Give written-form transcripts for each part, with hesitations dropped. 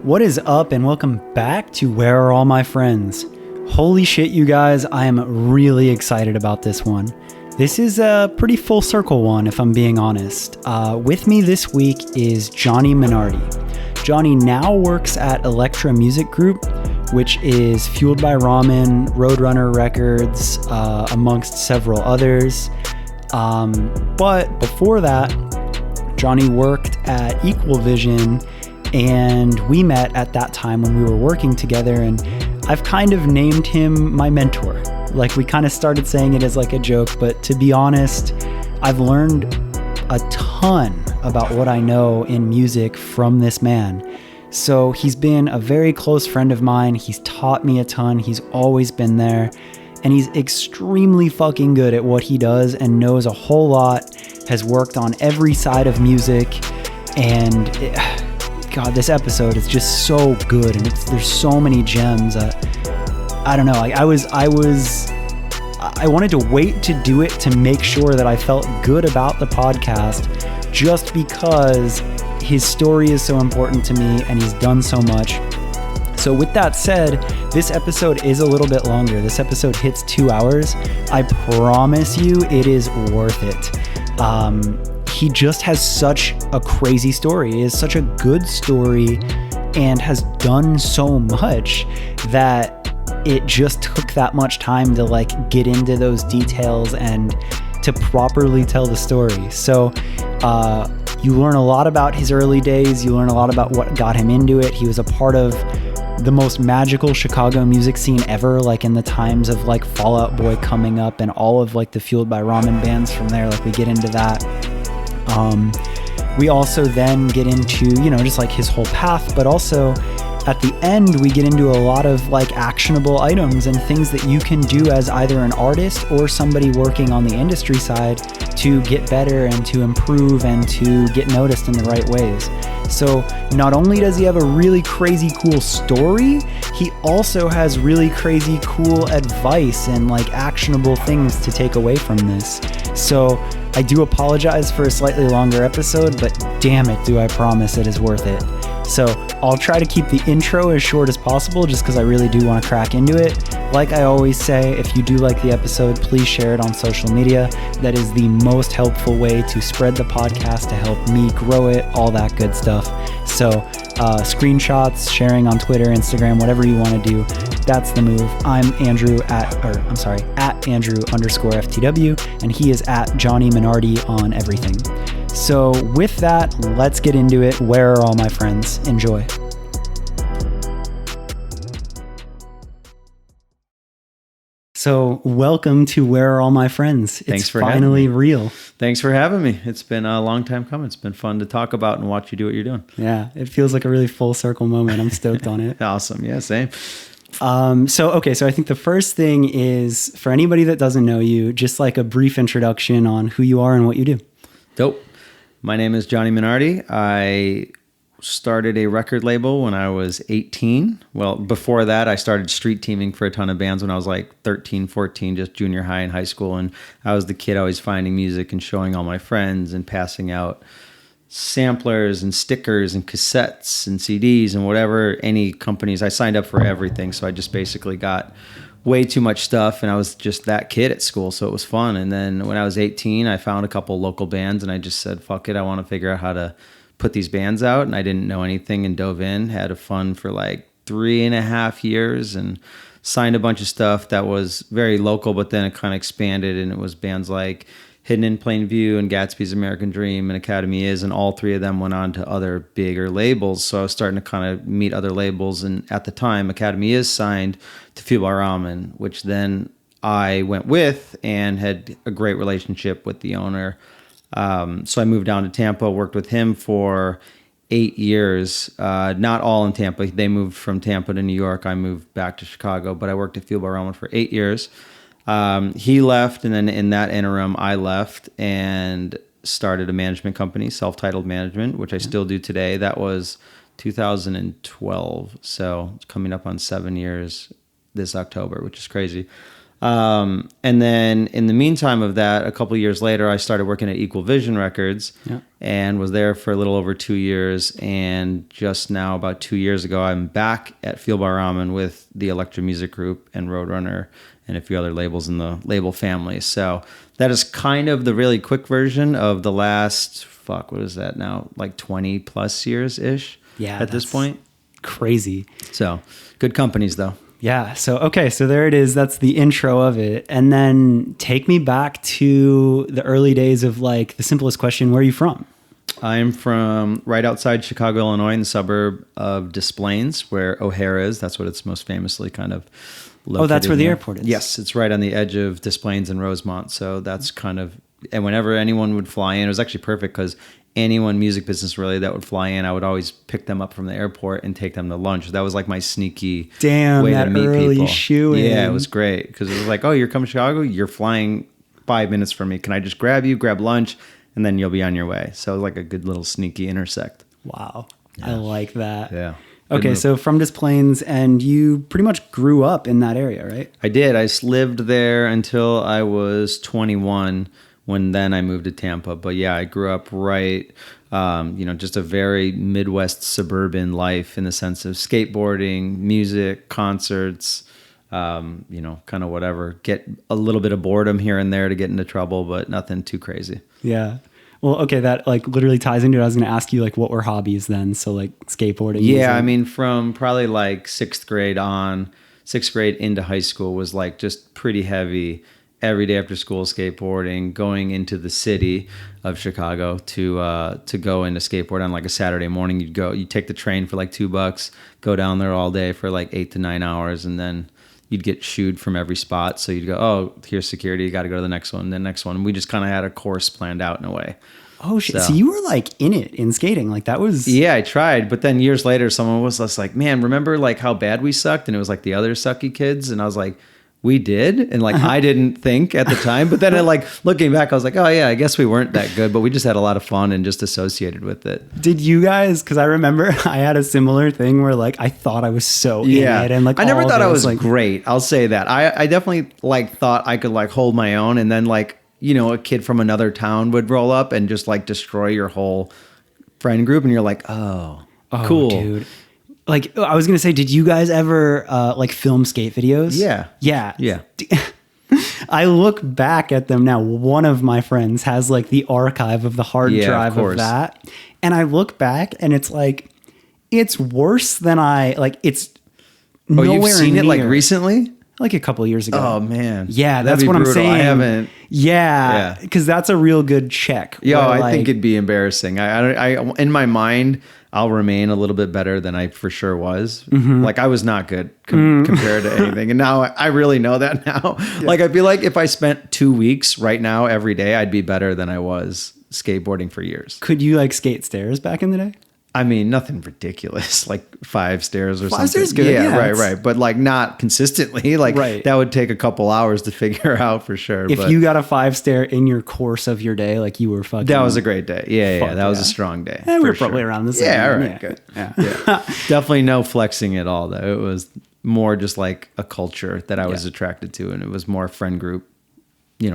What is up, and welcome back to Where Are All My Friends? Holy shit, you guys, I am really excited about this one. This is a pretty full circle one, if I'm being honest. With me this week is Johnny Minardi. Johnny now works at Elektra Music Group, which is fueled by Ramen, Roadrunner Records, amongst several others. But before that, Johnny worked at Equal Vision, and we met at that time when we were working together, and I've kind of named him my mentor. Like, we kind of started saying it as like a joke, but to be honest, I've learned a ton about what I know in music from this man. So he's been a very close friend of mine. He's taught me a ton. He's always been there, and he's extremely fucking good at what he does and knows a whole lot, has worked on every side of music, and God, this episode is just so good, and there's so many gems. I don't know. I wanted to wait to do it to make sure that I felt good about the podcast, just because his story is so important to me and he's done so much. So with that said, this episode is a little bit longer. This episode hits 2 hours. I promise you it is worth it. He just has such a crazy story. He has such a good story and has done so much that it just took that much time to like get into those details and to properly tell the story. So you learn a lot about his early days. You learn a lot about what got him into it. He was a part of the most magical Chicago music scene ever, like in the times of like Fall Out Boy coming up and all of like the Fueled by Ramen bands from there. Like, we get into that. We also then get into, just like his whole path, but also at the end, we get into a lot of like actionable items and things that you can do as either an artist or somebody working on the industry side to get better and to improve and to get noticed in the right ways. So not only does he have a really crazy cool story, he also has really crazy cool advice and like actionable things to take away from this. So I do apologize for a slightly longer episode, but damn it, do I promise it is worth it. So I'll try to keep the intro as short as possible, just because I really do want to crack into it. Like I always say, if you do like the episode, please share it on social media. That is the most helpful way to spread the podcast, to help me grow it, all that good stuff. So screenshots, sharing on Twitter, Instagram, whatever you want to do, that's the move. I'm Andrew at Andrew_FTW, and he is at Johnny Minardi on everything. So with that, let's get into it. Where are all my friends? Enjoy. So welcome to Where Are All My Friends? Thanks for finally having me. Real. Thanks for having me. It's been a long time coming. It's been fun to talk about and watch you do what you're doing. Yeah, it feels like a really full circle moment. I'm stoked on it. Awesome. Yeah, same. So I think the first thing is, for anybody that doesn't know you, just like a brief introduction on who you are and what you do. Dope. My name is Johnny Minardi. I started a record label when I was 18. Well, before that, I started street teaming for a ton of bands when I was like 13, 14, just junior high and high school. And I was the kid always finding music and showing all my friends and passing out samplers and stickers and cassettes and CDs and whatever, any companies. I signed up for everything. So I just basically got way too much stuff, and I was just that kid at school, so it was fun. And then when I was 18, I found a couple local bands, and I just said, fuck it, I want to figure out how to put these bands out. And I didn't know anything and dove in, had fun for like 3.5 years, and signed a bunch of stuff that was very local, but then it kind of expanded, and it was bands like Hidden in Plain View and Gatsby's American Dream and Academy Is, and all three of them went on to other bigger labels. So I was starting to kind of meet other labels, and at the time, Academy Is signed to Fueled by Ramen, which then I went with and had a great relationship with the owner. So I moved down to Tampa, worked with him for 8 years, not all in Tampa. They moved from Tampa to New York. I moved back to Chicago, but I worked at Fueled by Ramen for 8 years. He left, and then in that interim, I left and started a management company, Self-Titled Management, which I still do today. That was 2012, so it's coming up on 7 years this October, which is crazy. And then in the meantime of that, a couple of years later, I started working at Equal Vision Records and was there for a little over 2 years. And just now, about 2 years ago, I'm back at Field Bar Ramen with the Electro Music Group and Roadrunner and a few other labels in the label family. So that is kind of the really quick version of the last, what is that now? Like 20 plus years-ish at this point. Crazy. So good companies though. Yeah. So, okay. So there it is. That's the intro of it. And then take me back to the early days of like the simplest question. Where are you from? I'm from right outside Chicago, Illinois, in the suburb of Des Plaines, where O'Hare is. That's what it's most famously kind of located. Oh, that's where the airport is. Yes. It's right on the edge of Des Plaines and Rosemont. So that's kind of, and whenever anyone would fly in, it was actually perfect because anyone music business really that would fly in, I would always pick them up from the airport and take them to lunch. That was like my sneaky way to meet people. Shoo-in. Yeah, it was great because it was like, oh, you're coming to Chicago? You're flying 5 minutes from me. Can I just grab you, grab lunch, and then you'll be on your way? So it was like a good little sneaky intersect. Wow. Yeah. I like that. Yeah. Okay, so from Des Plaines, and you pretty much grew up in that area, right? I did. I lived there until I was 21. When then I moved to Tampa. But yeah, I grew up right, just a very Midwest suburban life in the sense of skateboarding, music, concerts, kind of whatever. Get a little bit of boredom here and there to get into trouble, but nothing too crazy. Yeah. Well, okay, that like literally ties into it. I was going to ask you like what were hobbies then? So like skateboarding. Yeah, I mean from probably like sixth grade into high school was like just pretty heavy. Every day after school skateboarding, going into the city of Chicago to go into skateboard on like a Saturday morning. You'd take the train for like $2, go down there all day for like 8 to 9 hours, and then you'd get shooed from every spot. So you'd go, oh, here's security, you got to go to the next one, the next one. And we just kind of had a course planned out in a way. Oh shit! So you were like in it in skating, like that was. Yeah, I tried, but then years later, someone was just like, "Man, remember like how bad we sucked?" And it was like the other sucky kids, and I was like, we did, and like I didn't think at the time, but then like looking back, I was like, oh yeah, I guess we weren't that good, but we just had a lot of fun and just associated with it. Did you guys? Because I remember I had a similar thing where like I thought I was so in it, and like I never thought I was like great. I'll say that. I definitely like thought I could like hold my own, and then like a kid from another town would roll up and just like destroy your whole friend group, and you're like, oh cool, dude. Like, I was going to say, did you guys ever, like, film skate videos? Yeah. Yeah. I look back at them now. One of my friends has, like, the archive of the hard drive of that. And I look back, and it's, like, it's worse than it's nowhere you've seen near. It, like, recently? Like, a couple of years ago. Oh, man. Yeah, that's what brutal. I'm saying. I haven't. Yeah, because that's a real good check. Yeah, I think it'd be embarrassing. I in my mind, I'll remain a little bit better than I for sure was. Mm-hmm. Like I was not good compared to anything. And now I really know that now. Yeah. Like I feel like if I spent 2 weeks right now every day, I'd be better than I was skateboarding for years. Could you like skate stairs back in the day? I mean, nothing ridiculous, like 5 stairs or something. 5 stairs good. Yeah, right. But like not consistently. Like that would take a couple hours to figure out for sure. If you got a 5 stair in your course of your day, like you were fucking. That was a great day. Yeah. That was a strong day. We were probably around the same. Yeah, all right, good. Yeah. Definitely no flexing at all though. It was more just like a culture that I was attracted to, and it was more friend group.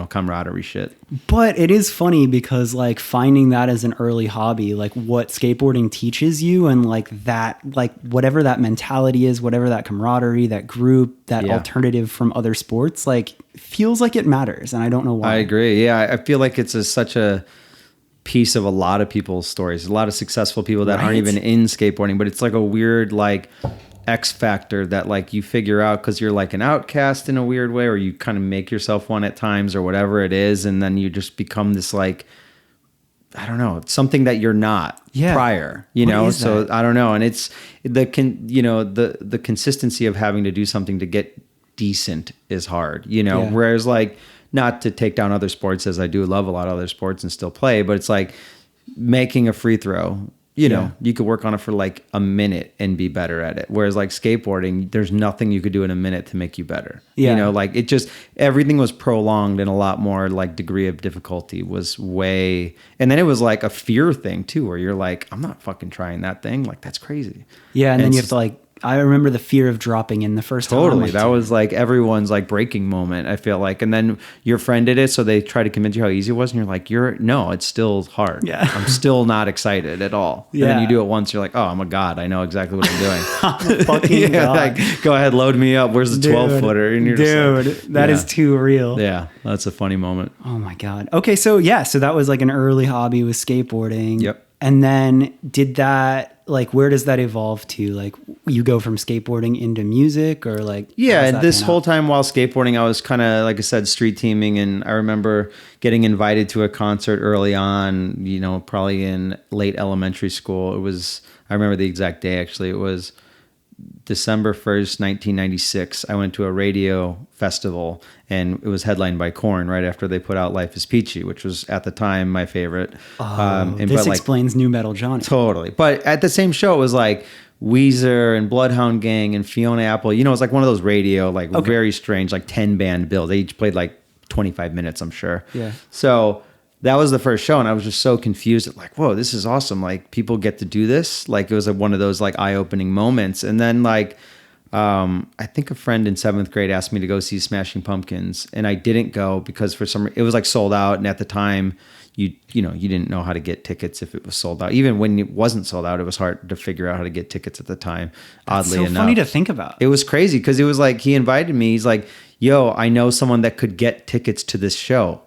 Camaraderie shit. But it is funny because like finding that as an early hobby, like what skateboarding teaches you and like that, like whatever that mentality is, whatever that camaraderie, that group, that alternative from other sports, like feels like it matters. And I don't know why. I agree. Yeah. I feel like it's such a piece of a lot of people's stories, a lot of successful people that aren't even in skateboarding, but it's like a weird, like, X factor that like you figure out because you're like an outcast in a weird way, or you kind of make yourself one at times or whatever it is, and then you just become this like, I don't know, something that you're not prior, so I don't know. And it's the consistency of having to do something to get decent is hard, whereas like, not to take down other sports, as I do love a lot of other sports and still play, but it's like making a free throw. You could work on it for like a minute and be better at it. Whereas like skateboarding, there's nothing you could do in a minute to make you better. Yeah. Like it just, everything was prolonged, and a lot more like degree of difficulty was way, and then it was like a fear thing too, where you're like, I'm not fucking trying that thing. Like that's crazy. Yeah. And then you have to like I remember the fear of dropping in the first time. Totally. Like, That was like everyone's like breaking moment, I feel like. And then your friend did it, so they try to convince you how easy it was, and you're like, no, it's still hard. Yeah. I'm still not excited at all. Yeah. And then you do it once, you're like, oh, I'm a god. I know exactly what I'm doing. I'm a fucking God. Like, go ahead, load me up. Where's the 12-footer? And you're just like, that is too real. Yeah, that's a funny moment. Oh my God. Okay, so so that was like an early hobby with skateboarding. Yep. And then where does that evolve to? Like, you go from skateboarding into music, or like? Yeah, and this whole time while skateboarding, I was kind of, like I said, street teaming. And I remember getting invited to a concert early on, probably in late elementary school. I remember the exact day, actually. It was December 1st, 1996. I went to a radio festival, and it was headlined by Korn right after they put out Life is Peachy, which was at the time my favorite. This explains new metal Johnny. Totally. But at the same show, it was like Weezer and Bloodhound Gang and Fiona Apple. It was like one of those radio, very strange, 10-band bills. They each played like 25 minutes, I'm sure. Yeah. So that was the first show, and I was just so confused at whoa, this is awesome. Like, people get to do this. Like, it was one of those eye-opening moments. And then I think a friend in 7th grade asked me to go see Smashing Pumpkins, and I didn't go because it was sold out. And at the time, you didn't know how to get tickets if it was sold out. Even when it wasn't sold out, it was hard to figure out how to get tickets at the time. Oddly enough, funny to think about. It was crazy because it was he invited me. He's like, yo, I know someone that could get tickets to this show.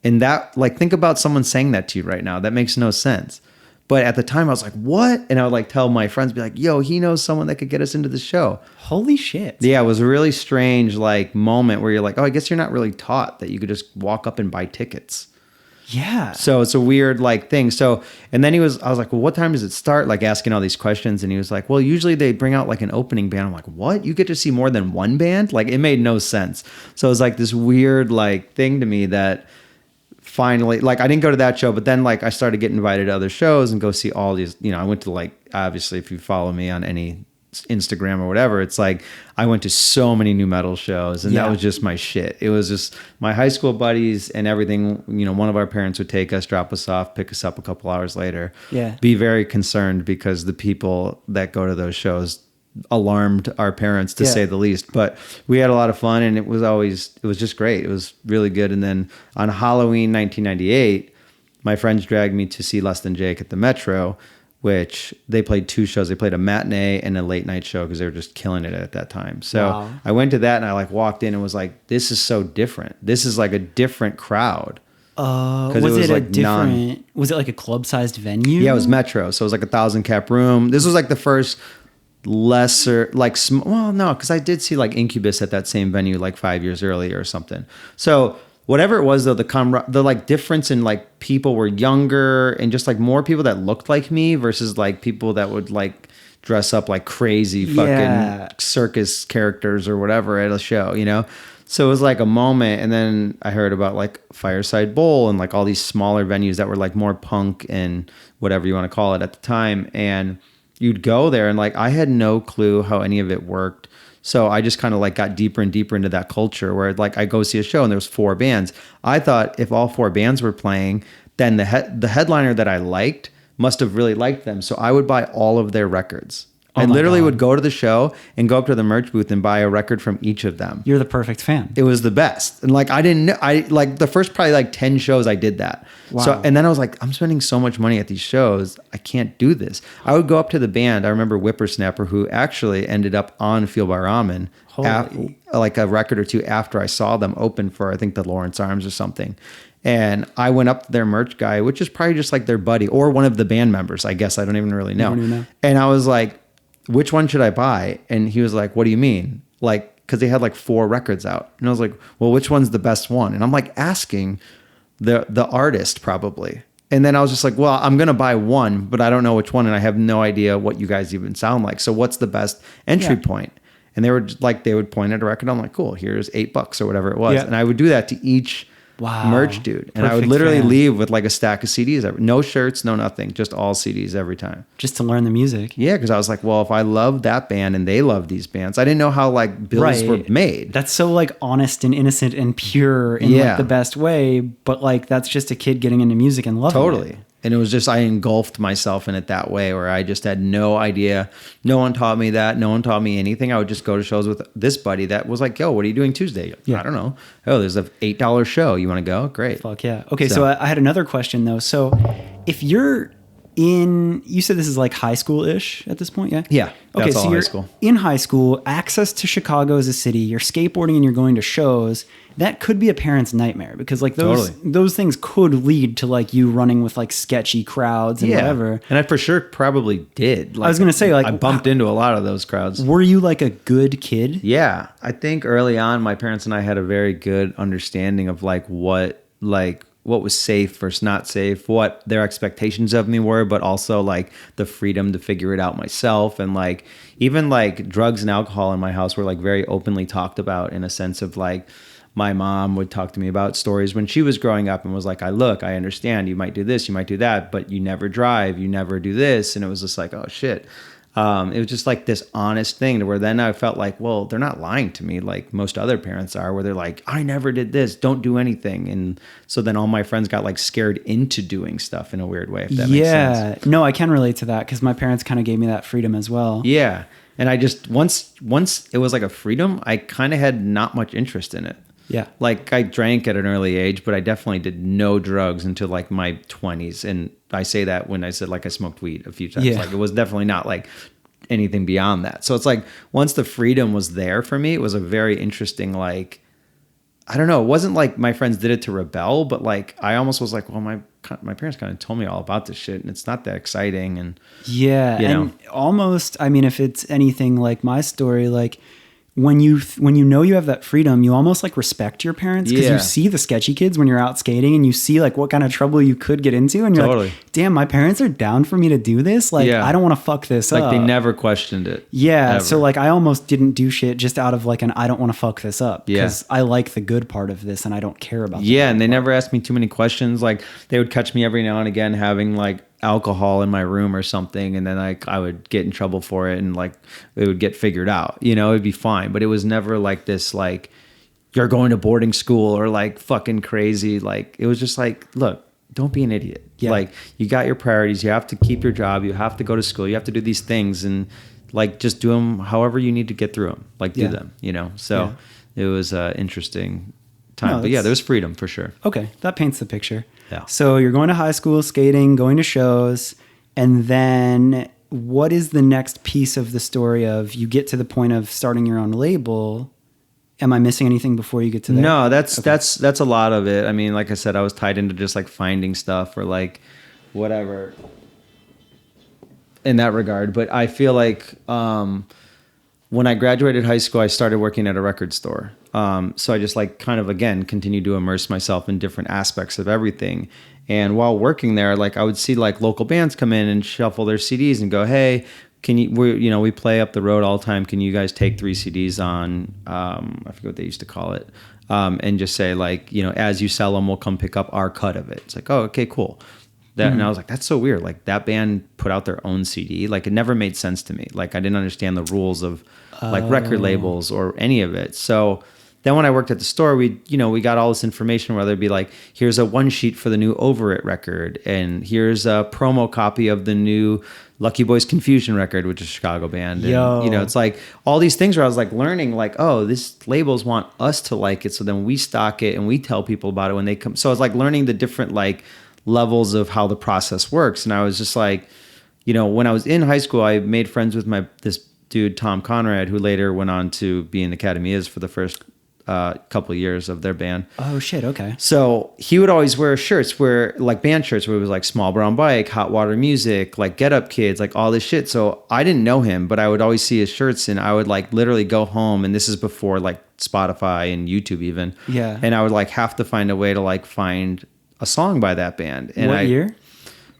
And that, think about someone saying that to you right now. That makes no sense. But at the time, I was like, what? And I would tell my friends, be like, yo, he knows someone that could get us into the show. Holy shit. Yeah, it was a really strange moment where you're like, oh, I guess you're not really taught that you could just walk up and buy tickets. Yeah. So it's a weird thing. So, and then I was like, well, what time does it start? Asking all these questions. And he was like, well, usually they bring out an opening band. I'm like, what? You get to see more than one band? It made no sense. So it was this weird thing to me that finally, I didn't go to that show, but then I started getting invited to other shows and go see all these, I went to obviously if you follow me on any Instagram or whatever, it's I went to so many new metal shows, and that was just my shit. It was just my high school buddies and everything. One of our parents would take us, drop us off, pick us up a couple hours later. Yeah. Be very concerned because the people that go to those shows alarmed our parents, to say the least. But we had a lot of fun, and it was just great. It was really good. And then on Halloween 1998, my friends dragged me to see Less Than Jake at the Metro, which they played 2 shows. They played a matinee and a late night show because they were just killing it at that time. So I went to that, and I walked in and was like, this is so different. This is a different crowd. Was it a different? Was it a club-sized venue? Yeah, it was Metro. So it was 1,000 cap room. This was the first lesser no, because I did see Incubus at that same venue 5 years earlier or something. So whatever it was, though, the difference in people were younger and just more people that looked like me versus people that would dress up like crazy fucking circus characters or whatever at a show, So it was a moment. And then I heard about Fireside Bowl and all these smaller venues that were more punk and whatever you want to call it at the time. And you'd go there, and I had no clue how any of it worked. So I just kind of got deeper and deeper into that culture where I go see a show and there was 4 bands. I thought if all 4 bands were playing, then the headliner that I liked must have really liked them. So I would buy all of their records. I literally would go to the show and go up to the merch booth and buy a record from each of them. You're the perfect fan. It was the best. And I didn't know, the first probably 10 shows I did that. Wow. So, and then I was like, I'm spending so much money at these shows. I can't do this. I would go up to the band. I remember Whippersnapper, who actually ended up on Fueled by Ramen, a record or 2 after I saw them open for, I think, the Lawrence Arms or something. And I went up to their merch guy, which is probably just their buddy or one of the band members, I guess. I don't even really know. And I was like, which one should I buy? And he was like, what do you mean? Because they had 4 records out. And I was like, well, which one's the best one? And I'm asking the artist probably. And then I was just like, well, I'm going to buy one, but I don't know which one. And I have no idea what you guys even sound like. So what's the best entry point? And they were they would point at a record. I'm like, cool, here's $8 or whatever it was. Yeah. And I would do that to each merch dude. And I would literally leave with a stack of CDs. No shirts, no nothing. Just all CDs every time. Just to learn the music. Yeah, because I was like, well, if I love that band and they love these bands, I didn't know how bills were made. That's so honest and innocent and pure in the best way. But that's just a kid getting into music and loving it. And it was just, I engulfed myself in it that way, where I just had no idea. No one taught me that. No one taught me anything. I would just go to shows with this buddy that was like, yo, what are you doing Tuesday? Yeah. I don't know. Oh, there's a $8 show. You want to go? Great. Fuck yeah. Okay, so I had another question though. So if you're you said this is like high school-ish at this point, yeah? Yeah, Okay, that's so all you're high school. in high school, access to Chicago as a city, you're skateboarding and you're going to shows. That could be a parent's nightmare because like those things could lead to like you running with like sketchy crowds and whatever. And I for sure probably did. Like, I was going to say like I bumped into a lot of those crowds. Were you like a good kid? Yeah, I think early on my parents and I had a very good understanding of what was safe versus not safe, what their expectations of me were, but also like the freedom to figure it out myself. And like even like drugs and alcohol in my house were like very openly talked about, in a sense of like my mom would talk to me about stories when she was growing up and was like, I understand you might do this, you might do that, but you never drive, you never do this. And it was just like, oh shit. It was just like this honest thing to where then I felt like, well, they're not lying to me like most other parents are, where they're like, I never did this, don't do anything. And so then all my friends got like scared into doing stuff in a weird way, if that makes sense. Yeah, no, I can relate to that because my parents kind of gave me that freedom as well. Yeah. And I just, once it was like a freedom, I kind of had not much interest in it. Yeah. Like I drank at an early age, but I definitely did no drugs until like my 20s. And I say that when I said like I smoked weed a few times. Yeah. Like it was definitely not like anything beyond that. So it's like once the freedom was there for me, it was a very interesting, like, I don't know. It wasn't like my friends did it to rebel, but like I almost was like, well, my parents kind of told me all about this shit and it's not that exciting. And yeah, and almost, I mean, if it's anything like my story, like when you know you have that freedom, you almost like respect your parents because you see the sketchy kids when you're out skating and you see like what kind of trouble you could get into and you're like, damn, my parents are down for me to do this. Like, I don't want to fuck this up. Like they never questioned it. Yeah. Ever. So like I almost didn't do shit just out of like I don't want to fuck this up because I like the good part of this and I don't care about the and they never asked me too many questions. Like they would catch me every now and again having like alcohol in my room or something, and then like I would get in trouble for it and like it would get figured out, it'd be fine. But it was never like this like you're going to boarding school or like fucking crazy. Like it was just like, look, don't be an idiot. Like you got your priorities, you have to keep your job, you have to go to school, you have to do these things, and like just do them however you need to get through them, like do them, so it was interesting time. But there's freedom for sure. Okay, that paints the picture. Yeah. So you're going to high school, skating, going to shows, and then what is the next piece of the story of you get to the point of starting your own label? Am I missing anything before you get to there? No, that's a lot of it. I mean, like I said, I was tied into just like finding stuff or like whatever in that regard. But I feel like when I graduated high school, I started working at a record store. So I just like kind of, again, continued to immerse myself in different aspects of everything. And while working there, like I would see like local bands come in and shuffle their CDs and go, hey, can you, we play up the road all the time. Can you guys take 3 CDs on, I forget what they used to call it. And just say like, as you sell them, we'll come pick up our cut of it. It's like, oh, okay, cool. And I was like, that's so weird. Like that band put out their own CD. Like it never made sense to me. Like I didn't understand the rules of like record labels or any of it. So then when I worked at the store, we got all this information, whether it be like, here's a one sheet for the new Over It record. And here's a promo copy of the new Lucky Boys Confusion record, which is a Chicago band. And, it's like all these things where I was like learning like, oh, these labels want us to like it. So then we stock it and we tell people about it when they come. So I was like learning the different like levels of how the process works. And I was just like, when I was in high school, I made friends with this dude, Tom Conrad, who later went on to be in Academy Is for the first couple of years of their band. Oh shit, okay. So he would always wear shirts like band shirts where it was like Small Brown Bike, Hot Water Music, like Get Up Kids, like all this shit. So I didn't know him, but I would always see his shirts and I would like literally go home, and this is before like Spotify and YouTube even. Yeah. And I would like have to find a way to like find a song by that band. And what year?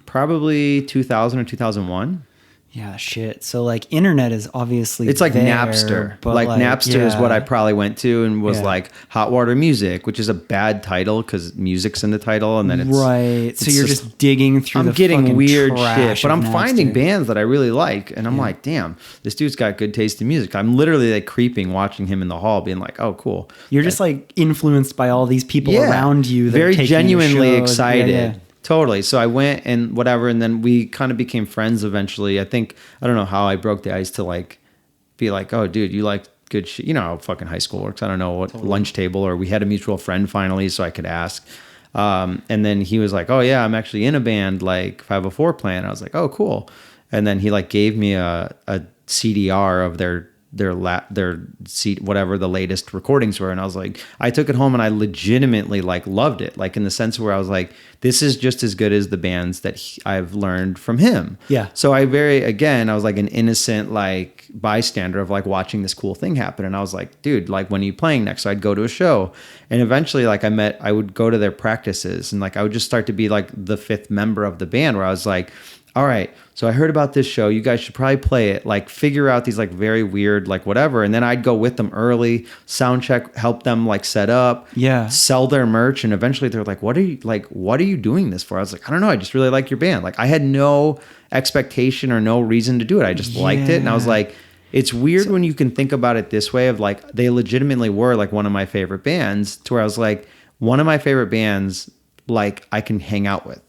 Probably 2000 or 2001. Yeah, shit. So like internet is obviously it's like there, Napster. But like Napster is what I probably went to and was like Hot Water Music, which is a bad title because music's in the title, and then it's right. So you're just digging through. I'm getting weird shit, but I'm Napster. finding bands that I really like, and I'm like, damn, this dude's got good taste in music. I'm literally like creeping, watching him in the hall, being like, oh, cool. You're just like influenced by all these people around you. That very genuinely excited. Totally. So I went and whatever, and then we kind of became friends eventually. I don't know how I broke the ice to like be like, oh, dude, you like good shit. You know how fucking high school works. I don't know what lunch table, or we had a mutual friend finally, so I could ask. And then he was like, oh yeah, I'm actually in a band, like 504 Plan. I was like, oh, cool. And then he like gave me a CDR of their seat, whatever the latest recordings were. And I was like, I took it home and I legitimately like loved it. Like in the sense where I was like, this is just as good as the bands that I've learned from him. Yeah. So I was like an innocent, like bystander of like watching this cool thing happen. And I was like, dude, like when are you playing next? So I'd go to a show, and eventually like I would go to their practices, and like, I would just start to be like the fifth member of the band, where I was like, all right, so I heard about this show. You guys should probably play it. Like figure out these like very weird, like whatever. And then I'd go with them early, sound check, help them like set up, sell their merch. And eventually they're like, what are you doing this for? I was like, I don't know. I just really like your band. Like I had no expectation or no reason to do it. I just liked it. And I was like, it's weird when you can think about it this way of like, they legitimately were like one of my favorite bands, to where I was like, one of my favorite bands, like I can hang out with.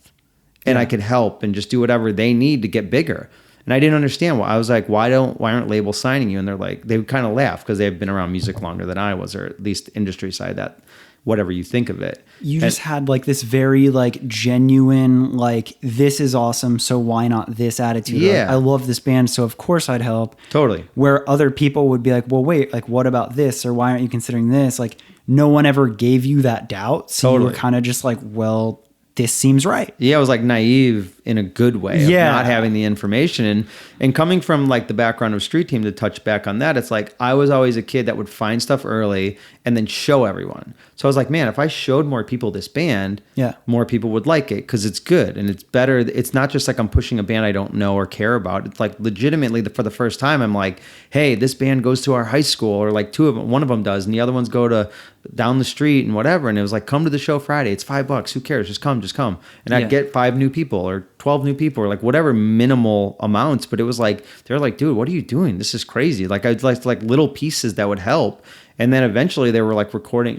And I could help and just do whatever they need to get bigger. And I didn't understand why. I was like, why aren't labels signing you? And they're like, they would kind of laugh because they've been around music longer than I was, or at least industry side, that whatever you think of it. You just had like this very like genuine, like, this is awesome, so why not this attitude? Yeah. Like, I love this band, so of course I'd help. Totally. Where other people would be like, well, wait, like what about this? Or why aren't you considering this? Like no one ever gave you that doubt. So you were kind of just like, well, this seems right. Yeah, I was like naive in a good way of not having the information. And coming from like the background of street team, to touch back on that, it's like I was always a kid that would find stuff early and then show everyone. So I was like, man, if I showed more people this band, more people would like it because it's good and it's better. It's not just like I'm pushing a band I don't know or care about. It's like legitimately for the first time, I'm like, hey, this band goes to our high school, or like one of them does, and the other ones go to down the street and whatever. And it was like, come to the show Friday. It's $5. Who cares? Just come. And I'd get 5 new people or 12 new people or like whatever minimal amounts. But it was like, they're like, dude, what are you doing? This is crazy. Like I'd like little pieces that would help. And then eventually they were like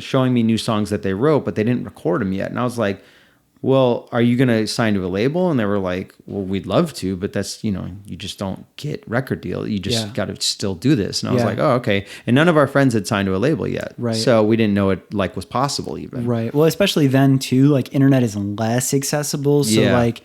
showing me new songs that they wrote, but they didn't record them yet. And I was like, well, are you going to sign to a label? And they were like, well, we'd love to, but that's, you just don't get record deal. You just got to still do this. And I was like, oh, okay. And none of our friends had signed to a label yet. Right. So we didn't know it like was possible even. Right. Well, especially then too, like internet is less accessible. So like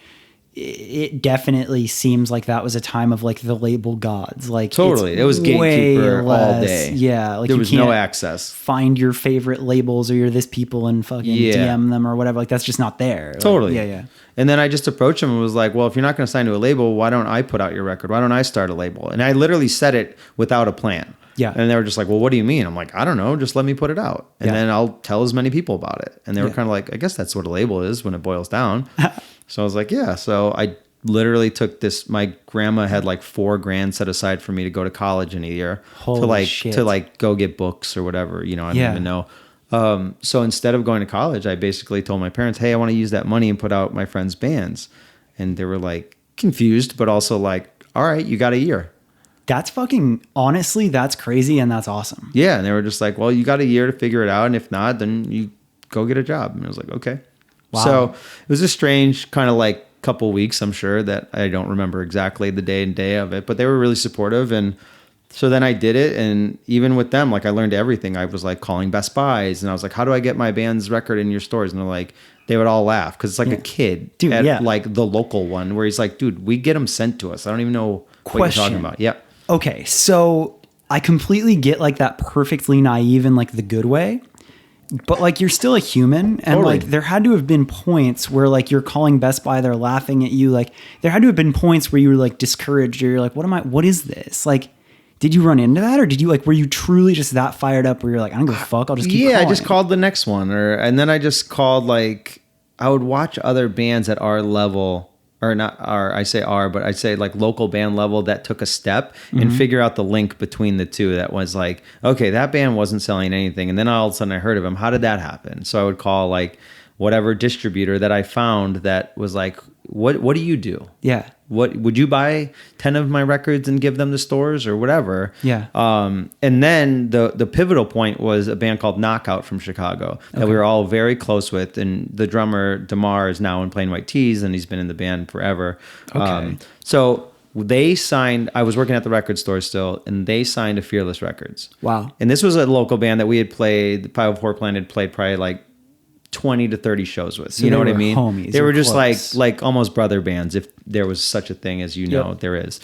it definitely seems like that was a time of like the label gods. Like totally. It was gatekeeper all day. Yeah. Like there was no access. Find your favorite labels, or you're this people and fucking DM them or whatever. Like that's just not there. Totally. Like, yeah. And then I just approached him and was like, well, if you're not going to sign to a label, why don't I put out your record? Why don't I start a label? And I literally said it without a plan. Yeah. And they were just like, well, what do you mean? I'm like, I don't know. Just let me put it out. And then I'll tell as many people about it. And they were kind of like, I guess that's what a label is when it boils down. So I was like, yeah. So I literally took this. My grandma had like $4,000 set aside for me to go to college in a year. Holy shit. To like go get books or whatever, I don't even know. So instead of going to college, I basically told my parents, hey, I want to use that money and put out my friends' bands. And they were like confused, but also like, all right, you got a year. That's honestly, that's crazy. And that's awesome. Yeah. And they were just like, well, you got a year to figure it out. And if not, then you go get a job. And I was like, okay. Wow. So it was a strange kind of like couple weeks, I'm sure, that I don't remember exactly the day and day of it, but they were really supportive. And so then I did it. And even with them, like I learned everything. I was like calling Best Buys and I was like, how do I get my band's record in your stores? And they're like, they would all laugh because it's like a kid at like the local one where he's like, dude, we get them sent to us. I don't even know what you're talking about. Yeah. Okay. So I completely get like that perfectly naive in like the good way. But like you're still a human, and like there had to have been points where like you're calling Best Buy, they're laughing at you. Like there had to have been points where you were like discouraged, or you're like, what is this? Like, did you run into that, or did you were you truly just that fired up where you're like, I don't give a fuck, I'll just keep calling? I just called the next one, and then I just called like, I would watch other bands at our level, or not our, I say our, but I'd say like local band level that took a step and figure out the link between the two. That was like, okay, that band wasn't selling anything. And then all of a sudden I heard of them. How did that happen? So I would call like whatever distributor that I found that was like, what do you do? Yeah. What would you buy 10 of my records and give them to stores or whatever? Yeah. And then the pivotal point was a band called Knockout from Chicago that we were all very close with. And the drummer, Damar, is now in Plain White Tees, and he's been in the band forever. Okay. So they signed, I was working at the record store still, and they signed to Fearless Records. Wow. And this was a local band that we had played, the 504 Plan had played probably like 20 to 30 shows with. So you know they what I were mean? homies, they or were just close. like almost brother bands, if there was such a thing as there is.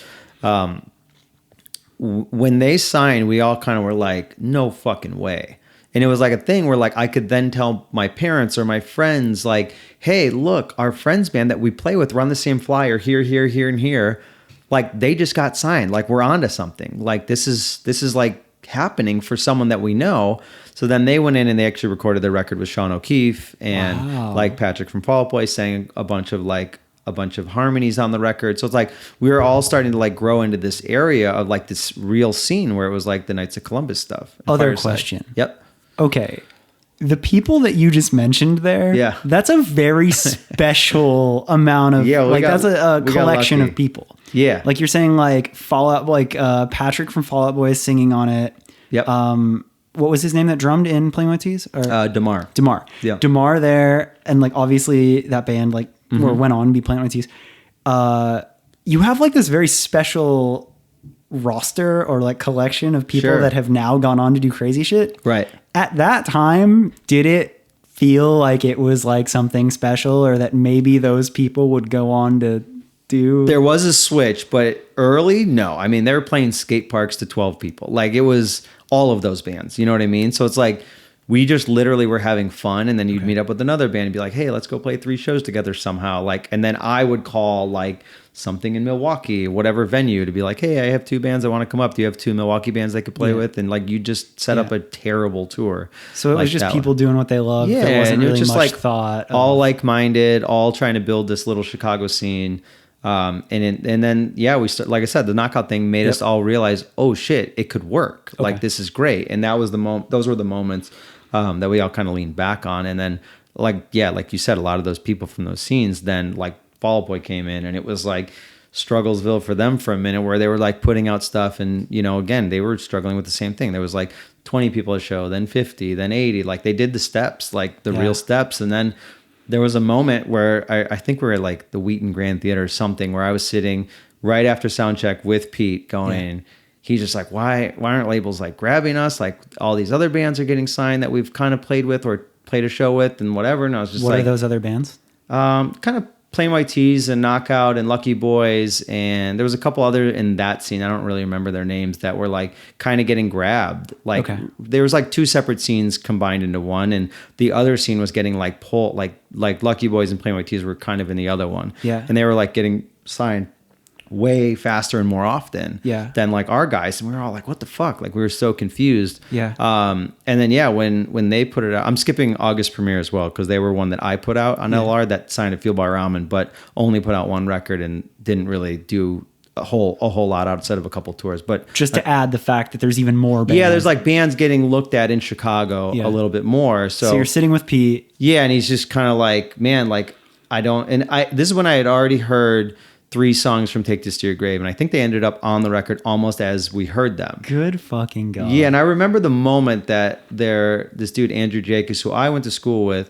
When they signed, we all kind of were like, no fucking way. And it was like a thing where like I could then tell my parents or my friends like, hey, look, our friends band that we play with, we're on the same flyer here, here, here, and here. Like they just got signed. Like we're onto something. Like this is like happening for someone that we know. So then they went in and they actually recorded their record with Sean O'Keefe and like Patrick from Fall Out Boy sang a bunch of harmonies on the record. So it's like we were all starting to like grow into this area of like this real scene where it was like the Knights of Columbus stuff. Other Fireside. question. Yep. Okay. The people that you just mentioned there, that's a very special amount of, that's a collection of people. Yeah. Like you're saying, like Fallout, like Patrick from Fall Out Boy is singing on it. Yep. What was his name that drummed in Plain White Tees? Damar. Yeah. Damar there. And like, obviously that band like went on to be Plain White Tees. You have like this very special roster or like collection of people that have now gone on to do crazy shit. Right. At that time, did it feel like it was like something special, or that maybe those people would go on to do? There was a switch, but early, no. I mean, they were playing skate parks to 12 people. Like it was all of those bands. You know what I mean? So it's like we just literally were having fun, and then you'd meet up with another band and be like, hey, let's go play 3 shows together somehow. Like, and then I would call like something in Milwaukee, whatever venue, to be like, hey, I have 2 bands that want to come up. Do you have 2 Milwaukee bands they could play with? And like you just set up a terrible tour. So it was just people doing what they loved. Yeah, there wasn't and it was really just much like thought. all like-minded, all trying to build this little Chicago scene. And then we start, like I said, the Knockout thing made us all realize, oh shit, it could work. Okay. Like this is great. And that was those were the moments that we all kind of leaned back on. And then like you said, a lot of those people from those scenes, then like Fall Out Boy came in, and it was like Strugglesville for them for a minute, where they were like putting out stuff, and again, they were struggling with the same thing. There was like 20 people a show, then 50, then 80. Like they did the steps, like the real steps. And then there was a moment where I think we were at like the Wheaton Grand Theater or something, where I was sitting right after sound check with Pete going, he's just like, why aren't labels like grabbing us? Like all these other bands are getting signed that we've kind of played with or played a show with and whatever. And I was just what are those other bands? Kind of Plain White Tees and Knockout and Lucky Boys, and there was a couple other in that scene. I don't really remember their names, that were like kind of getting grabbed. Like there was like 2 separate scenes combined into one, and the other scene was getting like pulled. Like Lucky Boys and Plain White Tees were kind of in the other one. Yeah, and they were like getting signed way faster and more often than like our guys, and we were all like, what the fuck? Like we were so confused. And then when they put it out, I'm skipping August premiere as well, because they were one that I put out on LR that signed to Fueled by Ramen, but only put out 1 record and didn't really do a whole lot outside of a couple tours. But just to add the fact that there's even more bands. There's like bands getting looked at in Chicago a little bit more. So you're sitting with Pete. And he's just kind of like, man, like this is when I had already heard 3 songs from Take This to Your Grave, and I think they ended up on the record almost as we heard them. Good fucking God. Yeah, and I remember the moment that this dude Andrew Jacobs, who I went to school with,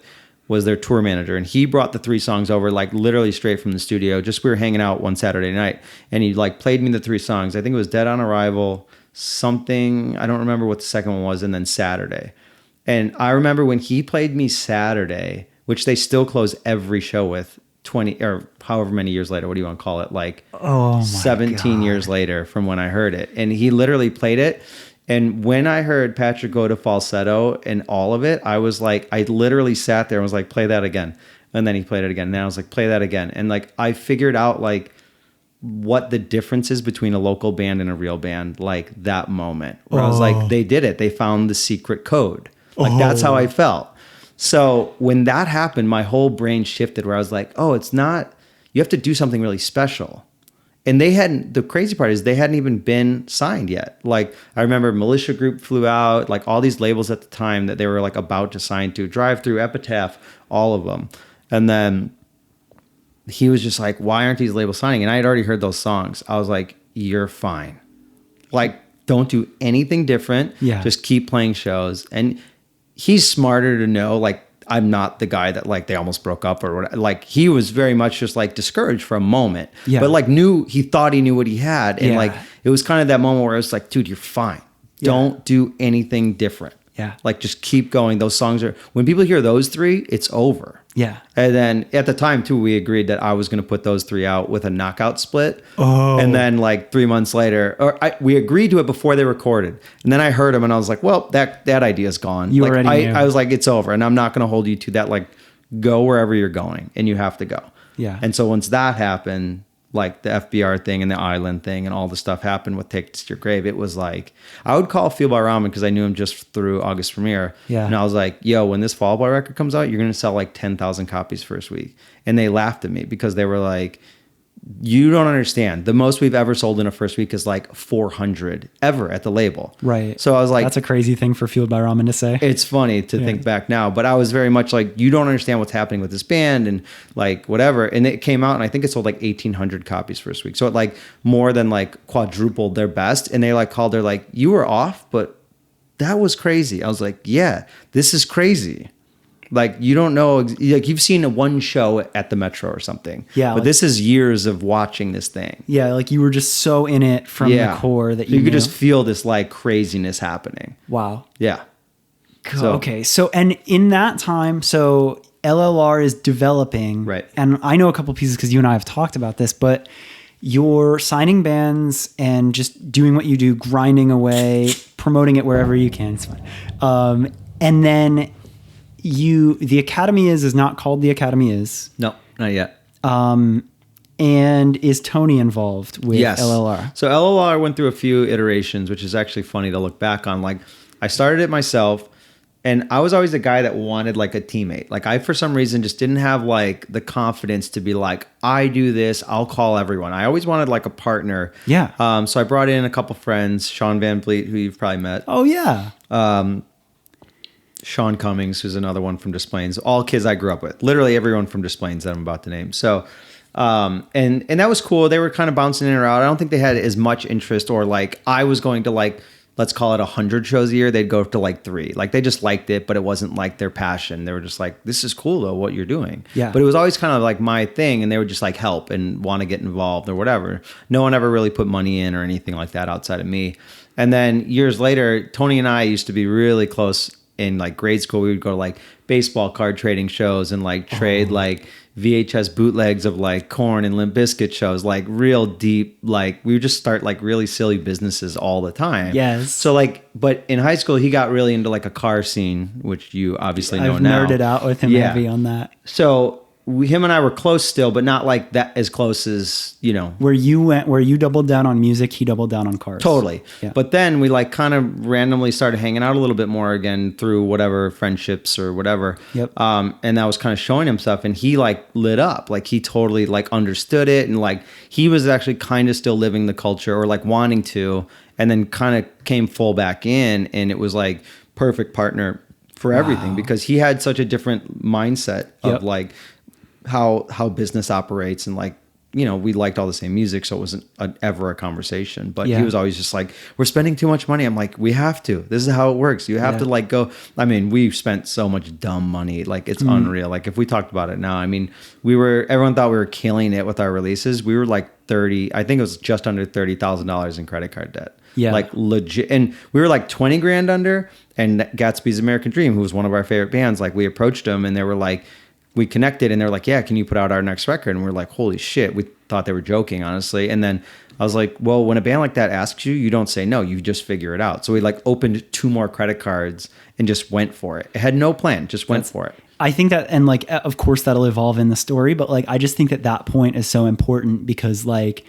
was their tour manager, and he brought the 3 songs over like literally straight from the studio. Just we were hanging out one Saturday night, and he like played me the 3 songs. I think it was Dead on Arrival, something, I don't remember what the second one was, and then Saturday. And I remember when he played me Saturday, which they still close every show with, 20 or however many years later, what do you want to call it? Like 17 years later from when I heard it. And he literally played it. And when I heard Patrick go to falsetto and all of it, I was like, I literally sat there and was like, play that again. And then he played it again. And I was like, play that again. And like, I figured out like what the difference is between a local band and a real band, like that moment where I was like, they did it. They found the secret code. Like that's how I felt. So when that happened, my whole brain shifted, where I was like, oh, it's not, you have to do something really special. And the crazy part is they hadn't even been signed yet. Like I remember Militia Group flew out, like all these labels at the time that they were like about to sign to, Drive Through, Epitaph, all of them. And then he was just like, why aren't these labels signing? And I had already heard those songs. I was like, you're fine. Like, don't do anything different. Yeah. Just keep playing shows. And he's smarter to know, like, I'm not the guy that like they almost broke up or whatever. Like, he was very much just like discouraged for a moment, but like he thought he knew what he had. And like, it was kind of that moment where I was like, dude, you're fine. Don't do anything different. Yeah. Like, just keep going. Those songs when people hear those 3, it's over. Yeah. And then at the time too, we agreed that I was going to put those 3 out with a knockout split. Oh. And then like 3 months later, we agreed to it before they recorded. And then I heard them and I was like, well, that idea's gone. You like, already knew. I was like, it's over. And I'm not going to hold you to that. Like, go wherever you're going and you have to go. Yeah. And so once that happened, like the FBR thing and the Island thing and all the stuff happened with Take This to Your Grave, it was like, I would call Fuel by Ramen because I knew him just through August Premiere. Yeah. And I was like, yo, when this Fall Out Boy record comes out, you're going to sell like 10,000 copies first week. And they laughed at me because they were like, you don't understand. The most we've ever sold in a first week is like 400 ever at the label. Right. So I was like, that's a crazy thing for Fueled by Ramen to say. It's funny to think back now, but I was very much like, you don't understand what's happening with this band and like whatever. And it came out and I think it sold like 1,800 copies first week. So it like more than like quadrupled their best. And they like called, they're like, you were off, but that was crazy. I was like, yeah, this is crazy. Like, you don't know, like you've seen one show at the Metro or something. Yeah. But like, this is years of watching this thing. Yeah. Like you were just so in it from the core that you could just feel this like craziness happening. Wow. Yeah. Okay. So, and in that time, so LLR is developing. Right. And I know a couple pieces because you and I have talked about this, but you're signing bands and just doing what you do, grinding away, promoting it wherever you can. It's fine. And then the Academy is not called The Academy Is. No, not yet. And is Tony involved with LLR? So LLR went through a few iterations, which is actually funny to look back on. Like, I started it myself, and I was always the guy that wanted like a teammate. Like, I, for some reason, just didn't have like the confidence to be like, I do this, I'll call everyone. I always wanted like a partner. Yeah. So I brought in a couple friends, Sean Van Vliet, who you've probably met. Oh, yeah. Sean Cummings, who's another one from Des Plaines. All kids I grew up with. Literally everyone from Des Plaines that I'm about to name. So, and that was cool. They were kind of bouncing in or out. I don't think they had as much interest, or like I was going to like, let's call it 100 shows a year. They'd go to like 3. Like, they just liked it, but it wasn't like their passion. They were just like, this is cool though, what you're doing. Yeah. But it was always kind of like my thing, and they would just like help and want to get involved or whatever. No one ever really put money in or anything like that outside of me. And then years later, Tony and I used to be really close. In like grade school, we would go to like baseball card trading shows and like trade like VHS bootlegs of like Korn and Limp Bizkit shows, like real deep. Like, we would just start like really silly businesses all the time. Yes. So like, but in high school, he got really into like a car scene, which you obviously know I've now. nerded out with him heavy on that. So him and I were close still, but not like that as close as, you know. Where you doubled down on music, he doubled down on cars. Totally. Yeah. But then we like kind of randomly started hanging out a little bit more again through whatever friendships or whatever. Yep. And that was kind of showing him stuff, and he like lit up. Like, he totally like understood it, and like he was actually kind of still living the culture, or like wanting to, and then kind of came full back in, and it was like perfect partner for everything, because he had such a different mindset of like how business operates, and like, you know, we liked all the same music, so it wasn't ever a conversation. But he was always just like, we're spending too much money. I'm like, we have to. This is how it works. You have to like go. I mean, we've spent so much dumb money. Like, it's unreal. Like, if we talked about it now, I mean, everyone thought we were killing it with our releases. We were like I think it was just under $30,000 in credit card debt. Yeah. Like, legit. And we were like 20 grand under. And Gatsby's American Dream, who was one of our favorite bands, like, we approached them, and they were like, we connected, and they're like, yeah, can you put out our next record? And we're like, holy shit. We thought they were joking, honestly. And then I was like, well, when a band like that asks you, you don't say no, you just figure it out. So we like opened 2 more credit cards and just went for it. It had no plan, just went for it. I think that, and like, of course that'll evolve in the story, but like, I just think that point is so important, because like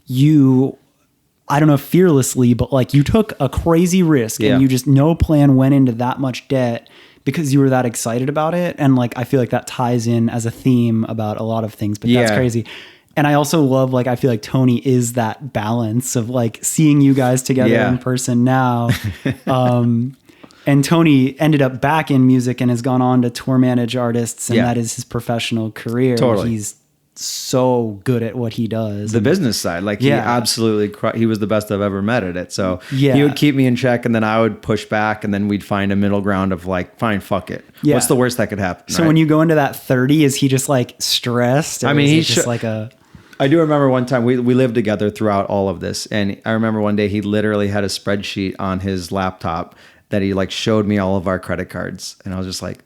I don't know if fearlessly, but like, you took a crazy risk and you just no plan went into that much debt because you were that excited about it. And like, I feel like that ties in as a theme about a lot of things, but that's crazy. And I also love, like, I feel like Tony is that balance of like seeing you guys together in person now. And Tony ended up back in music and has gone on to tour manage artists, and that is his professional career. Totally. He's so good at what he does. The business side, like he absolutely, he was the best I've ever met at it. So he would keep me in check, and then I would push back, and then we'd find a middle ground of like, fine, fuck it. Yeah. What's the worst that could happen? So when you go into that 30, is he just like stressed? I mean, he's just like a... I do remember one time we lived together throughout all of this. And I remember one day he literally had a spreadsheet on his laptop that he like showed me all of our credit cards. And I was just like,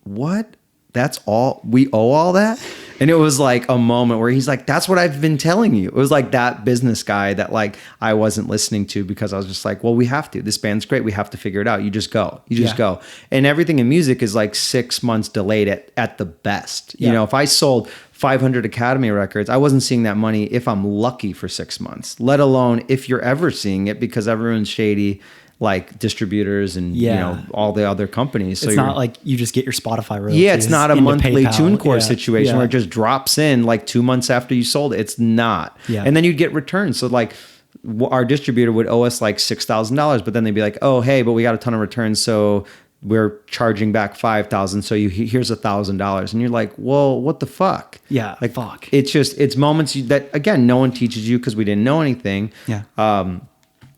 what? That's all? We owe all that? And it was like a moment where he's like, that's what I've been telling you. It was like that business guy that like I wasn't listening to, because I was just like, well, we have to. This band's great. We have to figure it out. You just go. You just go. And everything in music is like 6 months delayed at the best. You know, if I sold 500 Academy records, I wasn't seeing that money if I'm lucky for 6 months, let alone if you're ever seeing it, because everyone's shady, like distributors and you know all the other companies. So it's not like you just get your Spotify royalties. Yeah, it's not a monthly PayPal. TuneCore situation where it just drops in like 2 months after you sold it. It's not. Yeah. And then you'd get returns. So like our distributor would owe us like $6,000, but then they'd be like, oh, hey, but we got a ton of returns, so we're charging back $5,000. So here's $1,000, and you're like, well, what the fuck? Yeah, like fuck. It's moments that again no one teaches you because we didn't know anything. Yeah.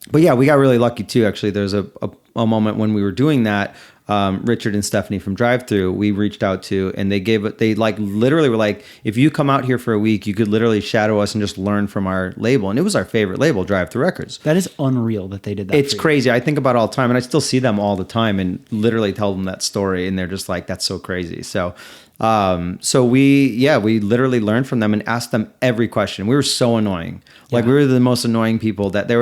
But yeah, we got really lucky too. Actually, there's a moment when we were doing that. Richard and Stephanie from Drive Thru, we reached out to, and they like literally were like, if you come out here for a week, you could literally shadow us and just learn from our label. And it was our favorite label, Drive Thru Records. That is unreal that they did that. It's crazy. I think about it all the time, and I still see them all the time and literally tell them that story, and they're just like, that's so crazy. So we literally learned from them and asked them every question. We were so annoying. Like we were the most annoying people that they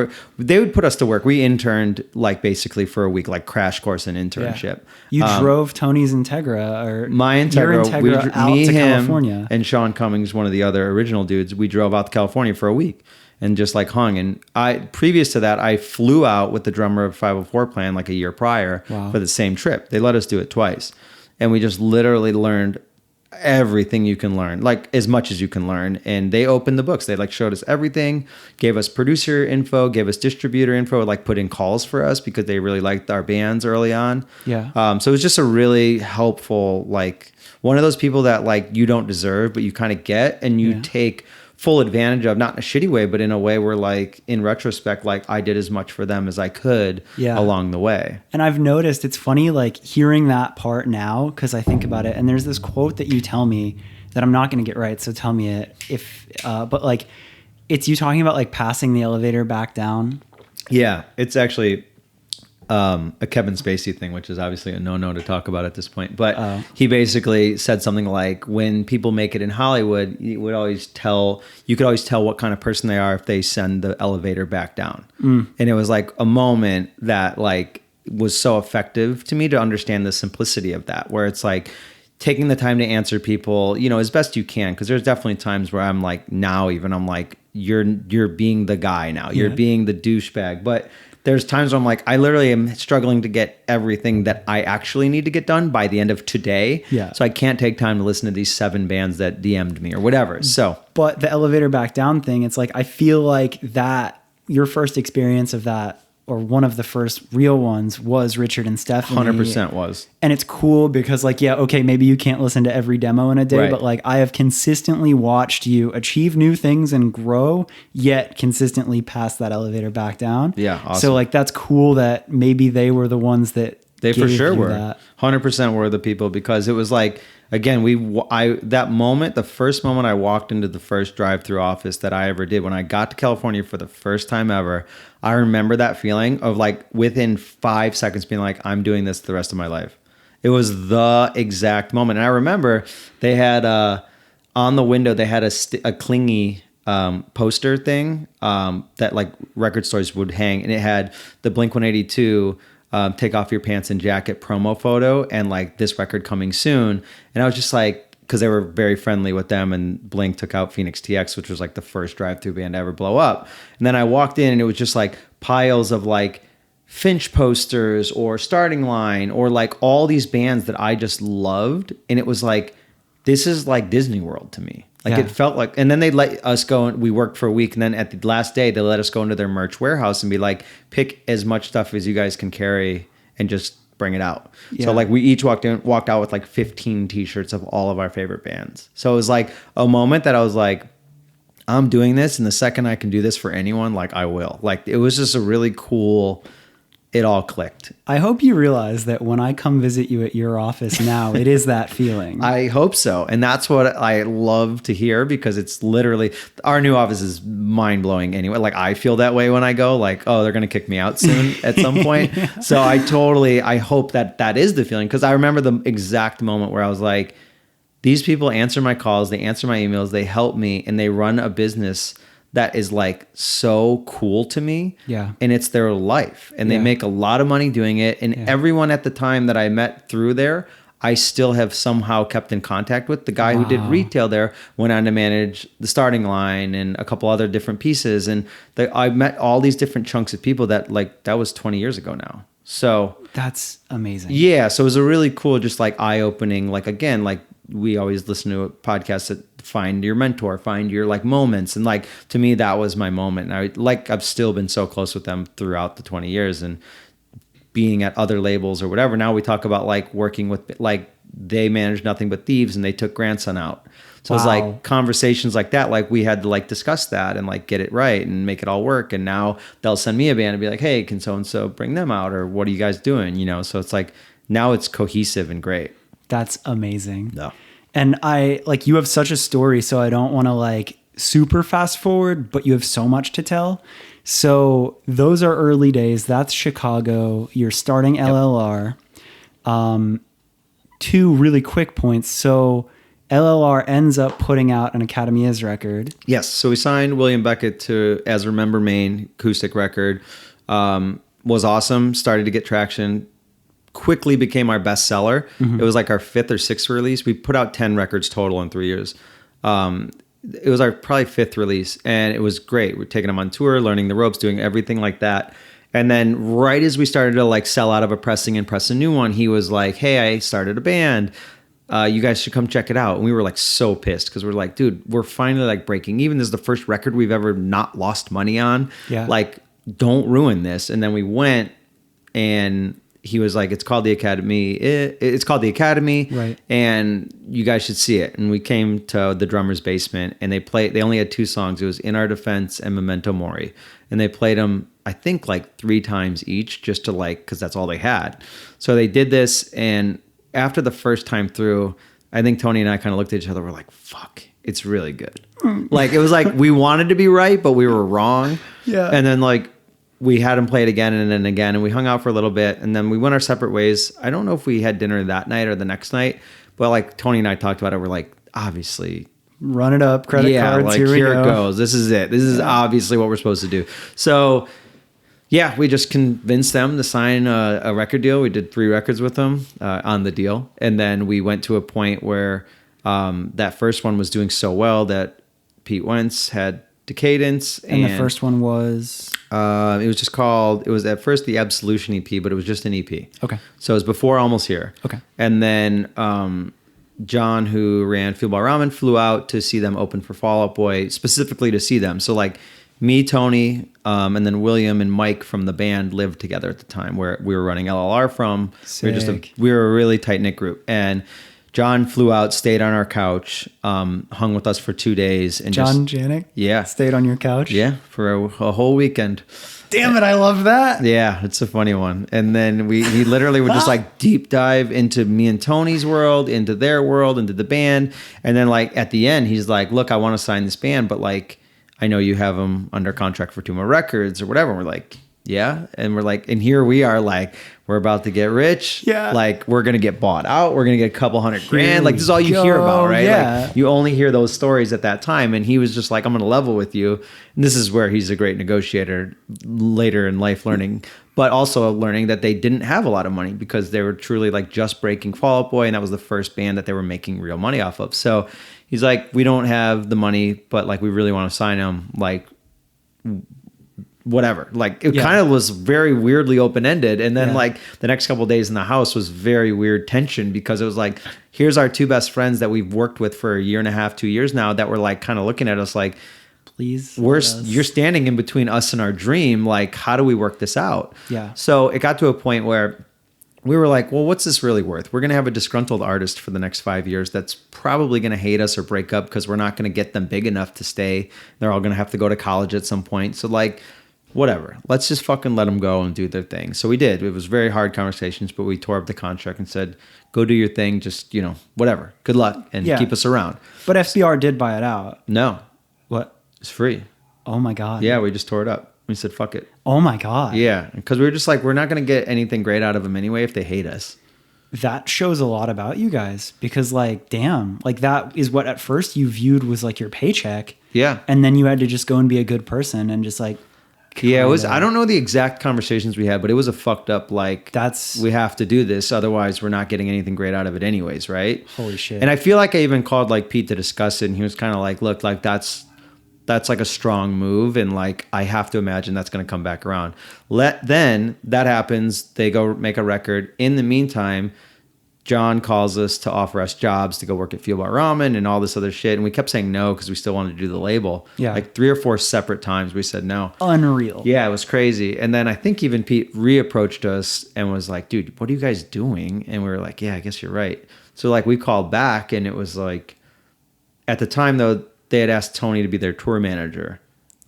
would put us to work. We interned like basically for a week, like crash course and internship. You drove Tony's Integra or my Integra, out to California. And Sean Cummings, one of the other original dudes, we drove out to California for a week and just like hung. And previous to that, I flew out with the drummer of 504 Plan like a year prior for the same trip. They let us do it twice. And we just literally learned everything you can learn, like as much as you can learn. And they opened the books. They like showed us everything, gave us producer info, gave us distributor info, like put in calls for us because they really liked our bands early on. Yeah. So it was just a really helpful, like one of those people that like you don't deserve, but you kind of get, and you take full advantage of, not in a shitty way, but in a way where like in retrospect, like I did as much for them as I could along the way. And I've noticed it's funny, like hearing that part now, because I think about it, and there's this quote that you tell me that I'm not going to get right, so tell me it but like it's you talking about like passing the elevator back down. Yeah, it's actually a Kevin Spacey thing, which is obviously a no to talk about at this point. But he basically said something like, when people make it in Hollywood, you could always tell what kind of person they are if they send the elevator back down. And it was like a moment that like was so effective to me to understand the simplicity of that, where it's like taking the time to answer people, you know, as best you can. Because there's definitely times where I'm like, now even I'm like, you're being the guy now, you're being the douchebag. But there's times where I'm like, I literally am struggling to get everything that I actually need to get done by the end of today. Yeah. So I can't take time to listen to these 7 bands that DM'd me or whatever. So, but the elevator back down thing, it's like, I feel like that your first experience of that, or one of the first real ones, was Richard and Stephanie. 100% was. And it's cool because like, yeah, okay, maybe you can't listen to every demo in a day, but like I have consistently watched you achieve new things and grow, yet consistently pass that elevator back down. Yeah, awesome. So like, that's cool that maybe they were the ones that they for sure were. That. 100% were the people, because it was like, again, that moment, the first moment I walked into the first drive-through office that I ever did, when I got to California for the first time ever, I remember that feeling of like within 5 seconds being like, I'm doing this the rest of my life. It was the exact moment. And I remember they had on the window, they had a clingy poster thing that like record stores would hang, and it had the Blink-182 take off your pants and jacket promo photo and like this record coming soon. And I was just like, because they were very friendly with them, and Blink took out Phoenix TX, which was like the first drive-through band to ever blow up. And then I walked in and it was just like piles of like Finch posters or Starting Line or like all these bands that I just loved. And it was like, this is like Disney World to me. Like it felt like, and then they let us go, and we worked for a week, and then at the last day, they let us go into their merch warehouse and be like, pick as much stuff as you guys can carry and just bring it out. Yeah. So like we each walked out with like 15 t-shirts of all of our favorite bands. So it was like a moment that I was like, I'm doing this, and the second I can do this for anyone, like I will. Like it was just a really cool, it all clicked. I hope you realize that when I come visit you at your office now, it is that feeling. I hope so. And that's what I love to hear, because it's literally, our new office is mind blowing anyway. Like I feel that way when I go, like, oh, they're going to kick me out soon at some point. So I hope that is the feeling. Cause I remember the exact moment where I was like, these people answer my calls, they answer my emails, they help me, and they run a business that is like so cool to me. Yeah. And it's their life, and they make a lot of money doing it. And everyone at the time that I met through there, I still have somehow kept in contact with. The guy who did retail there went on to manage the starting line and a couple other different pieces. And I met all these different chunks of people that was 20 years ago now. So that's amazing. Yeah. So it was a really cool, just like eye-opening, like again, like we always listen to podcasts that find your mentor, find your like moments. And like, to me, that was my moment. And I've still been so close with them throughout the 20 years and being at other labels or whatever. Now we talk about like working with, like they managed Nothing But Thieves and they took Grandson out. So it's like conversations like that. Like we had to like discuss that and like get it right and make it all work. And now they'll send me a band and be like, hey, can so-and-so bring them out? Or what are you guys doing? You know? So it's like, now it's cohesive and great. That's amazing. No. And you have such a story, so I don't want to like super fast forward, but you have so much to tell. So those are early days. That's Chicago. You're starting LLR. Two really quick points. So LLR ends up putting out an Academia's record. Yes. So we signed William Beckett to As Remember Maine acoustic record. Was awesome. Started to get traction. Quickly became our best seller. It was like our 5th or 6th release. We put out 10 records total in 3 years. It was our probably 5th release, and it was great. We're taking them on tour, learning the ropes, doing everything like that. And then right as we started to like sell out of a pressing and press a new one, he was like, hey, I started a band. You guys should come check it out. And we were like so pissed because we're like, dude, we're finally like breaking even. This is the first record we've ever not lost money on. Yeah. Like, don't ruin this. And then we went, and he was like, it's called the Academy. It's called the Academy. Right. And you guys should see it. And we came to the drummer's basement, and they only had 2 songs. It was In Our Defense and Memento Mori. And they played them, I think, like 3 times each, just to like, because that's all they had. So they did this. And after the first time through, I think Tony and I kind of looked at each other. We're like, fuck, it's really good. Like, it was like we wanted to be right, but we were wrong. Yeah. And then like, we had him play it again and then again, and we hung out for a little bit, and then we went our separate ways. I don't know if we had dinner that night or the next night, but like Tony and I talked about it. We're like, obviously, run it up, credit cards. Like, here it goes. This is it. This is obviously what we're supposed to do. So yeah, we just convinced them to sign a record deal. We did 3 records with them on the deal, and then we went to a point where that first one was doing so well that Pete Wentz had Decadence, and the first one was it was just called, it was at first the Absolution EP, but it was just an EP. Okay. So it was before Almost Here. Okay. And then John, who ran Fueled by Ramen, flew out to see them open for Fall Out Boy, specifically to see them. So like me, Tony, and then William and Mike from the band lived together at the time, where we were running LLR from. Sick. We were a really tight knit group, and John flew out, stayed on our couch, hung with us for 2 days. And John Janik? Yeah. Stayed on your couch? Yeah, for a whole weekend. Damn it, I love that. Yeah, it's a funny one. And then we literally would just like deep dive into me and Tony's world, into their world, into the band. And then like at the end, he's like, look, I want to sign this band, but like, I know you have them under contract for 2 more records or whatever. And we're like, yeah. And we're like, and here we are, like, we're about to get rich. Yeah. Like, we're going to get bought out. We're going to get a couple $100,000. Like, this is all you hear about, right? Yeah. Like, you only hear those stories at that time. And he was just like, I'm going to level with you. And this is where he's a great negotiator later in life, learning, but also learning that they didn't have a lot of money because they were truly like just breaking Fall Out Boy. And that was the first band that they were making real money off of. So he's like, we don't have the money, but like, we really want to sign him. Like, whatever. Like, it kind of was very weirdly open-ended. And then like the next couple of days in the house was very weird tension, because it was like, here's our 2 best friends that we've worked with for a year and a half, 2 years now, that were like kind of looking at us like, please, you're standing in between us and our dream. Like, how do we work this out? Yeah. So it got to a point where we were like, well, what's this really worth? We're going to have a disgruntled artist for the next 5 years that's probably going to hate us or break up because we're not going to get them big enough to stay. They're all going to have to go to college at some point. So like, whatever. Let's just fucking let them go and do their thing. So we did. It was very hard conversations, but we tore up the contract and said, go do your thing. Just, whatever. Good luck and keep us around. But FBR did buy it out. No. What? It's free. Oh my God. Yeah, we just tore it up. We said, fuck it. Oh my God. Yeah, because we were just like, we're not going to get anything great out of them anyway if they hate us. That shows a lot about you guys because like, damn, like that is what at first you viewed was like your paycheck. Yeah. And then you had to just go and be a good person and just like. Yeah, it was, I don't know the exact conversations we had, but it was a fucked up, like, that's, we have to do this. Otherwise we're not getting anything great out of it anyways. Right. Holy shit. And I feel like I even called like Pete to discuss it. And he was kind of like, look, like that's like a strong move. And like, I have to imagine that's going to come back around. Then that happens. They go make a record. In the meantime, John calls us to offer us jobs to go work at Fuel Bar Ramen and all this other shit. And we kept saying no because we still wanted to do the label. Yeah. Like 3 or 4 separate times we said no. Unreal. Yeah, it was crazy. And then I think even Pete reapproached us and was like, dude, what are you guys doing? And we were like, yeah, I guess you're right. So like we called back and it was like, at the time though, they had asked Tony to be their tour manager.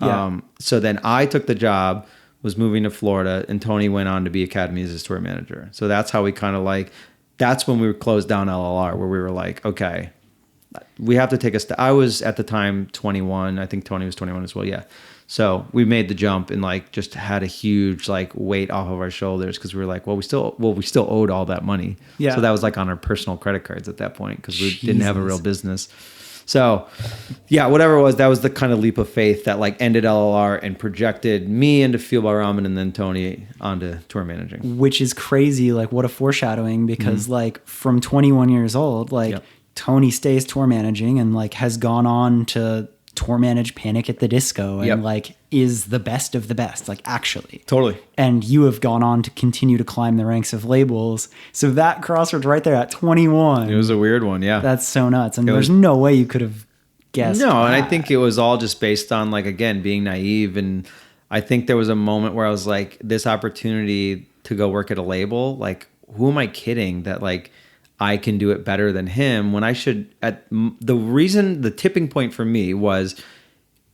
Yeah. So then I took the job, was moving to Florida, and Tony went on to be Academy's tour manager. So that's how we kind of like, that's when we closed down LLR, where we were like, okay, we have to take a step. I was at the time 21. I think Tony was 21 as well. Yeah. So we made the jump and like just had a huge like weight off of our shoulders because we were like, we still owed all that money. Yeah. So that was like on our personal credit cards at that point because we didn't have a real business. So yeah, whatever it was, that was the kind of leap of faith that like ended LLR and projected me into Fuel Bar Ramen and then Tony onto tour managing. Which is crazy. Like what a foreshadowing because like from 21 years old, like Yep. Tony stays tour managing and like has gone on to tour manage Panic at the Disco and Yep. like is the best of the best, like actually. Totally. And you have gone on to continue to climb the ranks of labels. So that crossroads right there at 21. It was a weird one. Yeah. That's so nuts. And It there's was- no way you could have guessed. No, and I that. think it was all just based on like, again, being naive. And I think there was a moment where I was like, this opportunity to go work at a label, like, who am I kidding that like I can do it better than him when I should, the tipping point for me was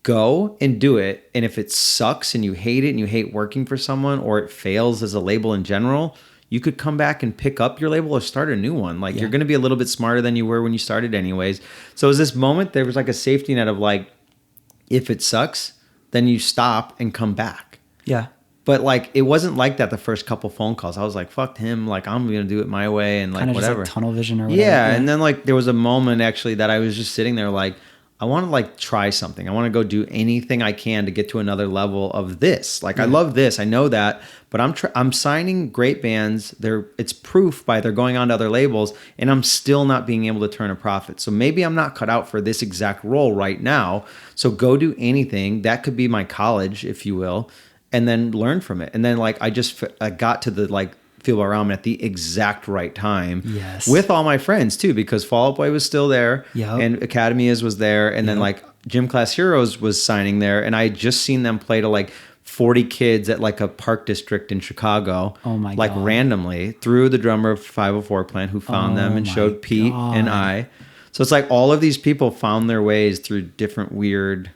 go and do it. And if it sucks and you hate it and you hate working for someone or it fails as a label in general, you could come back and pick up your label or start a new one. Like you're going to be a little bit smarter than you were when you started anyways. So it was this moment, there was like a safety net of like, if it sucks, then you stop and come back. Yeah. But like, it wasn't like that the first couple phone calls. I was like, fuck him. Like, I'm going to do it my way and like Kind of whatever. just like tunnel vision or whatever. Yeah. And then like, there was a moment actually that I was just sitting there like, I want to like try something. I want to go do anything I can to get to another level of this. Like, I love this. I know that, but I'm signing great bands. It's proof by they're going on to other labels and I'm still not being able to turn a profit. So maybe I'm not cut out for this exact role right now. So go do anything. That could be my college, if you will, and then learn from it. And then like, I got to the like Fuel Bar Ramen at the exact right time. Yes. With all my friends too, because Fall Out Boy was still there. Yep. And Academy was there. And then like Gym Class Heroes was signing there. And I had just seen them play to like 40 kids at like a park district in Chicago. Oh my like God. randomly through the drummer of 504 Plant who found them and my showed Pete God. and I. So it's like all of these people found their ways through different weird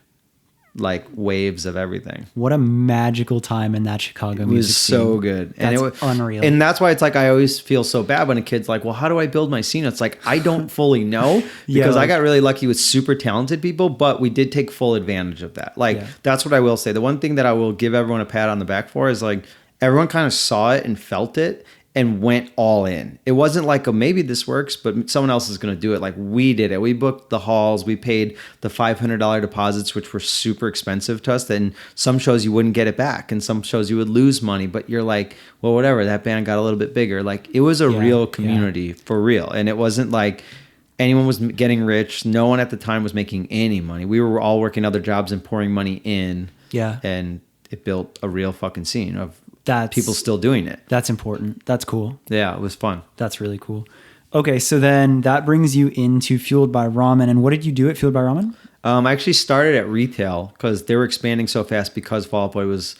like waves of everything. What a magical time in that Chicago music It was scene. so good. And That's it was unreal. And that's why it's like I always feel so bad when a kid's like, well, how do I build my scene? It's like, I don't fully know because I got really lucky with super talented people, but we did take full advantage of that. Like, that's what I will say. The one thing that I will give everyone a pat on the back for is like, everyone kind of saw it and felt it and went all in. It wasn't like, maybe this works, but someone else is going to do it. Like we did it. We booked the halls. We paid the $500 deposits, which were super expensive to us. Then some shows you wouldn't get it back and some shows you would lose money, but you're like, well, whatever, that band got a little bit bigger. Like it was a real community for real. And it wasn't like anyone was getting rich. No one at the time was making any money. We were all working other jobs and pouring money in. Yeah. And it built a real fucking scene of That's people still doing it. That's important. That's cool. Yeah, it was fun. That's really cool. Okay, so then that brings you into Fueled by Ramen. And what did you do at Fueled by Ramen? I actually started at retail because they were expanding so fast because Fall Out Boy was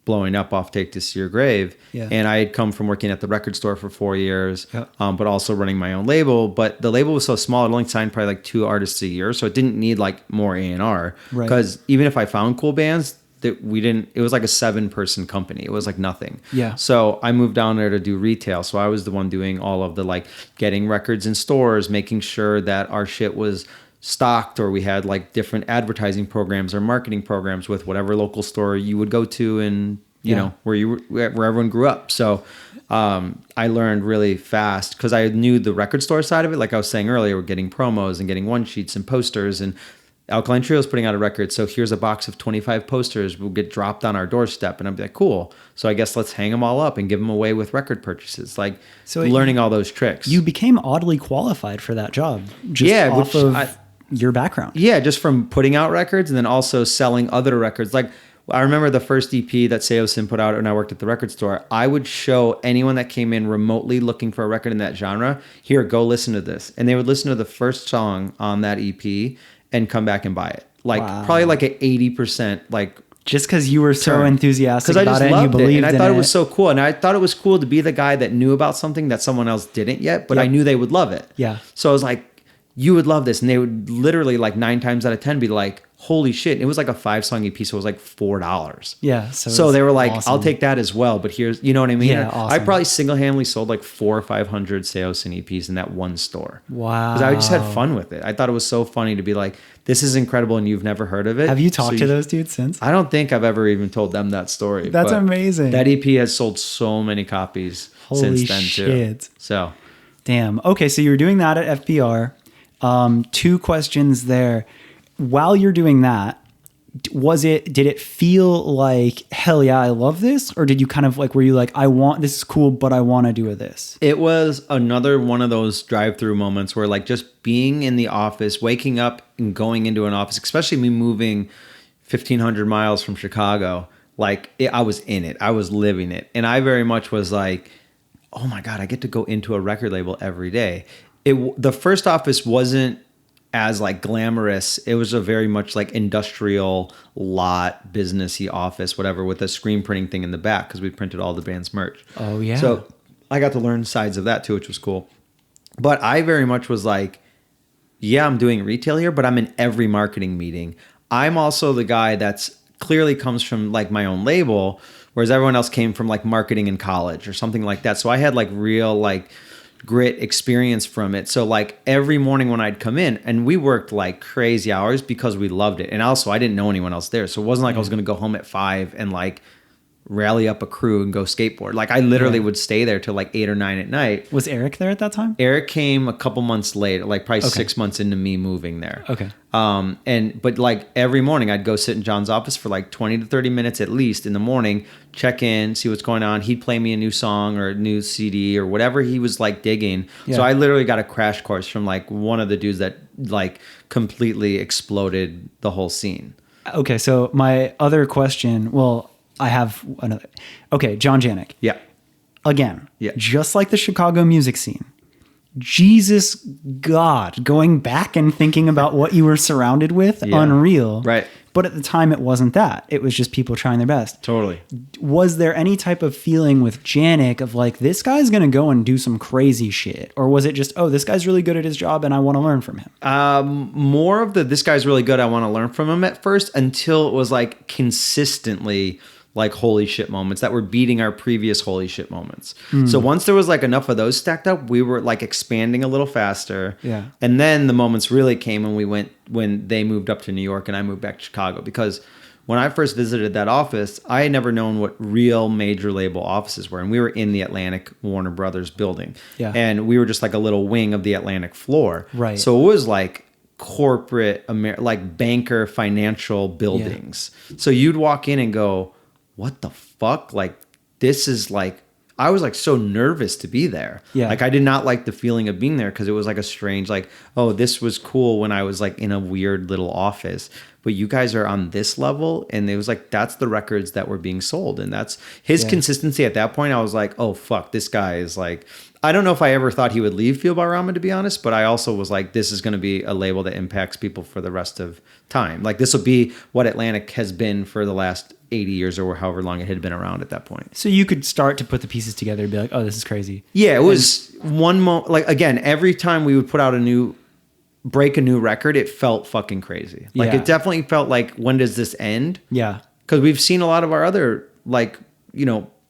blowing up off Take This to Your Grave. Yeah. And I had come from working at the record store for 4 years, Yep. but also running my own label. But the label was so small, it only signed probably like 2 artists a year. So it didn't need like more A&R. Right. Because even if I found cool bands, that we didn't, it was like a 7-person company. It was like nothing. Yeah. So I moved down there to do retail. So I was the one doing all of the like getting records in stores, making sure that our shit was stocked, or we had like different advertising programs or marketing programs with whatever local store you would go to, and you know where everyone grew up. So I learned really fast because I knew the record store side of it. Like I was saying earlier, we're getting promos and getting one sheets and posters, and Alkaline Trio is putting out a record. So here's a box of 25 posters will get dropped on our doorstep, and I'd be like, cool. So I guess let's hang them all up and give them away with record purchases. Like so learning all those tricks. You became oddly qualified for that job. Just off of your background. Yeah, just from putting out records and then also selling other records. Like I remember the first EP that Seosin put out when I worked at the record store. I would show anyone that came in remotely looking for a record in that genre, here, go listen to this. And they would listen to the first song on that EP and come back and buy it. Like probably like an 80% like just because you were so enthusiastic about it and you believed in it. And I thought it was so cool. And I thought it was cool to be the guy that knew about something that someone else didn't yet, but I knew they would love it. Yeah. So I was like, you would love this. And they would literally like 9 times out of 10 be like, holy shit. It was like a 5-song EP. So it was like $4. Yeah. So they were like, awesome. I'll take that as well. But here's, you know what I mean? Yeah, awesome. I probably single-handedly sold like 400 or 500 Seosin EPs in that one store. Wow. Because I just had fun with it. I thought it was so funny to be like, this is incredible and you've never heard of it. Have you talked to those dudes since? I don't think I've ever even told them that story. That's amazing. That EP has sold so many copies since then too. So. Damn. Okay. So you were doing that at FBR. 2 questions there. While you're doing that, did it feel like, hell yeah, I love this? Or did you kind of like, were you like, this is cool, but I want to do this? It was another one of those drive-through moments where like just being in the office, waking up and going into an office, especially me moving 1,500 miles from Chicago, like I was in it. I was living it. And I very much was like, oh my God, I get to go into a record label every day. The first office wasn't as like glamorous. It was a very much like industrial lot, businessy office, whatever, with a screen printing thing in the back because we printed all the band's merch. Oh yeah. So I got to learn sides of that too, which was cool. But I very much was like, yeah, I'm doing retail here, but I'm in every marketing meeting. I'm also the guy that's clearly comes from like my own label, whereas everyone else came from like marketing in college or something like that. So I had like real like grit experience from it. So like every morning when I'd come in, and we worked like crazy hours because we loved it. And also I didn't know anyone else there. So it wasn't like I was going to go home at 5 and like rally up a crew and go skateboard. Like I literally would stay there till like 8 or 9 at night. Was Eric there at that time? Eric came a couple months later, like probably 6 months into me moving there. Okay. But like every morning I'd go sit in John's office for like 20 to 30 minutes at least in the morning, check in, see what's going on. He'd play me a new song or a new CD or whatever he was like digging. Yeah. So I literally got a crash course from like one of the dudes that like completely exploded the whole scene. Okay. So my other question, I have another. Okay, John Janik. Yeah. Again, just like the Chicago music scene, Jesus God, going back and thinking about what you were surrounded with, unreal. Right. But at the time, it wasn't that. It was just people trying their best. Totally. Was there any type of feeling with Janik of like, this guy's going to go and do some crazy shit? Or was it just, oh, this guy's really good at his job and I want to learn from him? More of this guy's really good, I want to learn from him at first, until it was like consistently like holy shit moments that were beating our previous holy shit moments. So once there was like enough of those stacked up, we were like expanding a little faster. Yeah. And then the moments really came when they moved up to New York and I moved back to Chicago, because when I first visited that office, I had never known what real major label offices were. And we were in the Atlantic Warner Brothers building. Yeah. And we were just like a little wing of the Atlantic floor. Right. So it was like corporate, like banker financial buildings. Yeah. So you'd walk in and go, what the fuck? Like, this is like, I was like so nervous to be there. Yeah. Like I did not like the feeling of being there because it was like a strange, like, oh, this was cool when I was like in a weird little office, but you guys are on this level. And it was like, that's the records that were being sold. And that's his consistency at that point. I was like, oh fuck, this guy is like, I don't know if I ever thought he would leave Fueled by Ramen, to be honest, but I also was like, this is going to be a label that impacts people for the rest of time. Like this will be what Atlantic has been for the last 80 years or however long it had been around at that point. So you could start to put the pieces together and be like, oh, this is crazy. Yeah, it was one moment. Like, again, every time we would put out break a new record, it felt fucking crazy. Like, Yeah. it definitely felt like, when does this end? Yeah. Because we've seen a lot of our other, like,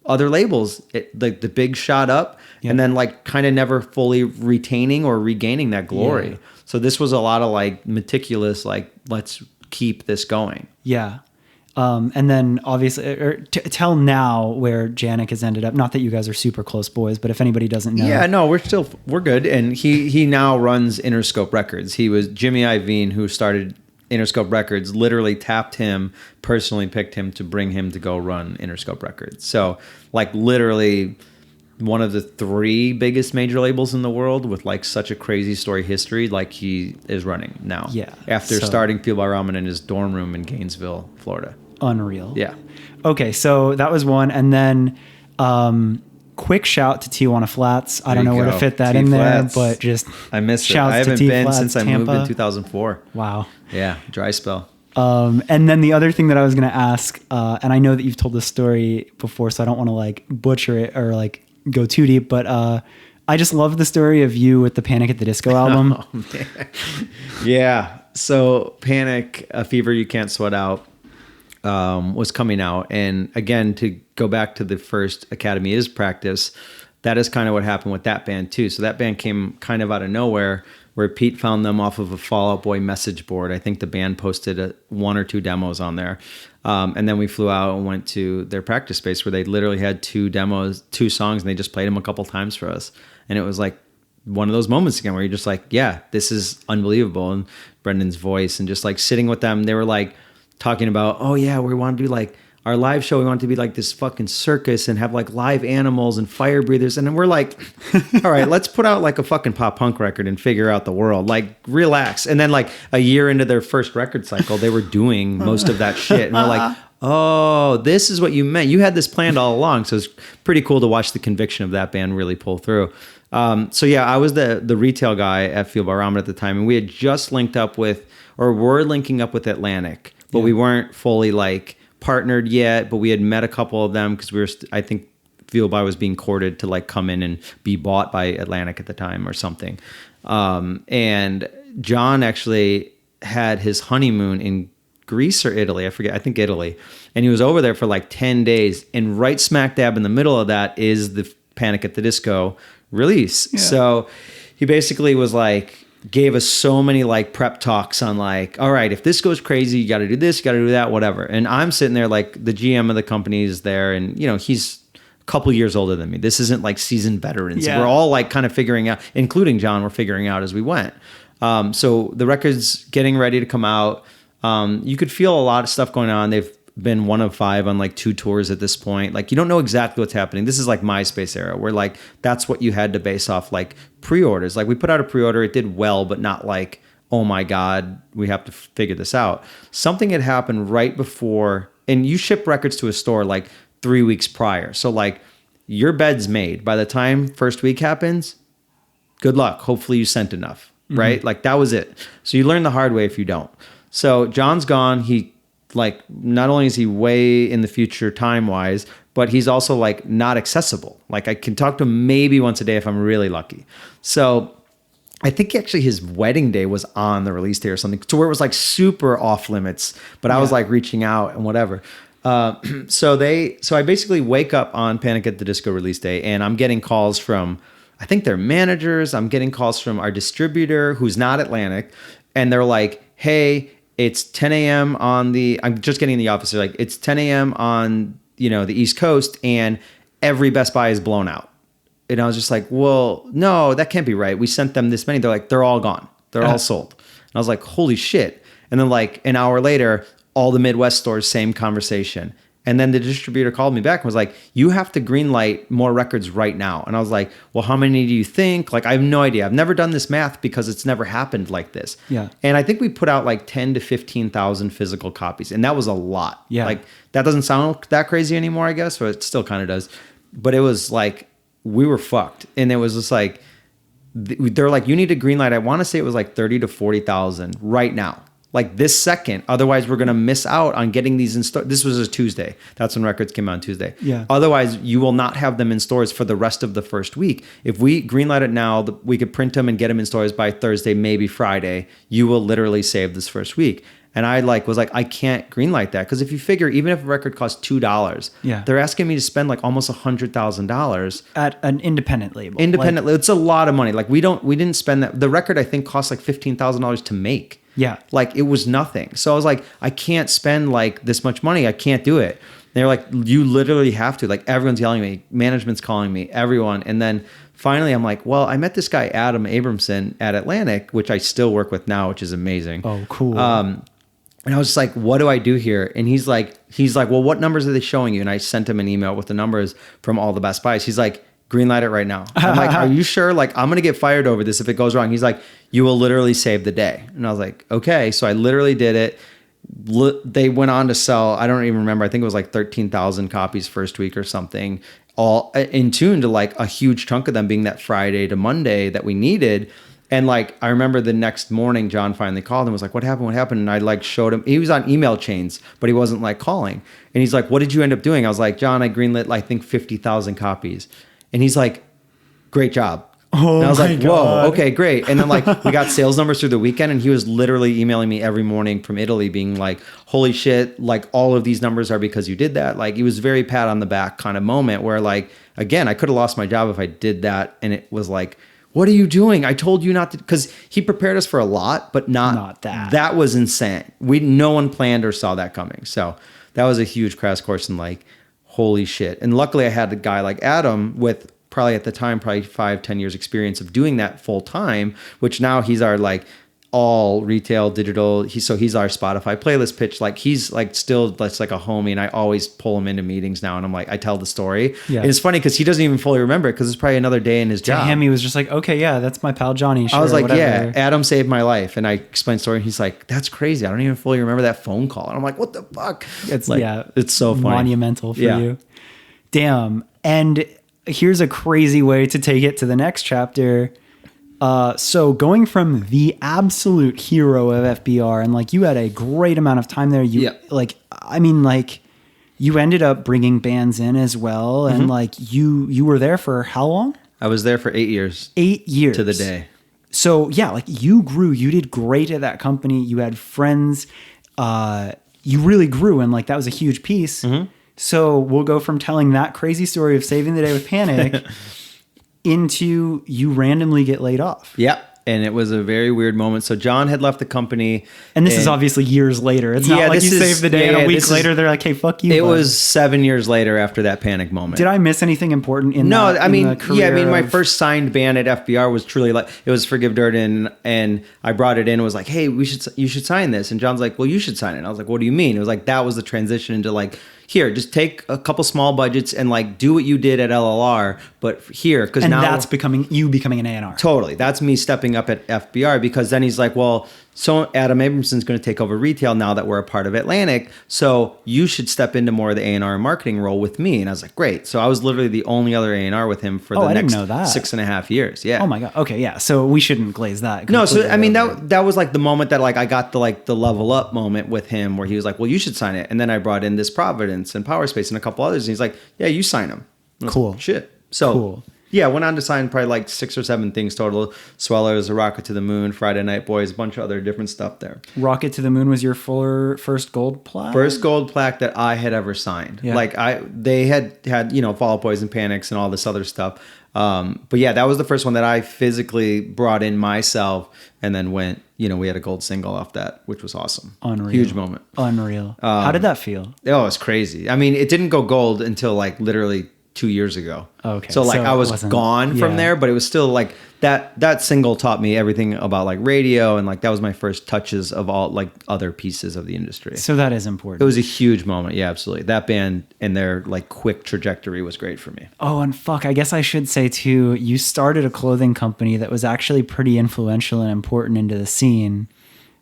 other labels, like the big shot up and then like kind of never fully retaining or regaining that glory. Yeah. So this was a lot of like meticulous, like, let's keep this going. Yeah. And then obviously, tell now where Janik has ended up. Not that you guys are super close boys, but if anybody doesn't know. Yeah, no, we're good. And he now runs Interscope Records. He was Jimmy Iovine, who started Interscope Records, literally tapped him, personally picked him to bring him to go run Interscope Records. So like literally one of the 3 biggest major labels in the world with like such a crazy story history, like he is running now. Yeah. After starting Fueled by Ramen in his dorm room in Gainesville, Florida. Unreal. Yeah. Okay, so that was one. And then quick shout to Tijuana Flats. I don't know where to fit that in there, but just I miss it. shouts I haven't to been Flats, since I Tampa. moved in 2004. Wow. Yeah, dry spell. And then the other thing that I was going to ask, and I know that you've told this story before, so I don't want to like butcher it or like go too deep, but I just love the story of you with the Panic at the Disco album. Oh, man. Yeah. So Panic, A Fever You Can't Sweat Out, was coming out. And again, to go back to the first Academy Is practice, that is kind of what happened with that band too. So that band came kind of out of nowhere, where Pete found them off of a Fall Out Boy message board. I think the band posted 1 or 2 demos on there. And then we flew out and went to their practice space, where they literally had 2 songs, and they just played them a couple times for us. And it was like one of those moments again where you're just like, yeah, this is unbelievable. And Brendan's voice, and just like sitting with them, they were like talking about, oh yeah, we want to do like our live show. We want it to be like this fucking circus and have like live animals and fire breathers. And then we're like, all right, let's put out like a fucking pop punk record and figure out the world. Like, relax. And then like a year into their first record cycle, they were doing most of that shit. And we're like, oh, this is what you meant. You had this planned all along. So it's pretty cool to watch the conviction of that band really pull through. So yeah, I was the retail guy at Fueled by Ramen at the time, and we had just linked up with, or were linking up with Atlantic, but we weren't fully like partnered yet, but we had met a couple of them because we were, I think Fueled by was being courted to like come in and be bought by Atlantic at the time or something. And John actually had his honeymoon in Greece or Italy. I forget. I think Italy. And he was over there for like 10 days. And right smack dab in the middle of that is the Panic at the Disco release. Yeah. So he basically was like, gave us so many like prep talks on like, all right, if this goes crazy, you got to do this, you got to do that, whatever. And I'm sitting there like, the GM of the company is there, and he's a couple years older than me. This isn't like seasoned veterans. Yeah. We're all like kind of figuring out, including John, we're figuring out as we went. So the record's getting ready to come out. You could feel a lot of stuff going on. They've been 1 of 5 on like 2 tours at this point. Like, you don't know exactly what's happening. This is like MySpace era, where like that's what you had to base off like pre-orders. Like, we put out a pre-order, it did well, but not like, oh my God, we have to figure this out. Something had happened right before, and you ship records to a store like 3 weeks prior. So like, your bed's made. By the time first week happens, good luck. Hopefully you sent enough, right? Mm-hmm. Like, that was it. So you learn the hard way if you don't. So John's gone. He, like, not only is he way in the future time-wise, but he's also like not accessible. Like, I can talk to him maybe once a day if I'm really lucky. So I think actually his wedding day was on the release day or something, to where it was like super off limits, but I was like reaching out and whatever. So I basically wake up on Panic at the Disco release day, and I'm getting calls from, I think they're managers. I'm getting calls from our distributor, who's not Atlantic. And they're like, hey, it's 10 a.m. I'm just getting in the office. They're like, it's 10 a.m. on, the East Coast, and every Best Buy is blown out. And I was just like, well, no, that can't be right. We sent them this many. They're like, they're all gone. They're all sold. And I was like, holy shit. And then like an hour later, all the Midwest stores, same conversation. And then the distributor called me back and was like, you have to greenlight more records right now. And I was like, well, how many do you think? Like, I have no idea. I've never done this math because it's never happened like this. Yeah. And I think we put out like 10 to 15,000 physical copies. And that was a lot. Yeah. Like, that doesn't sound that crazy anymore, I guess, or it still kind of does. But it was like, we were fucked. And it was just like, they're like, you need to greenlight. I want to say it was like 30 to 40,000 right now. like this second. Otherwise, we're going to miss out on getting these in store. This was a Tuesday. That's when records came out on Tuesday. Yeah. Otherwise, you will not have them in stores for the rest of the first week. If we greenlight it now, we could print them and get them in stores by Thursday, maybe Friday. You will literally save this first week. And I was like, I can't greenlight that. Because if you figure, even if a record costs $2, they're asking me to spend like almost $100,000 at an independent label. It's a lot of money. Like we didn't spend that. The record, I think, cost like $15,000 to make. Yeah. Like it was nothing. So I was like, I can't spend like this much money. I can't do it. And they're like, you literally have to. Like everyone's yelling at me. Management's calling me. Everyone. And then finally I'm like, well, I met this guy, Adam Abramson at Atlantic, which I still work with now, which is amazing. Oh, cool. And I was just like, what do I do here? And he's like, well, what numbers are they showing you? And I sent him an email with the numbers from all the Best Buys. He's like, greenlight it right now. I'm like, are you sure? Like, I'm going to get fired over this if it goes wrong. He's like, you will literally save the day. And I was like, okay. So I literally did it. They went on to sell, I don't even remember. I think it was like 13,000 copies first week or something, all in tune to like a huge chunk of them being that Friday to Monday that we needed. And like, I remember the next morning, John finally called and was like, what happened? What happened? And I like showed him, he was on email chains, but he wasn't like calling. And he's like, what did you end up doing? I was like, John, I greenlit, I think 50,000 copies. And he's like, great job. Oh, and I was like, God. whoa, okay, great. And then like we got sales numbers through the weekend and he was literally emailing me every morning from Italy being like, holy shit, like all of these numbers are because you did that. Like it was very pat on the back kind of moment where like, again, I could have lost my job if I did that. And it was like, what are you doing? I told you not to, because he prepared us for a lot, but not that. That was insane. No one planned or saw that coming. So that was a huge crash course in like, holy shit. And luckily I had a guy like Adam with probably at the time, 5-10 years experience of doing that full time, which now he's our like all retail digital. He's our Spotify playlist pitch. Like he's like still that's like a homie, and I always pull him into meetings now. And I'm like, I tell the story. Yeah. And it's funny because he doesn't even fully remember it because it's probably another day in his job. To him, he was just like, okay, yeah, that's my pal Johnny. Sure, I was like, whatever. yeah, Adam saved my life, and I explained the story. And he's like, that's crazy. I don't even fully remember that phone call. And I'm like, what the fuck? It's like, it's so funny, monumental for you. Damn. And here's a crazy way to take it to the next chapter. So going from the absolute hero of FBR, and like you had a great amount of time there. You you ended up bringing bands in as well, and like you were there for how long? I was there for 8 years. 8 years to the day. So yeah, like you grew. You did great at that company. You had friends. You really grew, and like that was a huge piece. So we'll go from telling that crazy story of saving the day with Panic into you randomly get laid off. Yep. And it was a very weird moment. So John had left the company. And this is obviously years later. It's not like you saved the day and a week later they're like, hey, fuck you. It was 7 years later after that Panic moment. Did I miss anything important in No, that? I mean, my first signed band at FBR was truly like, it was Forgive Dirt, and I brought it in and was like, hey, you should sign this. And John's like, well, you should sign it. And I was like, what do you mean? It was like, that was the transition into like, here, just take a couple small budgets and like do what you did at LLR, but here, because now that's becoming an A&R. Totally, that's me stepping up at FBR, because then he's like, well, so Adam Abramson's going to take over retail now that we're a part of Atlantic, so you should step into more of the A&R and marketing role with me. And I was like, great. So I was literally the only other A&R with him for the next 6.5 years. Yeah. Oh my god. Okay, yeah. So we shouldn't glaze that. No, so I mean that was like the moment that like I got the level up moment with him, where he was like, well, you should sign it. And then I brought in this Providence and Power Space and a couple others, and he's like, yeah, you sign them. Cool. Like, shit. So cool. Yeah, went on to sign probably like 6 or 7 things total. Swellers, A Rocket to the Moon, Friday Night Boys, a bunch of other different stuff there. Rocket to the Moon was your first gold plaque? First gold plaque that I had ever signed. Yeah. Like they had Fall Out Boys and Panics and all this other stuff. But yeah, that was the first one that I physically brought in myself, and then went, we had a gold single off that, which was awesome. Unreal. Huge moment. Unreal. How did that feel? Oh, it's crazy. I mean, it didn't go gold until like literally 2 years ago. Okay. So like I was gone from there, but it was still like that single taught me everything about like radio, and like that was my first touches of all like other pieces of the industry. So that is important. It was a huge moment. Yeah, absolutely. That band and their like quick trajectory was great for me. Oh, and fuck, I guess I should say too, you started a clothing company that was actually pretty influential and important into the scene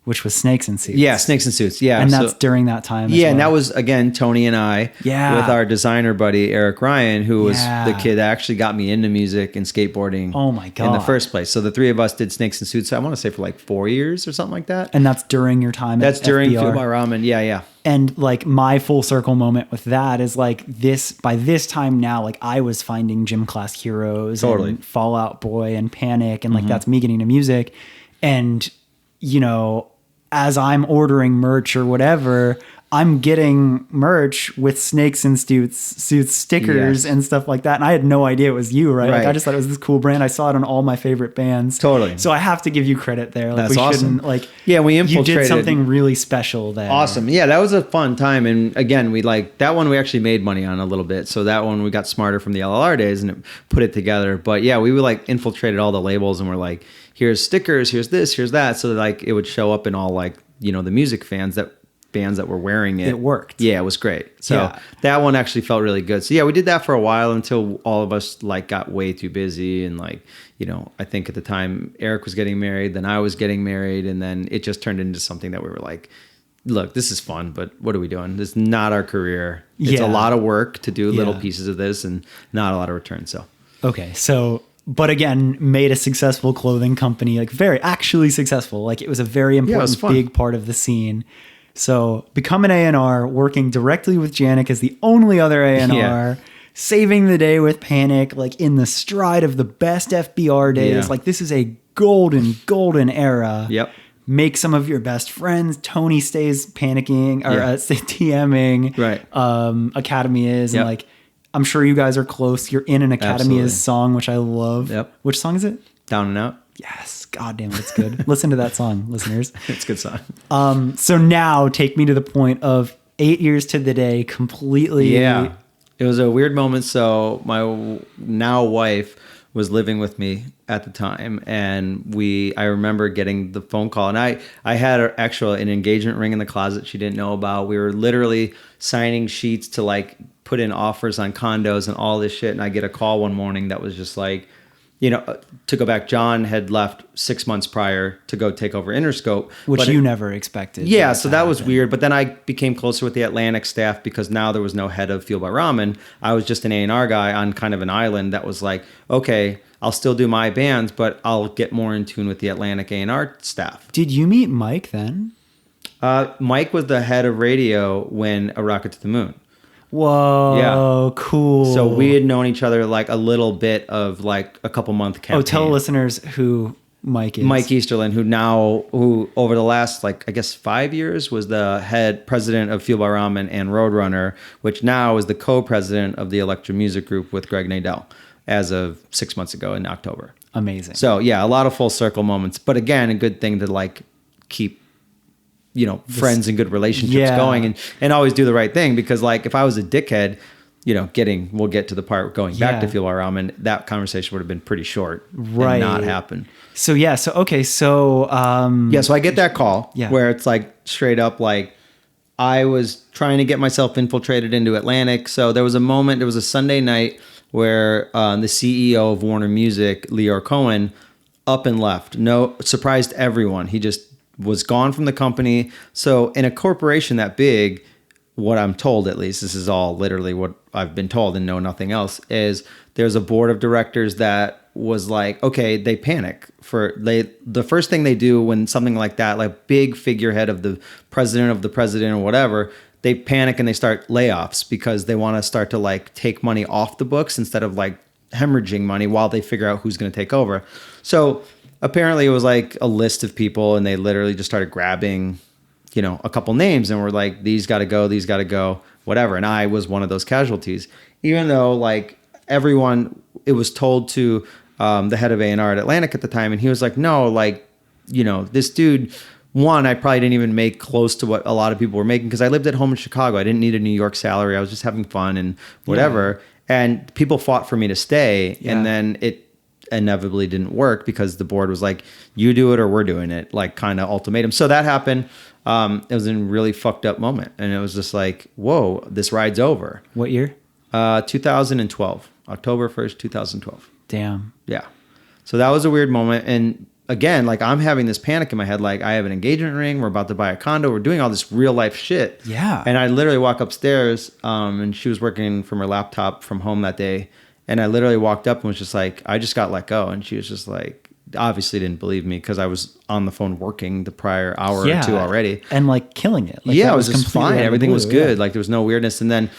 which was Snakes and Suits. Yeah, Snakes and Suits. Yeah. And that's during that time. Yeah, as and well. that was, again, Tony and I with our designer buddy, Eric Ryan, who was the kid that actually got me into music and skateboarding. Oh my God. In the first place. So the three of us did Snakes and Suits, I want to say for like 4 years or something like that. And that's during your time That's at during FBR. Fuel by Ramen. Yeah, yeah. And like my full circle moment with that is like by this time now, like I was finding gym class heroes and Fall Out Boy and Panic. And like, that's me getting to music. And, you know, as I'm ordering merch or whatever, I'm getting merch with Snakes and Suits stickers and stuff like that. And I had no idea it was you, right? Like I just thought it was this cool brand. I saw it on all my favorite bands. Totally. So I have to give you credit there. Like That's awesome. We infiltrated. You did something really special there. Awesome. Yeah, that was a fun time. And again, that one we actually made money on a little bit. So that one we got smarter from the LLR days and put it together. But yeah, we would like infiltrated all the labels and we're like, here's stickers, here's this, here's that. So like it would show up in all like, you know, the music bands that were wearing it. It worked. Yeah, it was great. So that one actually felt really good. So yeah, we did that for a while until all of us like got way too busy. And like, you know, I think at the time Eric was getting married, then I was getting married. And then it just turned into something that we were like, look, this is fun, but what are we doing? This is not our career. It's a lot of work to do little pieces of this and not a lot of return. So, okay. So, but again, made a successful clothing company, like very actually successful. Like it was a very important, big part of the scene. So become an A&R, working directly with Janik as the only other A&R, saving the day with Panic, like in the stride of the best FBR days. Like this is a golden era. Yep. Make some of your best friends. Tony stays panicking or TMing. Right. Academy is. And like, I'm sure you guys are close. You're in an Academy is song, which I love. Yep. Which song is it? Down and Out. Yes. God damn it. It's good. Listen to that song, listeners. It's a good song. So now take me to the point of 8 years to the day completely. Yeah. It was a weird moment. So my now wife was living with me at the time. And I remember getting the phone call and I had an engagement ring in the closet she didn't know about. We were literally signing sheets to like put in offers on condos and all this shit. And I get a call one morning that was just like, you know, to go back, John had left 6 months prior to go take over Interscope. Which you never expected. Yeah, so that was weird. But then I became closer with the Atlantic staff because now there was no head of Fuel by Ramen. I was just an A&R guy on kind of an island that was like, okay, I'll still do my bands, but I'll get more in tune with the Atlantic A&R staff. Did you meet Mike then? Mike was the head of radio when A Rocket to the Moon. Whoa, cool. So we had known each other like a little bit of like a couple month campaign. Oh, tell listeners who Mike is. Mike Easterlin, who over the last like I guess 5 years was the head president of Fuel by Ramen and Roadrunner, which now is the co-president of the Electro Music Group with Greg Nadell as of 6 months ago in October. Amazing. So yeah, a lot of full circle moments, but again, a good thing to like keep, you know, friends and good relationships going and always do the right thing. Because like if I was a dickhead, you know, we'll get to the part going back to Fuel by Ramen, that conversation would have been pretty short and not happen. So yeah, so okay, so so I get that call where it's like straight up like I was trying to get myself infiltrated into Atlantic. So there was a Sunday night where the CEO of Warner Music, Leor Cohen, up and left. No, surprised everyone. He just was gone from the company. So in a corporation that big, what I'm told, at least, this is all literally what I've been told and know nothing else, is there's a board of directors that was like, okay, they panic the first thing they do when something like that, like big figurehead of the president or whatever, they panic and they start layoffs because they want to start to like take money off the books instead of like hemorrhaging money while they figure out who's going to take over. So apparently it was like a list of people and they literally just started grabbing, you know, a couple names and were like, these got to go, whatever. And I was one of those casualties, even though like everyone, it was told to the head of A&R at Atlantic at the time. And he was like, no, like, you know, this dude, one, I probably didn't even make close to what a lot of people were making because I lived at home in Chicago. I didn't need a New York salary. I was just having fun and whatever. Yeah. And people fought for me to stay. Yeah. And then it inevitably didn't work because the board was like, you do it or we're doing it, like kind of ultimatum. So that happened. It was a really fucked up moment. And it was just like, whoa, this ride's over. What year? 2012, October 1st, 2012. Damn. Yeah. So that was a weird moment. And again, like I'm having this panic in my head, like I have an engagement ring, we're about to buy a condo, we're doing all this real life shit. Yeah. And I literally walk upstairs, and she was working from her laptop from home that day. And I literally walked up and was just like, I just got let go. And she was just like, obviously didn't believe me because I was on the phone working the prior hour or two already. And like killing it. Like, yeah, it was just fine. Everything was good. Like there was no weirdness. And then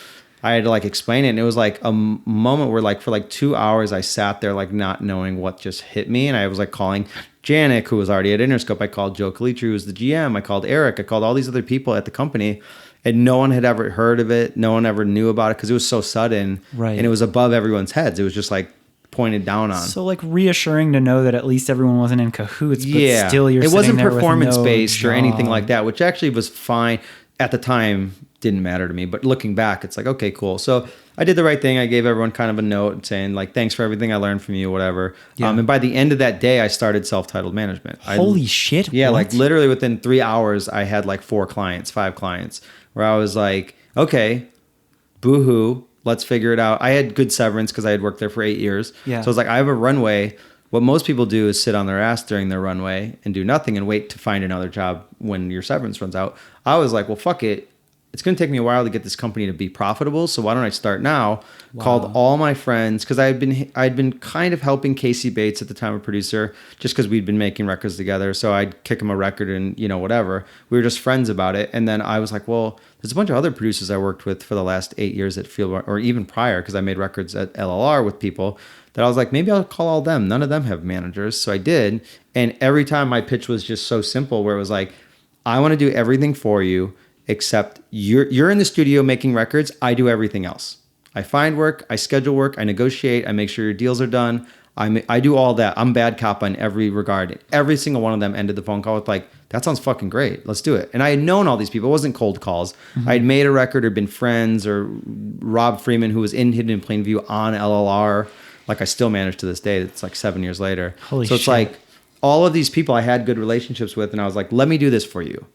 I had to like explain it. And it was like a moment where like for like 2 hours, I sat there like not knowing what just hit me. And I was like calling Janik, who was already at Interscope. I called Joe Calitri, who was the GM. I called Eric. I called all these other people at the company. And no one had ever heard of it. No one ever knew about it because it was so sudden. Right. And it was above everyone's heads. It was just like pointed down on. So like reassuring to know that at least everyone wasn't in cahoots, but still you're it wasn't there performance with no based job. or anything like that, which actually was fine at the time. Didn't matter to me, but looking back, it's like, okay, cool. So I did the right thing. I gave everyone kind of a note saying like, thanks for everything I learned from you, whatever. Yeah. And by the end of that day, I started self-titled management. Holy shit. Yeah. What? Like literally within 3 hours, I had like 5 clients where I was like, okay, boo-hoo, let's figure it out. I had good severance because I had worked there for 8 years. Yeah. So I was like, I have a runway. What most people do is sit on their ass during their runway and do nothing and wait to find another job when your severance runs out. I was like, well, fuck it. It's going to take me a while to get this company to be profitable. So why don't I start now? Wow. Called all my friends because I'd been kind of helping Casey Bates at the time, a producer, just because we'd been making records together. So I'd kick him a record and whatever. We were just friends about it. And then I was like, well, there's a bunch of other producers I worked with for the last 8 years at Field, or even prior, because I made records at LLR with people that I was like, maybe I'll call all them. None of them have managers. So I did. And every time my pitch was just so simple where it was like, I want to do everything for you. Except you're in the studio making records. I do everything else. I find work, I schedule work, I negotiate, I make sure your deals are done. I do all that. I'm bad cop on every regard. Every single one of them ended the phone call with like, that sounds fucking great. Let's do it. And I had known all these people. It wasn't cold calls. Mm-hmm. I had made a record or been friends, or Rob Freeman, who was in Hidden in Plain View on LLR. Like I still manage to this day. It's like 7 years later. Holy so it's shit. like all of these people I had good relationships with. And I was like, let me do this for you.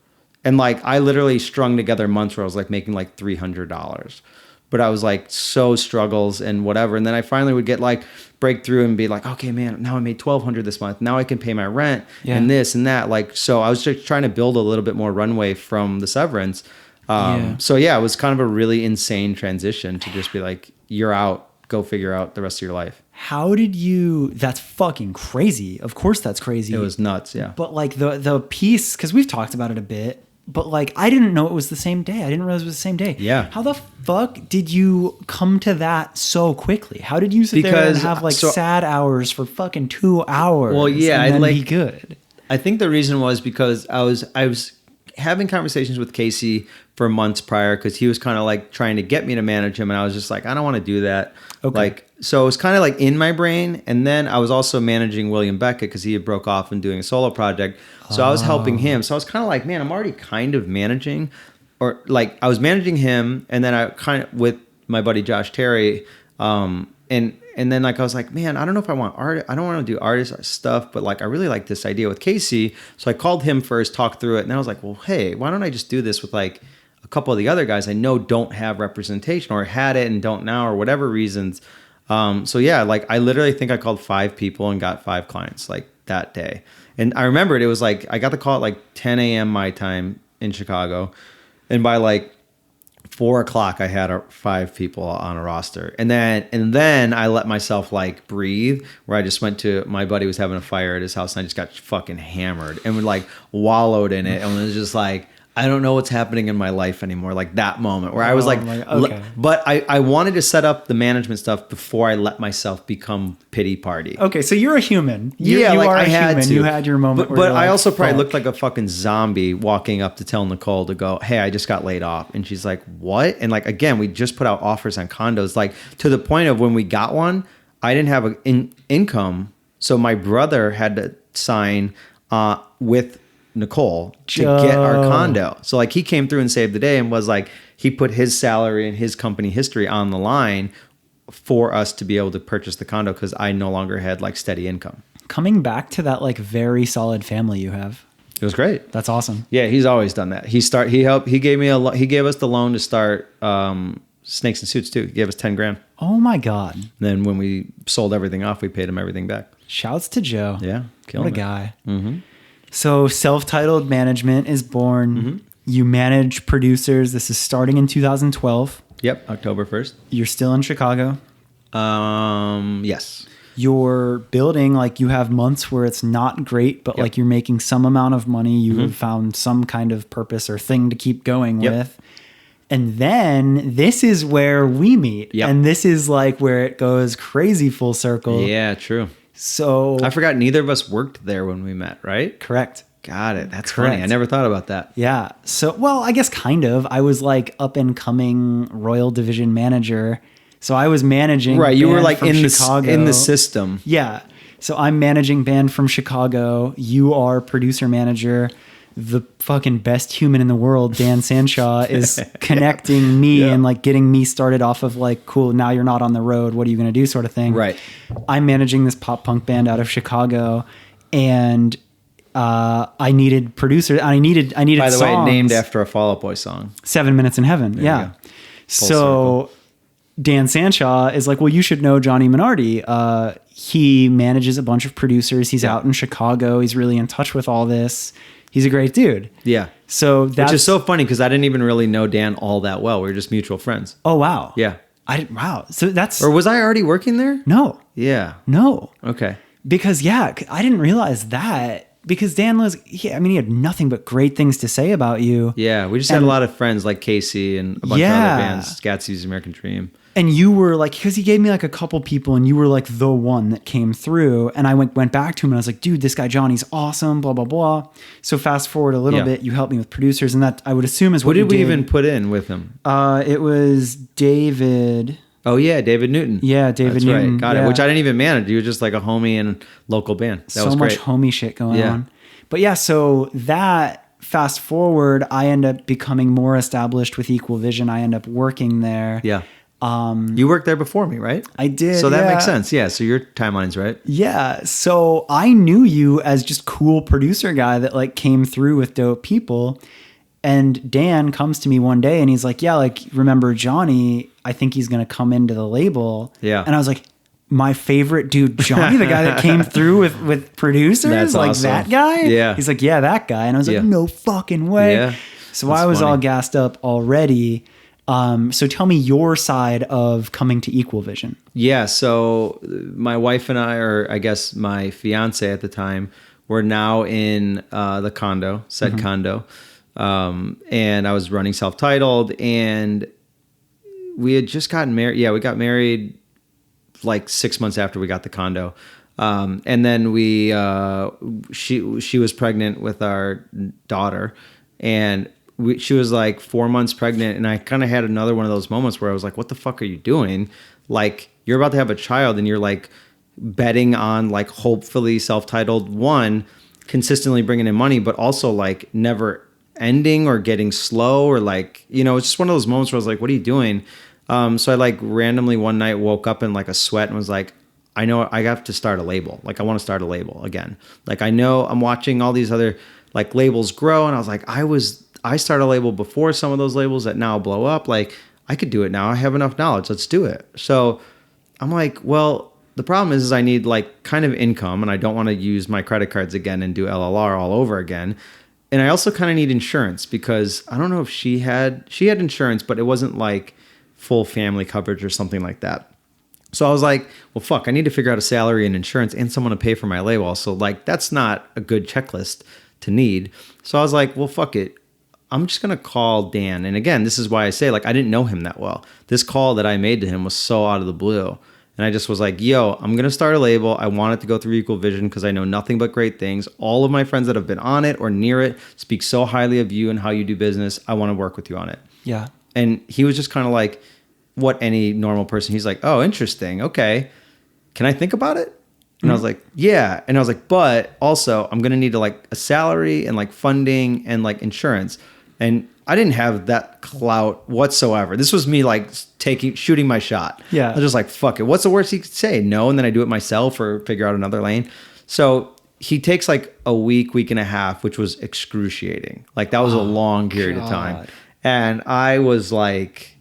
And like, I literally strung together months where I was like making like $300, but I was like so struggles and whatever. And then I finally would get like breakthrough and be like, okay, man, now I made $1,200 this month. Now I can pay my rent and this and that. Like, so I was just trying to build a little bit more runway from the severance. So yeah, it was kind of a really insane transition to just be like, you're out, go figure out the rest of your life. How did you, that's fucking crazy. Of course that's crazy. It was nuts. Yeah. But like the piece, cause we've talked about it a bit, but like, I didn't know it was the same day. I didn't realize it was the same day. Yeah. How the fuck did you come to that so quickly? How did you sit there and have like sad hours for fucking 2 hours? Well, yeah, and then like, be good. I think the reason was because I was having conversations with Casey for months prior because he was kind of like trying to get me to manage him, and I was just like, I don't want to do that. Okay. Like, so it was kind of like in my brain, and then I was also managing William Beckett because he had broke off and doing a solo project. So I was helping him. So I was kind of like, man, I'm already kind of managing, or like I was managing him, and then I kind of with my buddy Josh Terry, and then like I was like, man, I don't know if I want art. I don't want to do artist stuff, but like I really like this idea with Casey. So I called him first, talked through it, and then I was like, well, hey, why don't I just do this with like a couple of the other guys I know don't have representation or had it and don't now or whatever reasons. So yeah, like I literally think I called 5 people and got 5 clients like that day. And I remembered it was like I got the call at like 10 a.m. my time in Chicago, and by like 4 o'clock, I had 5 people on a roster. And then I let myself like breathe, where I just went to, my buddy was having a fire at his house, and I just got fucking hammered and would like wallowed in it. And it was just like, I don't know what's happening in my life anymore. Like that moment where I was like, okay. But I wanted to set up the management stuff before I let myself become pity party. Okay, so you're a human. You like are I a had human. to. You had your moment. But I also probably looked like a fucking zombie walking up to tell Nicole to go, hey, I just got laid off. And she's like, what? And like, again, we just put out offers on condos, like to the point of when we got one, I didn't have an income. So my brother had to sign with Nicole to get our condo. So like he came through and saved the day and was like, he put his salary and his company history on the line for us to be able to purchase the condo because I no longer had like steady income. Coming back to that like very solid family you have. It was great. That's awesome. Yeah, he's always done that. He gave us the loan to start Snakes and Suits too. He gave us $10,000. Oh my God. Then when we sold everything off, we paid him everything back. Shouts to Joe. Yeah. What a guy. So Self-Titled Management is born. You manage producers. This is starting in 2012. Yep. October 1st. You're still in Chicago. Yes. You're building, like you have months where it's not great, but like you're making some amount of money. You have found some kind of purpose or thing to keep going with. And then this is where we meet. And this is like where it goes crazy full circle. Yeah, true. So I forgot neither of us worked there when we met, right? Correct. Got it. That's funny. I never thought about that. Yeah. So, well, I guess kind of. I was like up and coming Royal Division manager. So I was managing. Right. You were like in Chicago. the system. Yeah. So I'm managing band from Chicago. You are producer manager. The fucking best human in the world, Dan Sanshaw, is connecting me and like getting me started off of like, cool, now you're not on the road. What are you going to do sort of thing. Right. I'm managing this pop punk band out of Chicago, and I needed producers. I needed By the songs. Way, named after a Fall Out Boy song. 7 Minutes in Heaven. There So circle. Dan Sanshaw is like, well, you should know Johnny Minardi. He manages a bunch of producers. He's out in Chicago. He's really in touch with all this. He's a great dude. Yeah. So that's... Which is so funny because I didn't even really know Dan all that well. We were just mutual friends. Oh, wow. Yeah. Wow. So that's... Or was I already working there? No. Yeah. No. Okay. Because, I didn't realize that. Because Dan was... he had nothing but great things to say about you. Yeah. We just had a lot of friends like Casey and a bunch of other bands. Gatsby's American Dream. And you were like, because he gave me like a couple people and you were like the one that came through. And I went back to him and I was like, dude, this guy Johnny's awesome, blah, blah, blah. So fast forward a little bit, you helped me with producers, and that I would assume is what did we even put in with him? It was David. Oh yeah, David Newton. Yeah, David That's Newton. Right. Got it. Which I didn't even manage. He was just like a homie and local band. That so was much great. homie shit going on. But yeah, so that fast forward, I end up becoming more established with Equal Vision. I end up working there. Yeah. You worked there before me, right? I did. So that makes sense. Yeah. So your timeline's right. Yeah. So I knew you as just cool producer guy that like came through with dope people. And Dan comes to me one day and he's like, yeah, like, remember Johnny? I think he's going to come into the label. Yeah. And I was like, my favorite dude, Johnny, the guy that came through with producers. That's like awesome. That guy. Yeah. He's like, yeah, that guy. And I was like, no fucking way. Yeah. So I was all gassed up already. So tell me your side of coming to Equal Vision. Yeah. So my wife and I, or I guess my fiance at the time, were now in the condo, condo. And I was running Self-Titled, and we had just gotten married. Yeah, we got married like 6 months after we got the condo. And then she was pregnant with our daughter, and she was like 4 months pregnant, and I kind of had another one of those moments where I was like, what the fuck are you doing? Like, you're about to have a child and you're like betting on like hopefully Self-Titled, one, consistently bringing in money, but also like never ending or getting slow, or like, it's just one of those moments where I was like, what are you doing? So I like randomly one night woke up in like a sweat and was like, I know I have to start a label. Like, I want to start a label again. Like, I know I'm watching all these other like labels grow, and I was like, I started a label before some of those labels that now blow up. Like, I could do it now. I have enough knowledge. Let's do it. So I'm like, well, the problem is I need like kind of income, and I don't want to use my credit cards again and do LLR all over again. And I also kind of need insurance, because I don't know if she had insurance, but it wasn't like full family coverage or something like that. So I was like, well, fuck, I need to figure out a salary and insurance and someone to pay for my label. So like, that's not a good checklist to need. So I was like, well, fuck it. I'm just going to call Dan. And again, this is why I say, like, I didn't know him that well. This call that I made to him was so out of the blue. And I just was like, yo, I'm going to start a label. I want it to go through Equal Vision because I know nothing but great things. All of my friends that have been on it or near it speak so highly of you and how you do business. I want to work with you on it. Yeah. And he was just kind of like what any normal person. He's like, oh, interesting. Okay. Can I think about it? And I was like, yeah. And I was like, but also I'm going to need to like a salary and like funding and like insurance. And I didn't have that clout whatsoever. This was me like shooting my shot. Yeah. I was just like, fuck it. What's the worst he could say? No. And then I do it myself or figure out another lane. So he takes like a week and a half, which was excruciating. Like, that was a long period of time. And I was like,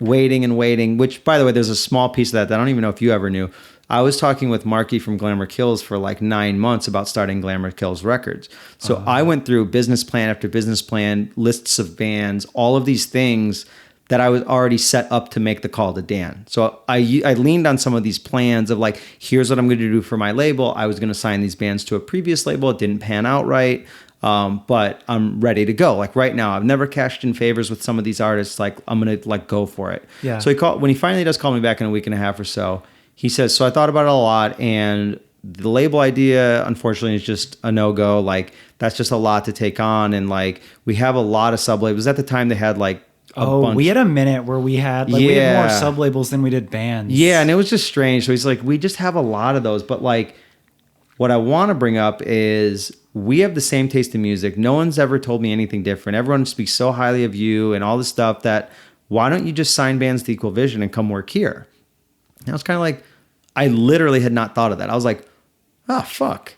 waiting and waiting, which by the way, there's a small piece of that I don't even know if you ever knew. I was talking with Marky from Glamour Kills for like 9 months about starting Glamour Kills Records. So I went through business plan after business plan, lists of bands, all of these things that I was already set up to make the call to Dan. So I leaned on some of these plans of like, here's what I'm going to do for my label. I was going to sign these bands to a previous label. It didn't pan out right. But I'm ready to go. Like right now, I've never cashed in favors with some of these artists. Like I'm going to like go for it. Yeah. So when he finally does call me back in a week and a half or so, he says, so I thought about it a lot, and the label idea, unfortunately, is just a no-go. Like, that's just a lot to take on, and like, we have a lot of sub-labels. At the time, they had like a bunch. We had a minute where we had we had more sub-labels than we did bands. Yeah, and it was just strange. So he's like, we just have a lot of those, but like, what I want to bring up is we have the same taste in music. No one's ever told me anything different. Everyone speaks so highly of you and all this stuff that why don't you just sign bands to Equal Vision and come work here? And I was kind of like, I literally had not thought of that. I was like, oh, fuck.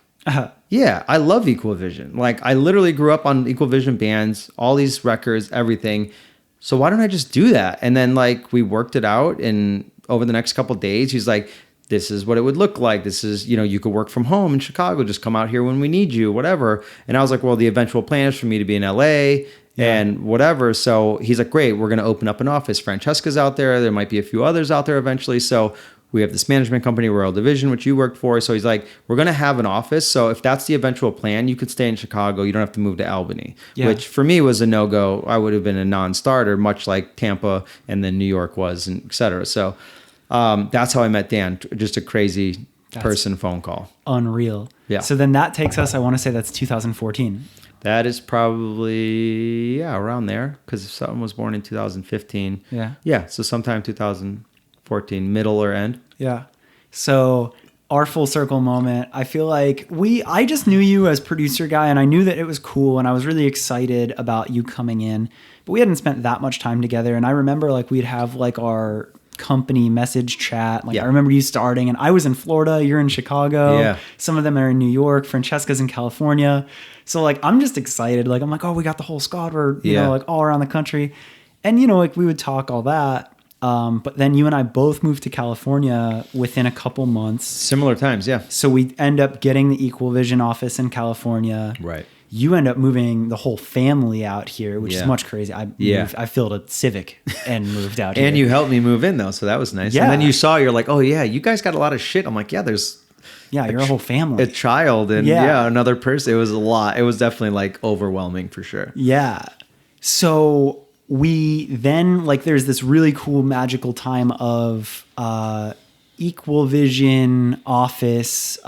Yeah, I love Equal Vision. Like, I literally grew up on Equal Vision bands, all these records, everything. So why don't I just do that? And then, like, we worked it out. And over the next couple of days, he's like, this is what it would look like. This is, you could work from home in Chicago. Just come out here when we need you, whatever. And I was like, well, the eventual plan is for me to be in LA. And whatever. So he's like, great, we're going to open up an office. Francesca's out there. There might be a few others out there eventually. So we have this management company, Royal Division, which you worked for. So he's like, we're going to have an office. So if that's the eventual plan, you could stay in Chicago. You don't have to move to Albany, which for me was a no-go. I would have been a non-starter, much like Tampa and then New York was, and et cetera. So that's how I met Dan. Just a crazy person phone call. Unreal. Yeah. So then that takes us, I want to say that's 2014. That is probably, around there, because someone was born in 2015. Yeah. Yeah, so sometime 2014, middle or end. Yeah. So our full circle moment, I feel like I just knew you as producer guy, and I knew that it was cool, and I was really excited about you coming in, but we hadn't spent that much time together. And I remember like we'd have like our company message chat. Like I remember you starting, and I was in Florida, you're in Chicago. Yeah. Some of them are in New York. Francesca's in California. So like, I'm just excited. Like, I'm like, oh, we got the whole squad. We're, you know, like all around the country. And, like we would talk all that. But then you and I both moved to California within a couple months. Similar times. Yeah. So we end up getting the Equal Vision office in California. Right. You end up moving the whole family out here, which is much crazy. I filled a Civic and moved out here. And you helped me move in though. So that was nice. Yeah. And then you're like, oh yeah, you guys got a lot of shit. I'm like, yeah, there's you're a whole family. A child and another person. It was a lot. It was definitely like overwhelming for sure. Yeah. So we then there's this really cool magical time of Equal Vision office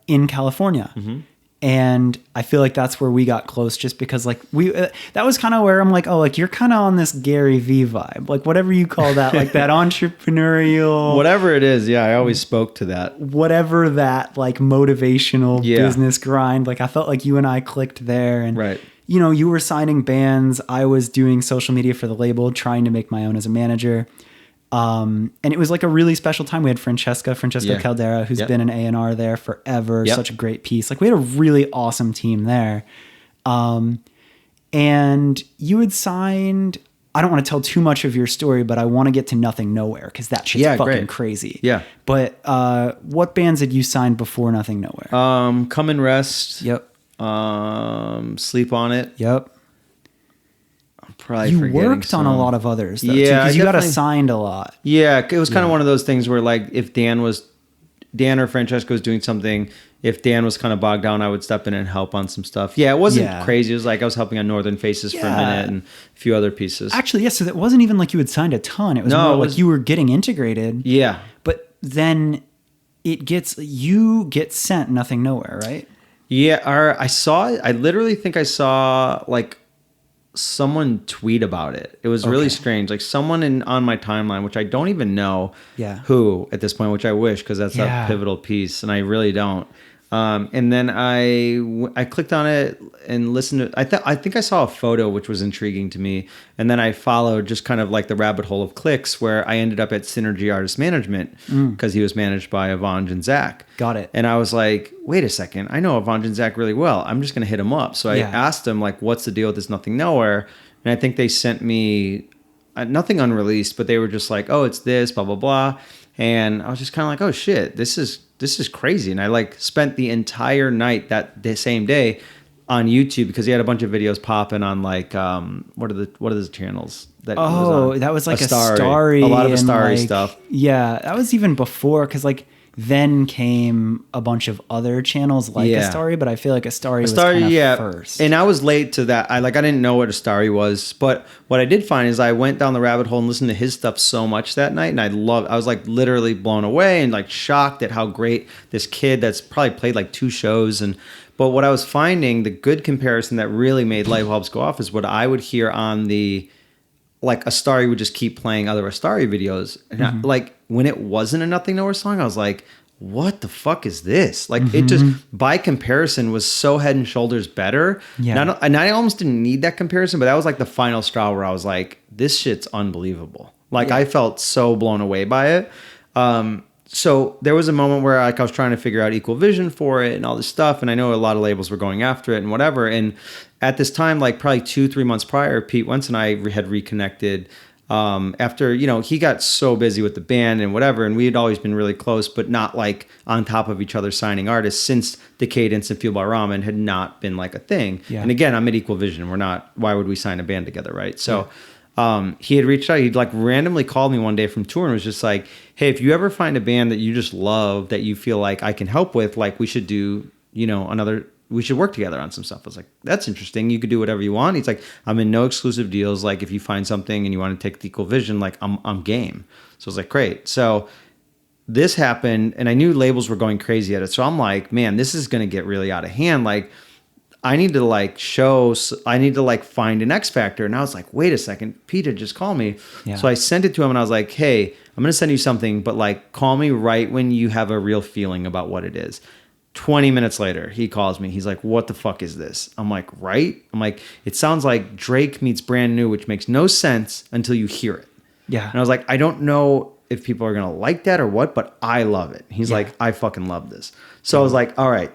in California. Mm-hmm. And I feel like that's where we got close, just because that was kind of where I'm like, oh, like you're kind of on this Gary V vibe, like whatever you call that, like that entrepreneurial, whatever it is. Yeah. I always spoke to that, whatever that like motivational business grind. Like I felt like you and I clicked there, and you were signing bands. I was doing social media for the label, trying to make my own as a manager. And it was like a really special time. We had Francesca Caldera, who's been an A&R there forever. Such a great piece. Like we had a really awesome team there. And you had signed, I don't want to tell too much of your story, but I want to get to Nothing Nowhere, because that shit's fucking crazy. Yeah. But what bands had you signed before Nothing Nowhere? Come and Rest. Yep. Sleep on It. Yep. Probably you worked on a lot of others, though, because you got assigned a lot. Yeah, it was kind of one of those things where, like, if Dan or Francesca was doing something, if Dan was kind of bogged down, I would step in and help on some stuff. Yeah, it wasn't crazy. It was like I was helping on Northern Faces for a minute and a few other pieces. Actually, so that wasn't even like you had signed a ton. It was more like you were getting integrated. Yeah. But then you get sent Nothing Nowhere, right? Yeah, I literally think I saw, like, someone tweet about it. It was really strange. Like someone on my timeline, which I don't even know who at this point, which I wish, because that's a pivotal piece, and I really don't. And then I clicked on it and listened to it. I think I saw a photo which was intriguing to me, and then I followed just kind of like the rabbit hole of clicks, where I ended up at Synergy Artist Management, because he was managed by Avanj and Zach. Got it. And I was like, wait a second, I know Avanj and Zach really well. I'm just going to hit him up. So I asked him, like, what's the deal with this Nothing Nowhere? And I think they sent me nothing unreleased, but they were just like, oh, it's this, blah, blah, blah. And I was just kind of like, oh shit, this is crazy. And I like spent the entire night the same day on YouTube because he had a bunch of videos popping on like, what are the channels that that was like a lot of Astari like, stuff. Yeah. That was even before. Cause like, then came a bunch of other channels like Astari, but I feel like Astari was kind of first. And I was late to that. I didn't know what Astari was, but what I did find is I went down the rabbit hole and listened to his stuff so much that night, and I was like literally blown away and like shocked at how great this kid that's probably played like 2 shows. But what I was finding, the good comparison that really made light bulbs go off is what I would hear on the, like Astari would just keep playing other Astari videos. And like when it wasn't a Nothing Nowhere song, I was like, what the fuck is this? Like it just, by comparison, was so head and shoulders better. Yeah. And I almost didn't need that comparison, but that was like the final straw where I was like, this shit's unbelievable. Like I felt so blown away by it. So there was a moment where like I was trying to figure out equal vision for it and all this stuff. And I know a lot of labels were going after it and whatever. And at this time, like probably 2-3 months prior, Pete Wentz and I had reconnected after, he got so busy with the band and whatever. And we had always been really close, but not like on top of each other signing artists since Decadence and Fueled by Ramen had not been like a thing. Yeah. And again, I'm at Equal Vision. Why would we sign a band together, right? So he had reached out. He'd like randomly called me one day from tour and was just like, hey, if you ever find a band that you just love that you feel like I can help with, like we should do, we should work together on some stuff. I was like, that's interesting. You could do whatever you want. He's like, I'm in no exclusive deals. Like if you find something and you want to take the Equal Vision, like I'm game. So I was like, great. So this happened and I knew labels were going crazy at it. So I'm like, man, this is going to get really out of hand. Like I need to find an X Factor. And I was like, wait a second, Peter just called me. Yeah. So I sent it to him and I was like, hey, I'm going to send you something, but like call me right when you have a real feeling about what it is. 20 minutes later, he calls me. He's like, what the fuck is this? I'm like, right? I'm like, it sounds like Drake meets Brand New, which makes no sense until you hear it. Yeah. And I was like, I don't know if people are going to like that or what, but I love it. He's like, I fucking love this. So I was like, all right,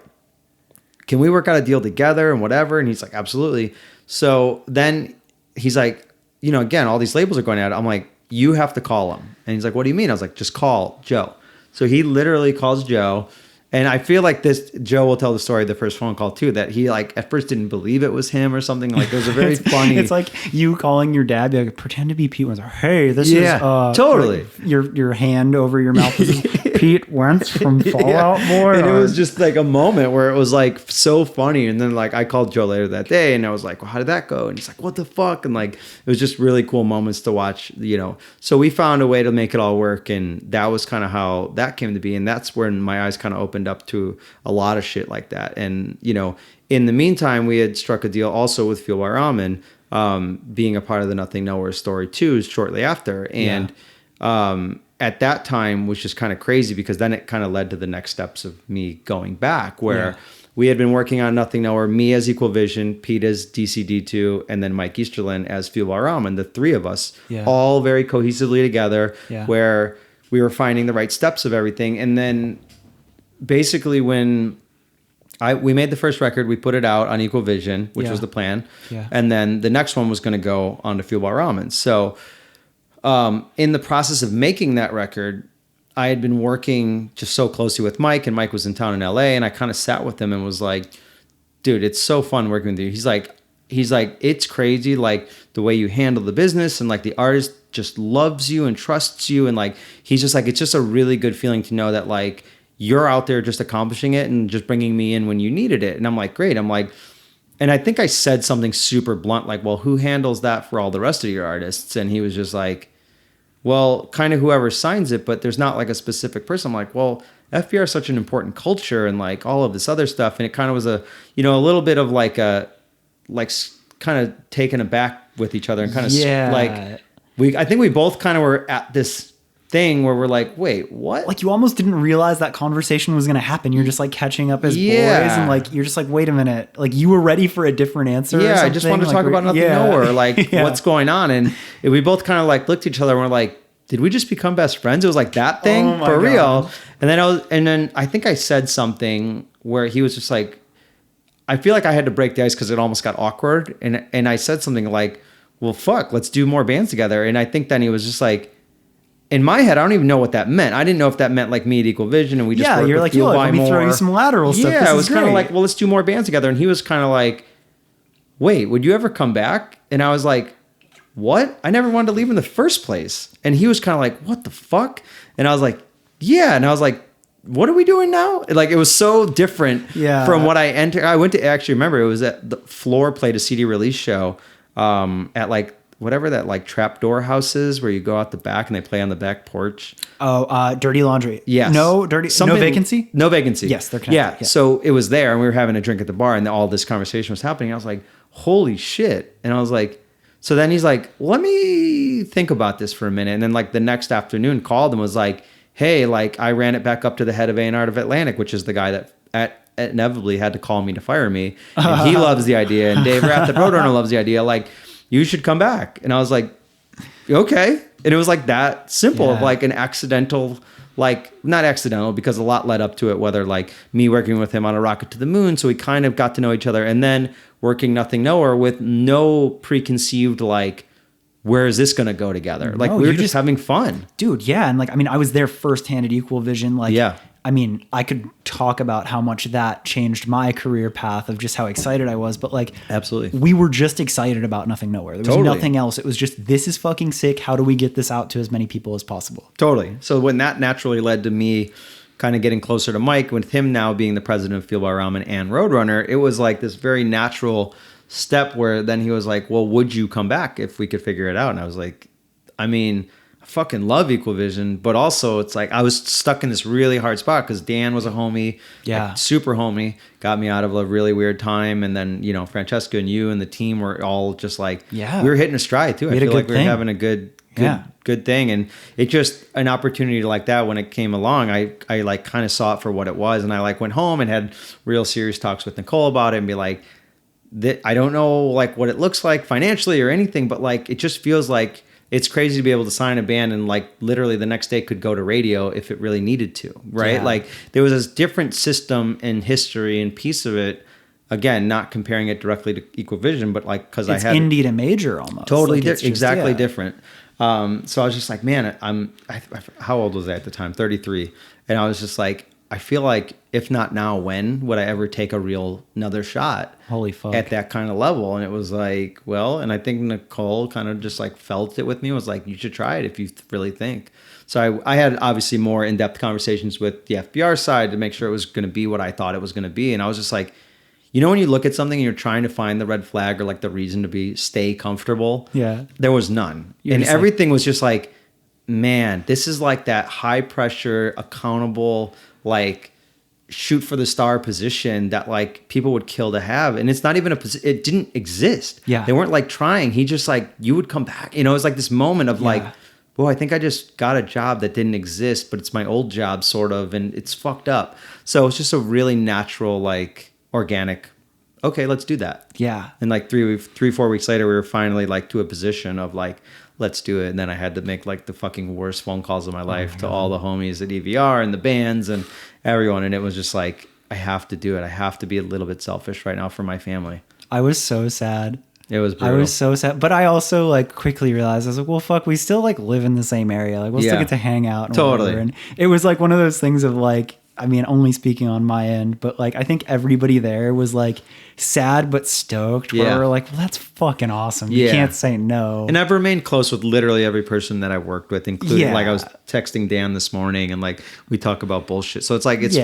can we work out a deal together and whatever? And he's like, absolutely. So then he's like, again, all these labels are going at it. I'm like, you have to call him. And he's like, what do you mean? I was like, just call Joe. So he literally calls Joe. And I feel like Joe will tell the story of the first phone call too, that he like at first didn't believe it was him or something. Like it was a very funny. It's like you calling your dad, be like, pretend to be Pete Wentz. Hey, this is totally your hand over your mouth. This is Pete Wentz from Fallout Boy. And it was just like a moment where it was like so funny. And then like I called Joe later that day and I was like, well, how did that go? And he's like, what the fuck? And like it was just really cool moments to watch, So we found a way to make it all work, and that was kind of how that came to be. And that's when my eyes kind of opened up to a lot of shit like that. And in the meantime, we had struck a deal also with Fueled by Ramen, being a part of the Nothing Nowhere story too shortly after. And at that time was just kind of crazy because then it kind of led to the next steps of me going back where we had been working on Nothing Nowhere, me as Equal Vision, Pete as DCD2, and then Mike Easterlin as Fueled by Ramen, the 3 of us all very cohesively together where we were finding the right steps of everything. And then basically when we made the first record, we put it out on Equal Vision, which was the plan. Yeah. And then the next one was going to go on to Fueled by Ramen. So in the process of making that record, I had been working just so closely with Mike, and Mike was in town in LA, and I kind of sat with him and was like, dude, it's so fun working with you. He's like, it's crazy, like the way you handle the business, and like the artist just loves you and trusts you. And like, he's just like, it's just a really good feeling to know that like, you're out there just accomplishing it and just bringing me in when you needed it. And I'm like, great. I'm like, and I think I said something super blunt, like, well, who handles that for all the rest of your artists? And he was just like, well, kind of whoever signs it, but there's not like a specific person. I'm like, well, FBR is such an important culture and like all of this other stuff. And it kind of was a little bit of like kind of taken aback with each other and kind of I think we both kind of were at this thing where we're like, wait, what? Like you almost didn't realize that conversation was going to happen. You're just like catching up as boys and like, you're just like, wait a minute. Like you were ready for a different answer. Yeah. I just wanted to talk about Nothing Nowhere. Like what's going on. And we both kind of like looked at each other and we're like, did we just become best friends? It was like that thing for real. And then I think I said something where he was just like, I feel like I had to break the ice because it almost got awkward. And I said something like, well, fuck, let's do more bands together. And I think then he was just like, in my head, I don't even know what that meant. I didn't know if that meant like me at Equal Vision and we just you're like, yo, let me throw you some lateral stuff. Yeah, it was kind of like, well, let's do more bands together. And he was kind of like, wait, would you ever come back? And I was like, what? I never wanted to leave in the first place. And he was kind of like, what the fuck? And I was like, yeah. And I was like, what are we doing now? Like, it was so different from what I entered. I went to actually remember it was at the Floor played a CD release show at like whatever that like trapdoor house is where you go out the back and they play on the back porch. Oh, Dirty Laundry. Yes. No Vacancy? No Vacancy. Yes, they're connected. Yeah. So it was there and we were having a drink at the bar and all this conversation was happening. I was like, holy shit. And I was like, so then he's like, let me think about this for a minute. And then like the next afternoon called and was like, hey, like I ran it back up to the head of A&R of Atlantic, which is the guy that inevitably had to call me to fire me. And he loves the idea. And Dave Rath, the Roadrunner, loves the idea. Like, you should come back. And I was like, okay. And it was like that simple of like an accidental, like not accidental because a lot led up to it, whether like me working with him on a rocket to the moon. So we kind of got to know each other and then working Nothing Nowhere with no preconceived, like, where is this going to go together? Like we were just having fun. Dude. Yeah. And like, I mean, I was there firsthand at Equal Vision. Like, I mean, I could talk about how much that changed my career path of just how excited I was, but like, absolutely, we were just excited about Nothing Nowhere. There was nothing else. It was just, this is fucking sick. How do we get this out to as many people as possible? Totally. So when that naturally led to me kind of getting closer to Mike, with him now being the president of Fueled by Ramen and Roadrunner, it was like this very natural step where then he was like, well, would you come back if we could figure it out? And I was like, I mean, fucking love Equal Vision, but also it's like I was stuck in this really hard spot because Dan was a homie, like, super homie, got me out of a really weird time, and then you know Francesca and you and the team were all just like, we were hitting a stride too. I feel like we were having a good thing, and it just an opportunity like that when it came along, I like kind of saw it for what it was, and I like went home and had real serious talks with Nicole about it and be like, I don't know like what it looks like financially or anything, but like it just feels like it's crazy to be able to sign a band and like literally the next day could go to radio if it really needed to, right? Yeah. Like there was this different system and history and piece of it. Again, not comparing it directly to Equal Vision, but like because I had indie to major almost. Totally like exactly different. So I was just like, man, how old was I at the time? 33. And I was just like, I feel like if not now, when would I ever take another shot? Holy fuck. At that kind of level. And it was like, well, and I think Nicole kind of just like felt it with me. It was like, you should try it if you really think. So I had obviously more in-depth conversations with the FBR side to make sure it was going to be what I thought it was going to be. And I was just like, you know, when you look at something and you're trying to find the red flag or like the reason to stay comfortable. Yeah. There was none. And everything was just like, man, this is like that high pressure, accountable, like shoot for the star position that like people would kill to have. And it's not even it didn't exist. Yeah. They weren't like trying. He just like, you would come back, you know, it was like this moment of like, well, I think I just got a job that didn't exist, but it's my old job sort of, and it's fucked up. So it's just a really natural, like organic, okay, let's do that. Yeah. And like 3-4 weeks later, we were finally like to a position of like, let's do it. And then I had to make like the fucking worst phone calls of my life to all the homies at EVR and the bands and everyone. And it was just like, I have to do it. I have to be a little bit selfish right now for my family. I was so sad. It was brutal. I was so sad. But I also like quickly realized, I was like, well, fuck, we still like live in the same area. Like we'll still get to hang out. And totally. And it was like one of those things of like, I mean, only speaking on my end, but like, I think everybody there was like sad, but stoked. Where we're like, well, that's fucking awesome. You can't say no. And I've remained close with literally every person that I've worked with, including like I was texting Dan this morning and like we talk about bullshit. So it's like, it's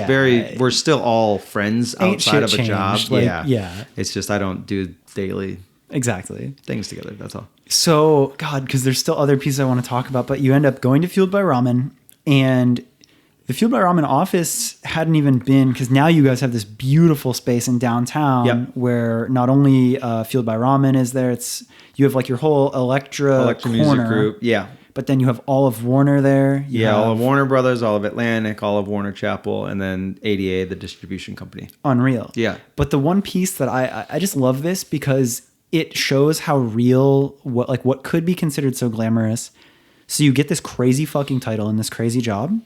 we're still all friends outside of a job. Like, It's just, I don't do daily things together. That's all. So God, because there's still other pieces I want to talk about, but you end up going to Fueled by Ramen, and the Fueled by Ramen office hadn't even been, because now you guys have this beautiful space in downtown where not only Fueled by Ramen is there, you have like your whole Electra corner, music group. Yeah. But then you have all of Warner there. All of Warner Brothers, all of Atlantic, all of Warner Chapel, and then ADA, the distribution company. Unreal. Yeah. But the one piece that I just love this because it shows how real what could be considered so glamorous. So you get this crazy fucking title and this crazy job.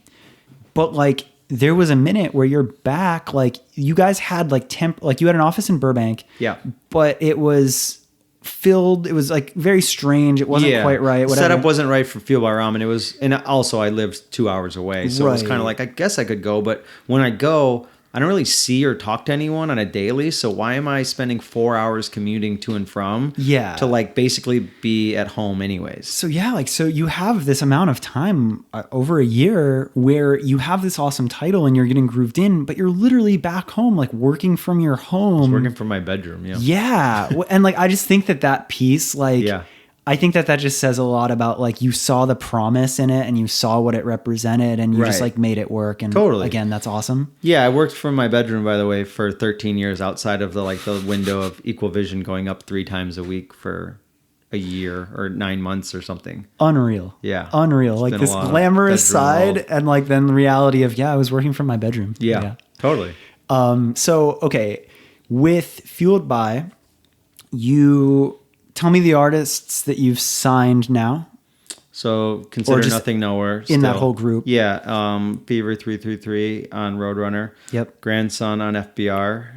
But like there was a minute where you're back, like you guys had like you had an office in Burbank. Yeah. But it was filled. It was like very strange. It wasn't quite right. Whatever. Setup wasn't right for Fuel by Ramen. It was, and also I lived 2 hours away, so it was Right. kind of like I guess I could go, but when I go, I don't really see or talk to anyone on a daily. So why am I spending 4 hours commuting to and from? Yeah. To like basically be at home anyways. So yeah, like, so you have this amount of time over a year where you have this awesome title and you're getting grooved in, but you're literally back home, like working from your home. Working from my bedroom. Yeah. Yeah. And like, I just think that piece, like, Yeah. I think that just says a lot about like you saw the promise in it and you saw what it represented and you just Right. like made it work. And Totally. again, that's awesome. Yeah, I worked from my bedroom, by the way, for 13 years outside of the window of equal vision, going up 3 times a week for a year or 9 months or something. Unreal. Yeah. Unreal. It's Like been this a lot of glamorous bedroom side world. and like then the reality of, I was working from my bedroom. Yeah, totally. So, okay. With Fueled By, you tell me the artists that you've signed now. So Consider just Nothing Nowhere. in that still. whole group. Yeah. Fever 333 on Roadrunner. Yep. Grandson on FBR.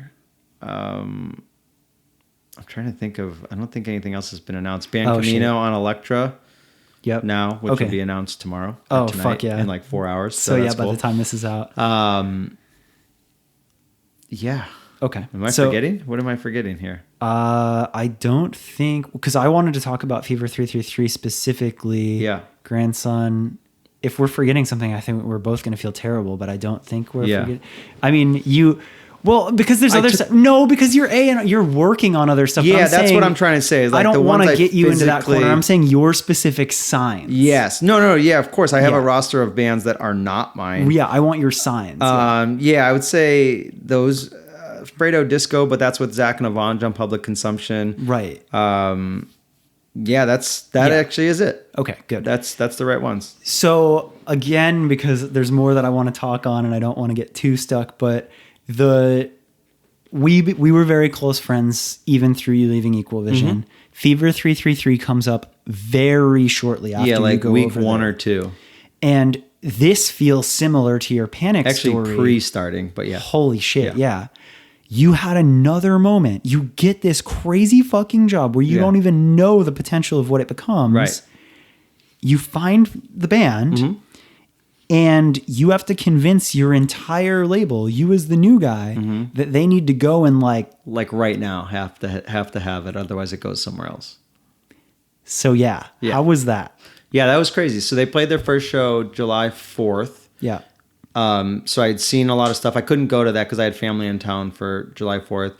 I'm trying to think of, I don't think anything else has been announced. Band Oh, Camino shit. on Electra Now, now, which will be announced tomorrow. or Oh, tonight, fuck yeah. In like 4 hours. So yeah, that's by cool. the time this is out. Yeah. Okay. Am I forgetting? What am I forgetting here? I don't think, because I wanted to talk about Fever 333 specifically. Yeah. Grandson. If we're forgetting something, I think we're both going to feel terrible, but I don't think we're Yeah. forgetting. I mean, because there's other stuff. No, because you're and you're working on other stuff. Yeah, I'm that's saying, what I'm trying to say. Is like I don't the want ones to I get you into that physically- corner. I'm saying your specific signs. Yes. No. Yeah, of course. I have Yeah. a roster of bands that are not mine. Yeah, I want your signs. Yeah, I would say those Fredo Disco, but that's with Zach and Avange on Public Consumption. Right. Yeah, that actually is it. Okay, good. That's the right ones. So again, because there's more that I want to talk on and I don't want to get too stuck, but we were very close friends even through you leaving Equal Vision. Fever 333 comes up very shortly after Yeah, you like go week over 1 there. or 2. And this feels similar to your Panic Actually story. pre-starting, but yeah. Holy shit, yeah. You had another moment. You get this crazy fucking job where you don't even know the potential of what it becomes. Right. You find the band and you have to convince your entire label, you as the new guy, that they need to go and like right now have to have it, otherwise it goes somewhere else. So yeah. How was that? Yeah, that was crazy. So they played their first show July 4th. Yeah. So I had seen a lot of stuff. I couldn't go to that because I had family in town for July 4th.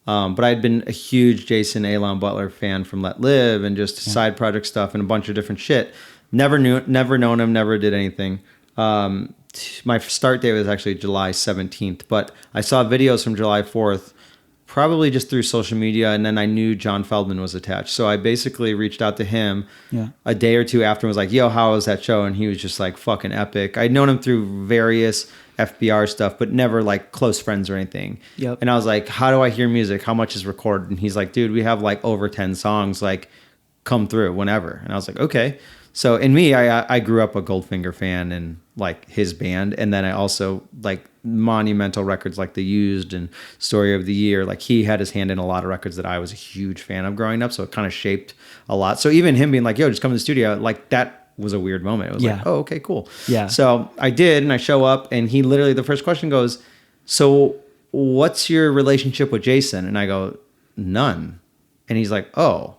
But I had been a huge Jason Alon Butler fan from Let Live and just side project stuff and a bunch of different shit. Never known him, never did anything. My start date was actually July 17th, but I saw videos from July 4th, probably just through social media, and then I knew John Feldman was attached. So I basically reached out to him a day or two after and was like, yo, how was that show? And he was just like, fucking epic. I'd known him through various FBR stuff, but never like close friends or anything. Yep. And I was like, how do I hear music? How much is recorded? And he's like, dude, we have like over 10 songs, like come through whenever. And I was like, okay. So in me, I grew up a Goldfinger fan and like his band. And then I also like monumental records like The Used and Story of the Year. Like he had his hand in a lot of records that I was a huge fan of growing up. So it kind of shaped a lot. So even him being like, yo, just come to the studio, like that was a weird moment. It was like, oh, okay, cool. Yeah. So I did, and I show up, and he literally, the first question goes, so what's your relationship with Jason? And I go, none. And he's like, oh.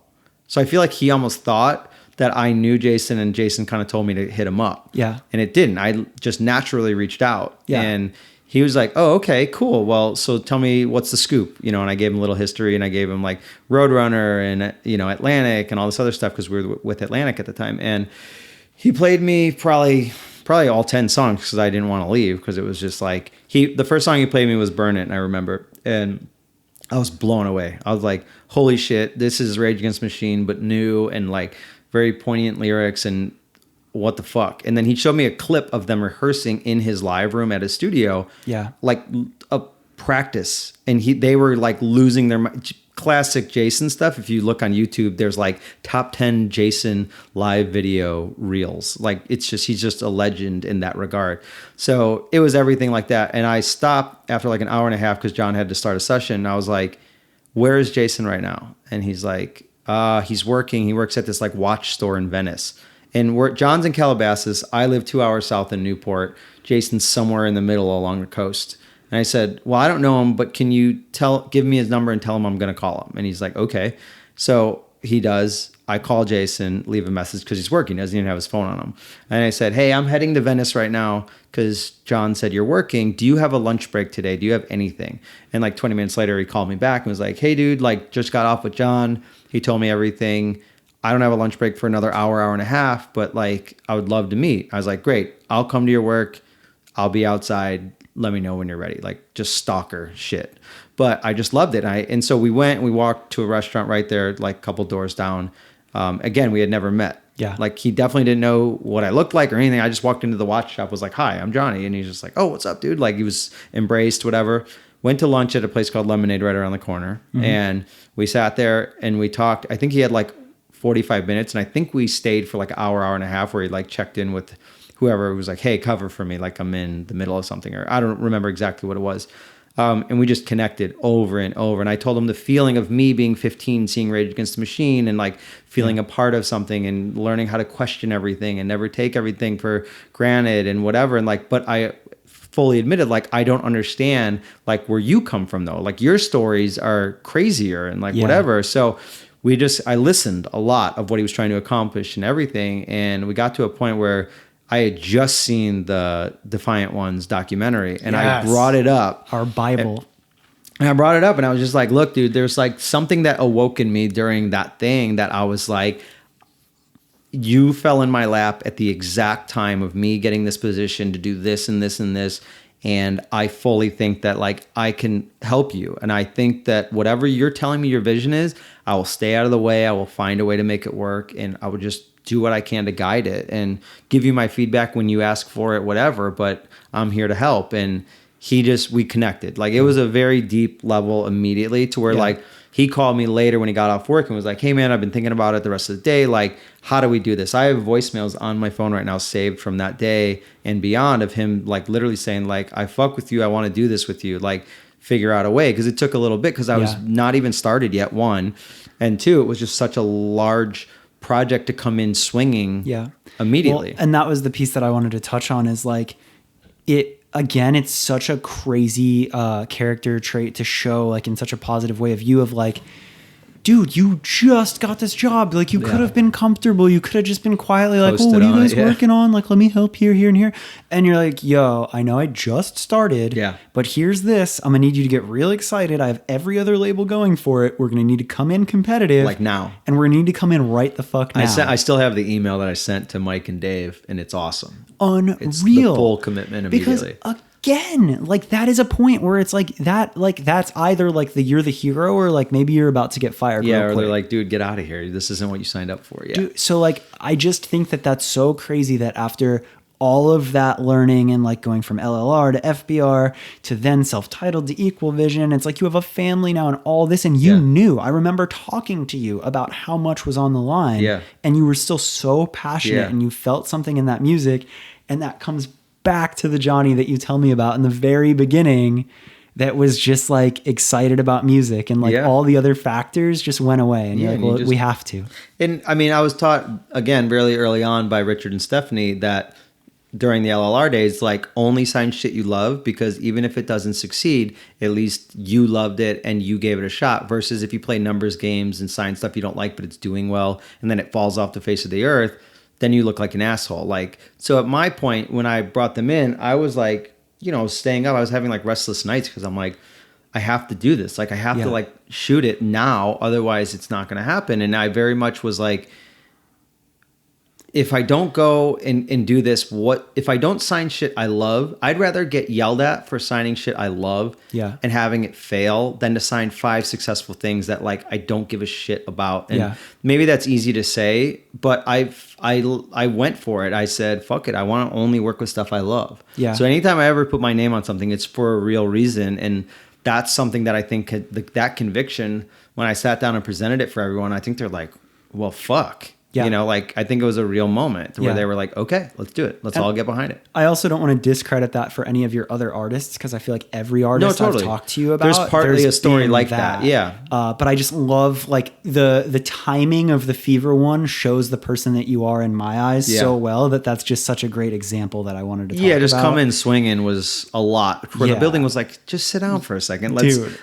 So I feel like he almost thought that I knew Jason, and Jason kind of told me to hit him up. Yeah. And it didn't. I just naturally reached out. Yeah. And he was like, oh, okay, cool. Well, so tell me what's the scoop, you know, and I gave him a little history, and I gave him like Roadrunner and, you know, Atlantic and all this other stuff because we were with Atlantic at the time. And he played me probably all 10 songs because I didn't want to leave because it was just like, the first song he played me was Burn It, and I remember. And I was blown away. I was like, holy shit, this is Rage Against the Machine, but new and like very poignant lyrics and what the fuck. And then he showed me a clip of them rehearsing in his live room at his studio. Yeah. Like a practice. And they were like losing their classic Jason stuff. If you look on YouTube, there's like top 10 Jason live video reels. Like it's just, he's just a legend in that regard. So it was everything like that. And I stopped after like an hour and a half because John had to start a session. And I was like, where is Jason right now? And he's like, He's working. He works at this like watch store in Venice. And John's in Calabasas. I live 2 hours south in Newport. Jason's somewhere in the middle along the coast. And I said, well, I don't know him, but can you give me his number and tell him I'm going to call him? And he's like, okay. So he does. I call Jason, leave a message because he's working. He doesn't even have his phone on him. And I said, hey, I'm heading to Venice right now because John said you're working. Do you have a lunch break today? Do you have anything? And like 20 minutes later, he called me back and was like, hey, dude, like just got off with John. He told me everything. I don't have a lunch break for another hour and a half, but like I would love to meet. I was like, great. I'll come to your work. I'll be outside. Let me know when you're ready. Like just stalker shit. But I just loved it. And so we walked to a restaurant right there, like a couple doors down. Again, we had never met. Yeah. Like he definitely didn't know what I looked like or anything. I just walked into the watch shop, was like, hi, I'm Johnny. And he's just like, oh, what's up, dude? Like he was embraced, whatever. Went to lunch at a place called Lemonade right around the corner. Mm-hmm. And we sat there and we talked. I think he had like 45 minutes. And I think we stayed for like an hour and a half where he like checked in with whoever was like, hey, cover for me. Like I'm in the middle of something, or I don't remember exactly what it was. And we just connected over and over. And I told him the feeling of me being 15, seeing Rage Against the Machine and like feeling a part of something and learning how to question everything and never take everything for granted and whatever. And like, but I fully admitted, like, I don't understand like where you come from though. Like your stories are crazier and like whatever. So I listened a lot of what he was trying to accomplish and everything. And we got to a point where I had just seen the Defiant Ones documentary and I brought it up. Our Bible. And I brought it up and I was just like, look, dude, there's like something that awoke in me during that thing that I was like, you fell in my lap at the exact time of me getting this position to do this and this and this. And I fully think that like I can help you. And I think that whatever you're telling me your vision is, I will stay out of the way. I will find a way to make it work. And I will just do what I can to guide it and give you my feedback when you ask for it, whatever, but I'm here to help. And we connected. Like it was a very deep level immediately to where like he called me later when he got off work and was like, hey man, I've been thinking about it the rest of the day. Like, how do we do this? I have voicemails on my phone right now saved from that day and beyond of him like literally saying like, I fuck with you. I want to do this with you. Like figure out a way. Cause it took a little bit cause I was not even started yet. One, and two, it was just such a large project to come in swinging immediately. Well, and that was the piece that I wanted to touch on is like it's such a crazy character trait to show like in such a positive way of you of like, dude, you just got this job. Like you could have been comfortable. You could have just been quietly like, oh, what are you guys working on? Like, let me help here, here, and here. And you're like, yo, I know I just started, but here's this. I'm going to need you to get real excited. I have every other label going for it. We're going to need to come in competitive. Like now. And we're going to need to come in right the fuck now. I still have the email that I sent to Mike and Dave, and it's awesome. Unreal. It's the full commitment immediately. Because again, like that is a point where it's like that's either like you're the hero or like maybe you're about to get fired. Yeah, or they're like, dude, get out of here. This isn't what you signed up for. Yeah. Dude, so like, I just think that that's so crazy that after all of that learning and like going from LLR to FBR to then self-titled to Equal Vision, it's like you have a family now and all this, and you knew. I remember talking to you about how much was on the line, and you were still so passionate, and you felt something in that music, and that comes back to the Johnny that you tell me about in the very beginning that was just like excited about music, and like all the other factors just went away, and you're like, well, we have to. And I mean, I was taught again really early on by Richard and Stephanie that during the LLR days, like only sign shit you love, because even if it doesn't succeed, at least you loved it and you gave it a shot, versus if you play numbers games and sign stuff you don't like but it's doing well and then it falls off the face of the earth, then you look like an asshole. Like, so at my point, when I brought them in, I was like, staying up. I was having like restless nights because I'm like, I have to do this. Like, I have to like shoot it now. Otherwise it's not going to happen. And I very much was like, if I don't go and do this, if I don't sign shit I love, I'd rather get yelled at for signing shit I love and having it fail than to sign 5 successful things that like I don't give a shit about. And maybe that's easy to say, but I went for it. I said, fuck it. I want to only work with stuff I love. Yeah. So anytime I ever put my name on something, it's for a real reason. And that's something that I think that conviction, when I sat down and presented it for everyone, I think they're like, well, fuck. Yeah. You know, like I think it was a real moment where Yeah. they were like, okay, let's do it. Let's all get behind it. I also don't want to discredit that for any of your other artists, because I feel like every artist totally. I've talked to you about, There's partly a story been like that. Yeah. But I just love like the timing of the Fever one shows the person that you are in my eyes so well that's just such a great example that I wanted to talk about. Just come in swinging was a lot. Where the building was like, just sit down for a second.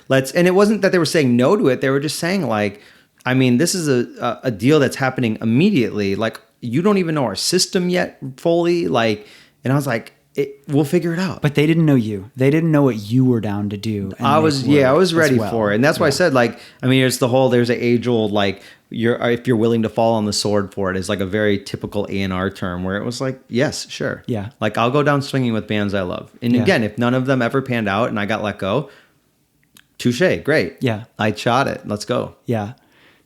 Let's. And it wasn't that they were saying no to it. They were just saying like, I mean, this is a deal that's happening immediately. Like, you don't even know our system yet fully. Like, and I was like, we'll figure it out. But they didn't know you. They didn't know what you were down to do. I was ready for it. And that's why I said, like, I mean, there's an age old, like, if you're willing to fall on the sword for it is like a very typical A&R term where it was like, yes, sure. Yeah. Like, I'll go down swinging with bands I love. And again, if none of them ever panned out and I got let go, touche, great. Yeah. I shot it. Let's go. Yeah.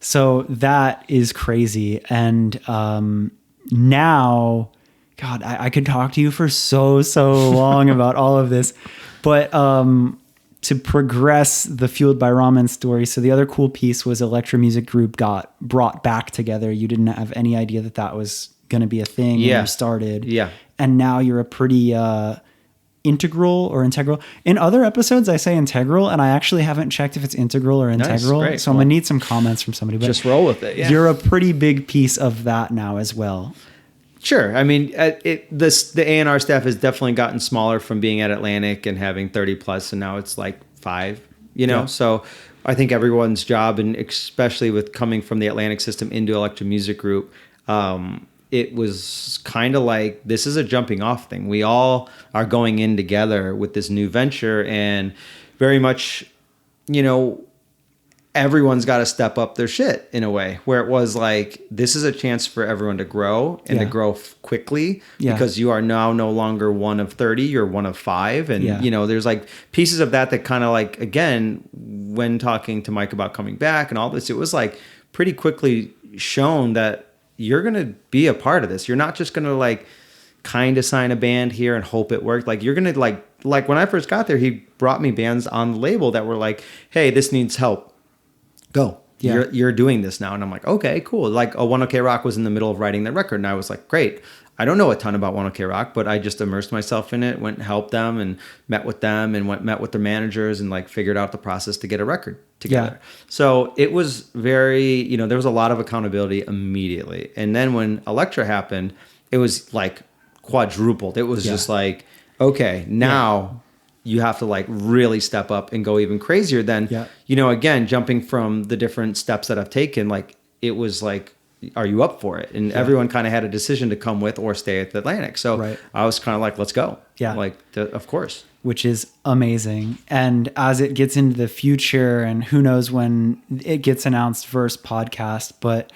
So that is crazy. And now, God, I could talk to you for so long about all of this. But to progress the Fueled by Ramen story, so the other cool piece was Electro Music Group got brought back together. You didn't have any idea that was going to be a thing when you started. Yeah. And now you're a pretty integral. In other episodes, I say integral, and I actually haven't checked if it's integral or integral. Great, so I'm going to need some comments from somebody. But just roll with it. Yeah. You're a pretty big piece of that now as well. Sure. I mean, the A&R staff has definitely gotten smaller from being at Atlantic and having 30 plus, and now it's like 5, you know? Yeah. So I think everyone's job, and especially with coming from the Atlantic system into Electro Music Group, it was kind of like, this is a jumping off thing. We all are going in together with this new venture, and very much, you know, everyone's got to step up their shit in a way where it was like, this is a chance for everyone to grow and to grow quickly because you are now no longer one of 30, you're one of 5. And, you know, there's like pieces of that kind of like, again, when talking to Mike about coming back and all this, it was like pretty quickly shown that you're going to be a part of this. You're not just going to like kind of sign a band here and hope it worked. Like you're going to like when I first got there, he brought me bands on the label that were like, hey, this needs help. Go. Yeah. You're doing this now. And I'm like, okay, cool. Like One OK Rock was in the middle of writing that record. And I was like, great. I don't know a ton about One OK Rock, but I just immersed myself in it, went and helped them and met with them and met with their managers and like figured out the process to get a record together. Yeah. So it was very, you know, there was a lot of accountability immediately. And then when Elektra happened, it was like quadrupled. It was just like, okay, now you have to like really step up and go even crazier than, you know, again, jumping from the different steps that I've taken, like it was like, are you up for it? And everyone kind of had a decision to come with or stay at the Atlantic. So I was kind of like, let's go. Yeah. Like, of course. Which is amazing. And as it gets into the future, and who knows when it gets announced versus podcast, but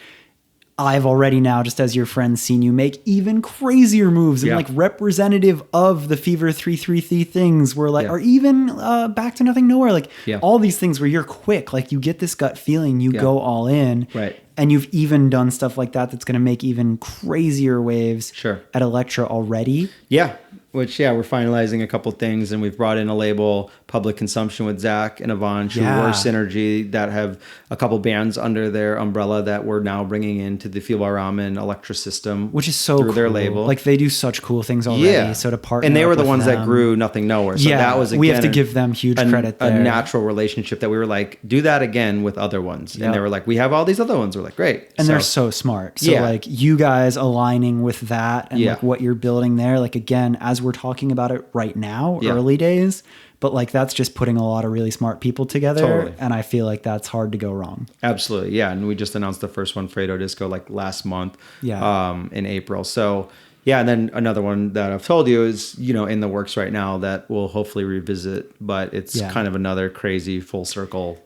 I've already now, just as your friend, seen you make even crazier moves and like representative of the Fever 333 things where like, or even Back to Nothing Nowhere, like all these things where you're quick, like you get this gut feeling, you go all in. Right. And you've even done stuff like that that's going to make even crazier waves at Elektra already. Yeah. Which, we're finalizing a couple things, and we've brought in a label, Public Consumption, with Zach and Avanch, who were Synergy, that have a couple bands under their umbrella that we're now bringing into the Fueled by Ramen Elektra system, which is so through cool. Their label. Like they do such cool things already. Yeah. So to partner, and they were the ones that grew Nothing Nowhere. So that was, again, we have to give them huge credit there. A natural relationship that we were like, do that again with other ones, and they were like, we have all these other ones. We're like, great, and they're so smart. So like you guys aligning with that and like what you're building there. Like again, as we're talking about it right now, early days, but like that's just putting a lot of really smart people together, and I feel like that's hard to go wrong. Absolutely. And we just announced the first one, Fredo Disco, like last month, in April. So and then another one that I've told you is, you know, in the works right now that we'll hopefully revisit, but it's kind of another crazy full circle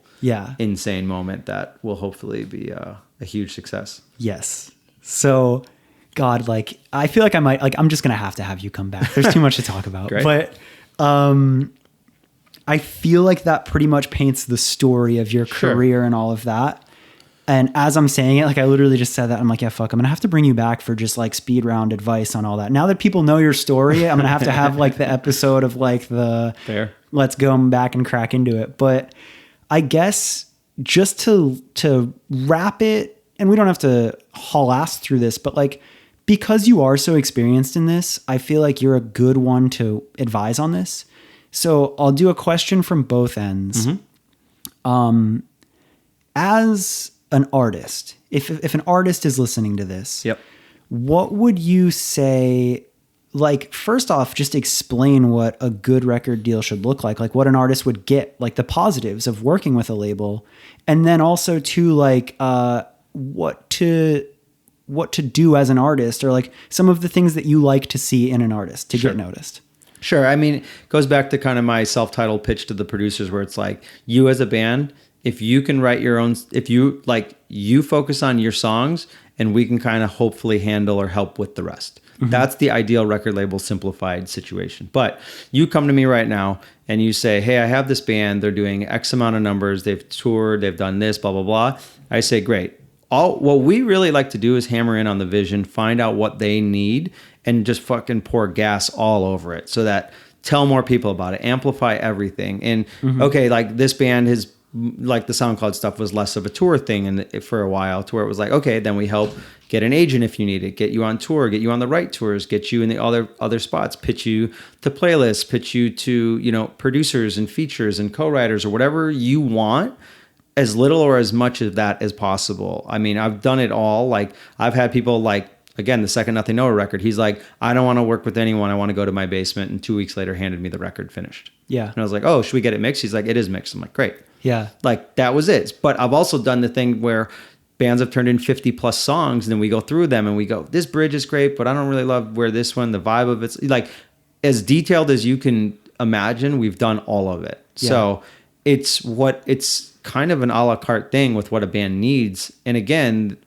insane moment that will hopefully be a huge success. Yes. So God, like I feel like I might, like I'm just gonna have to have you come back. There's too much to talk about. But I feel like that pretty much paints the story of your career and all of that. And as I'm saying it, like I literally just said that, I'm like, yeah, fuck, I'm gonna have to bring you back for just like speed round advice on all that. Now that people know your story, I'm gonna have to have like the episode of like the let's go back and crack into it. But I guess just to wrap it and we don't have to haul ass through this, but like, because you are so experienced in this, I feel like you're a good one to advise on this. So I'll do a question from both ends. As an artist, if an artist is listening to this, Yep. what would you say? Like, first off, just explain what a good record deal should look like what an artist would get, like the positives of working with a label. And then also too, like, what to do as an artist, or like some of the things that you like to see in an artist to get noticed. Sure. I mean, it goes back to kind of my self-titled pitch to the producers where it's like, you as a band, if you can write your own, if you like, you focus on your songs and we can kind of hopefully handle or help with the rest. That's the ideal record label simplified situation. But you come to me right now and you say, hey, I have this band. They're doing X amount of numbers. They've toured. They've done this, blah, blah, blah. I say, great. What we really like to do is hammer in on the vision, find out what they need, and just fucking pour gas all over it so that tell more people about it, amplify everything. And okay, like this band has, like the SoundCloud stuff was less of a tour thing for a while, to where it was like, okay, then we help get an agent if you need it, get you on tour, get you on the right tours, get you in the other spots, pitch you to playlists, pitch you to, producers and features and co-writers or whatever you want, as little or as much of that as possible. I mean, I've done it all. Like I've had people like, again, the second Nothing Noah record, he's like, I don't want to work with anyone. I want to go to my basement. And 2 weeks later handed me the record finished. Yeah. And I was like, oh, should we get it mixed? He's like, it is mixed. I'm like, great. Yeah. Like that was it. But I've also done the thing where bands have turned in 50 plus songs and then we go through them and we go, this bridge is great, but I don't really love where this one, the vibe of it's like as detailed as you can imagine, we've done all of it. Yeah. So it's kind of an a la carte thing with what a band needs. And again,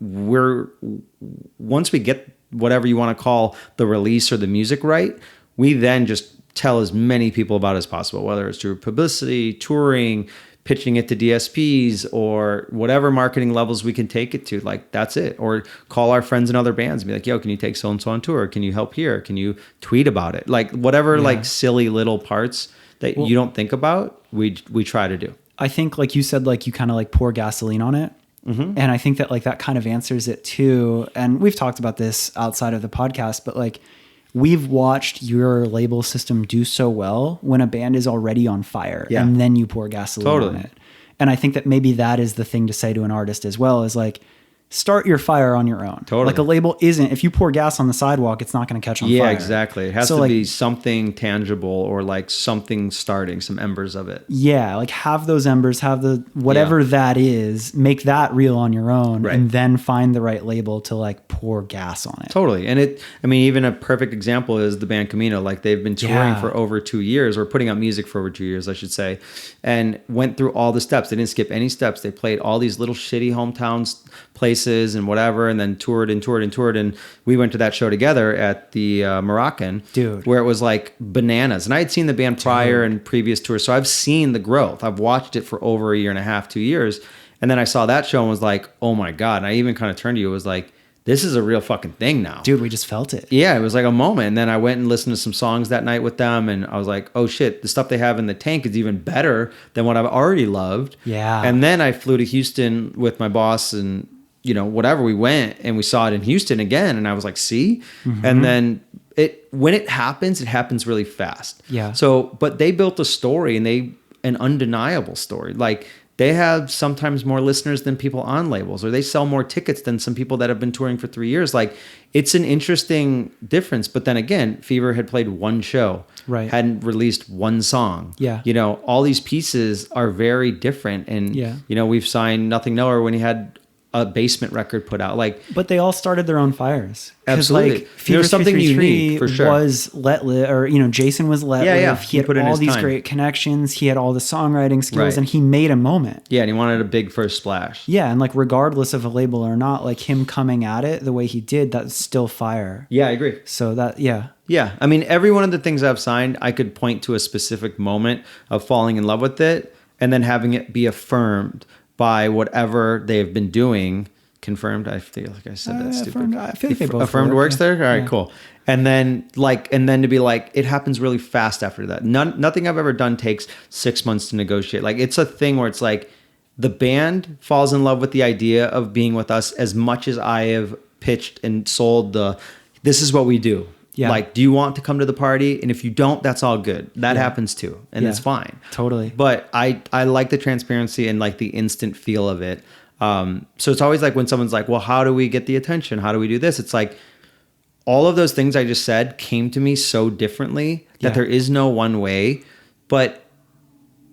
once we get whatever you want to call the release or the music right, we then just tell as many people about it as possible, whether it's through publicity, touring, pitching it to DSPs, or whatever marketing levels we can take it to. Like that's it. Or call our friends in other bands and be like, yo, can you take so-and-so on tour? Can you help here? Can you tweet about it? Like whatever, like silly little parts that you don't think about, we try to do. I think like you said, like you kind of like pour gasoline on it. And I think that like that kind of answers it too. And we've talked about this outside of the podcast, but like we've watched your label system do so well when a band is already on fire and then you pour gasoline on it. And I think that maybe that is the thing to say to an artist as well, is like, start your fire on your own. Totally. Like a label isn't, if you pour gas on the sidewalk, it's not going to catch on fire. Yeah, exactly. It has to be something tangible or like something starting, some embers of it. Yeah, like have those embers, have the whatever that is, make that real on your own, and then find the right label to like pour gas on it. Totally. And even a perfect example is the band Camino. Like they've been touring for over 2 years, or putting out music for over 2 years, I should say, and went through all the steps. They didn't skip any steps. They played all these little shitty hometowns, places and whatever, and then toured. And we went to that show together at the Moroccan, where it was like bananas. And I had seen the band prior and previous tours, so I've seen the growth. I've watched it for over a year and a half, 2 years. And then I saw that show and was like, oh my God. And I even kind of turned to you, it was like, this is a real fucking thing now. Dude, we just felt it. Yeah, it was like a moment. And then I went and listened to some songs that night with them, and I was like, oh shit, the stuff they have in the tank is even better than what I've already loved. Yeah. And then I flew to Houston with my boss, and whatever, we went and we saw it in Houston again, and I was like, see? And then when it happens really fast. Yeah. So, but they built a story, and an undeniable story. Like they have sometimes more listeners than people on labels, or they sell more tickets than some people that have been touring for 3 years. Like it's an interesting difference. But then again, Fever had played one show, hadn't released one song. Yeah. All these pieces are very different. And, we've signed Nothing Noah when he had a basement record put out, but they all started their own fires. Absolutely. Like, There's something unique for sure. Was let live, or Jason was let live. He had all these great connections. He had all the songwriting skills, and he made a moment. Yeah, and he wanted a big first splash. Yeah, and like regardless of a label or not, like him coming at it the way he did, that's still fire. Yeah, I agree. So that Yeah, I mean, every one of the things I've signed, I could point to a specific moment of falling in love with it, and then having it be affirmed by whatever they've been doing. Confirmed. I feel like I said that stupid. Affirmed, I feel like they both affirmed works there. All right, cool. And then to be like, it happens really fast after that. Nothing I've ever done takes 6 months to negotiate. Like it's a thing where it's like, the band falls in love with the idea of being with us as much as I have pitched and sold this is what we do. Yeah. Like, do you want to come to the party? And if you don't, that's all good. That happens too. And it's fine. Totally. But I like the transparency and like the instant feel of it. So it's always like when someone's like, well, how do we get the attention? How do we do this? It's like all of those things I just said came to me so differently that there is no one way. But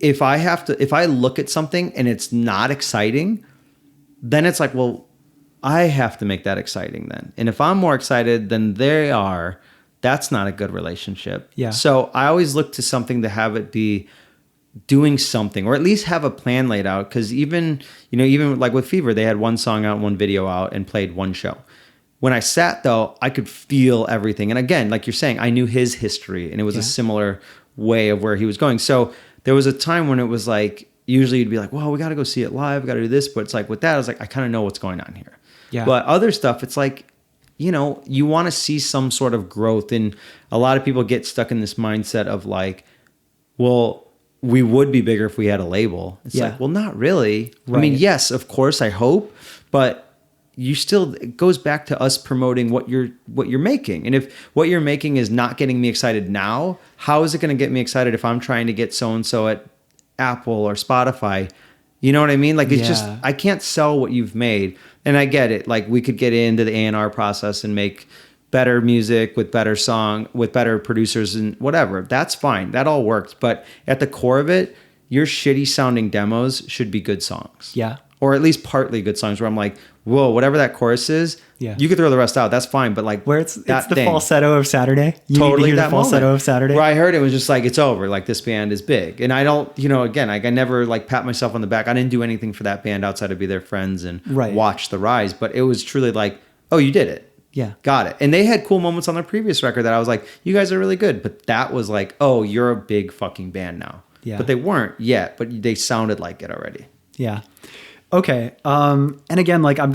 if I look at something and it's not exciting, then it's like, well, I have to make that exciting then. And if I'm more excited than they are, that's not a good relationship. Yeah. So I always look to something to have it be doing something, or at least have a plan laid out. Because even like with Fever, they had one song out, one video out, and played one show. When I sat though, I could feel everything. And again, like you're saying, I knew his history, and it was a similar way of where he was going. So there was a time when it was like, usually you'd be like, well, we got to go see it live. We got to do this. But it's like with that, I was like, I kind of know what's going on here. Yeah. But other stuff, it's like, you want to see some sort of growth. And a lot of people get stuck in this mindset of like, well, we would be bigger if we had a label. It's like, well, not really. Right. I mean, yes, of course, I hope, but it goes back to us promoting what you're making. And if what you're making is not getting me excited now, how is it going to get me excited if I'm trying to get so-and-so at Apple or Spotify? You know what I mean? Like, it's just, I can't sell what you've made. And I get it. Like, we could get into the A&R process and make better music with better producers and whatever. That's fine. That all works. But at the core of it, your shitty sounding demos should be good songs. Yeah. Or at least partly good songs where I'm like, whoa, whatever that chorus is, you could throw the rest out. That's fine. But like, where it's the falsetto of Saturday. You totally need to hear the falsetto of Saturday. Where I heard it was just like, it's over. Like, this band is big. And I don't, again, like I never like pat myself on the back. I didn't do anything for that band outside of be their friends and watch the rise. But it was truly like, oh, you did it. Yeah. Got it. And they had cool moments on their previous record that I was like, you guys are really good. But that was like, oh, you're a big fucking band now. Yeah. But they weren't yet, but they sounded like it already. Yeah. Okay. And again, like I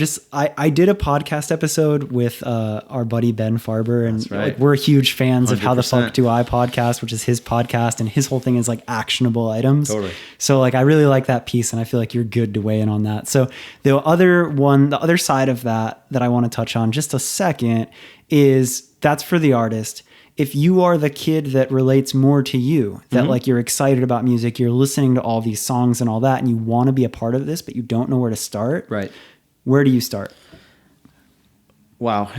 did a podcast episode with our buddy Ben Farber, and like, we're huge fans 100%. Of How the Fuck Do I podcast, which is his podcast, and his whole thing is like actionable items. Totally. So like I really like that piece, and I feel like you're good to weigh in on that. So the other side of that I want to touch on just a second is that's for the artist. If you are the kid that relates more to you, that like you're excited about music, you're listening to all these songs and all that, and you want to be a part of this, but you don't know where to start. Right. Where do you start? Wow.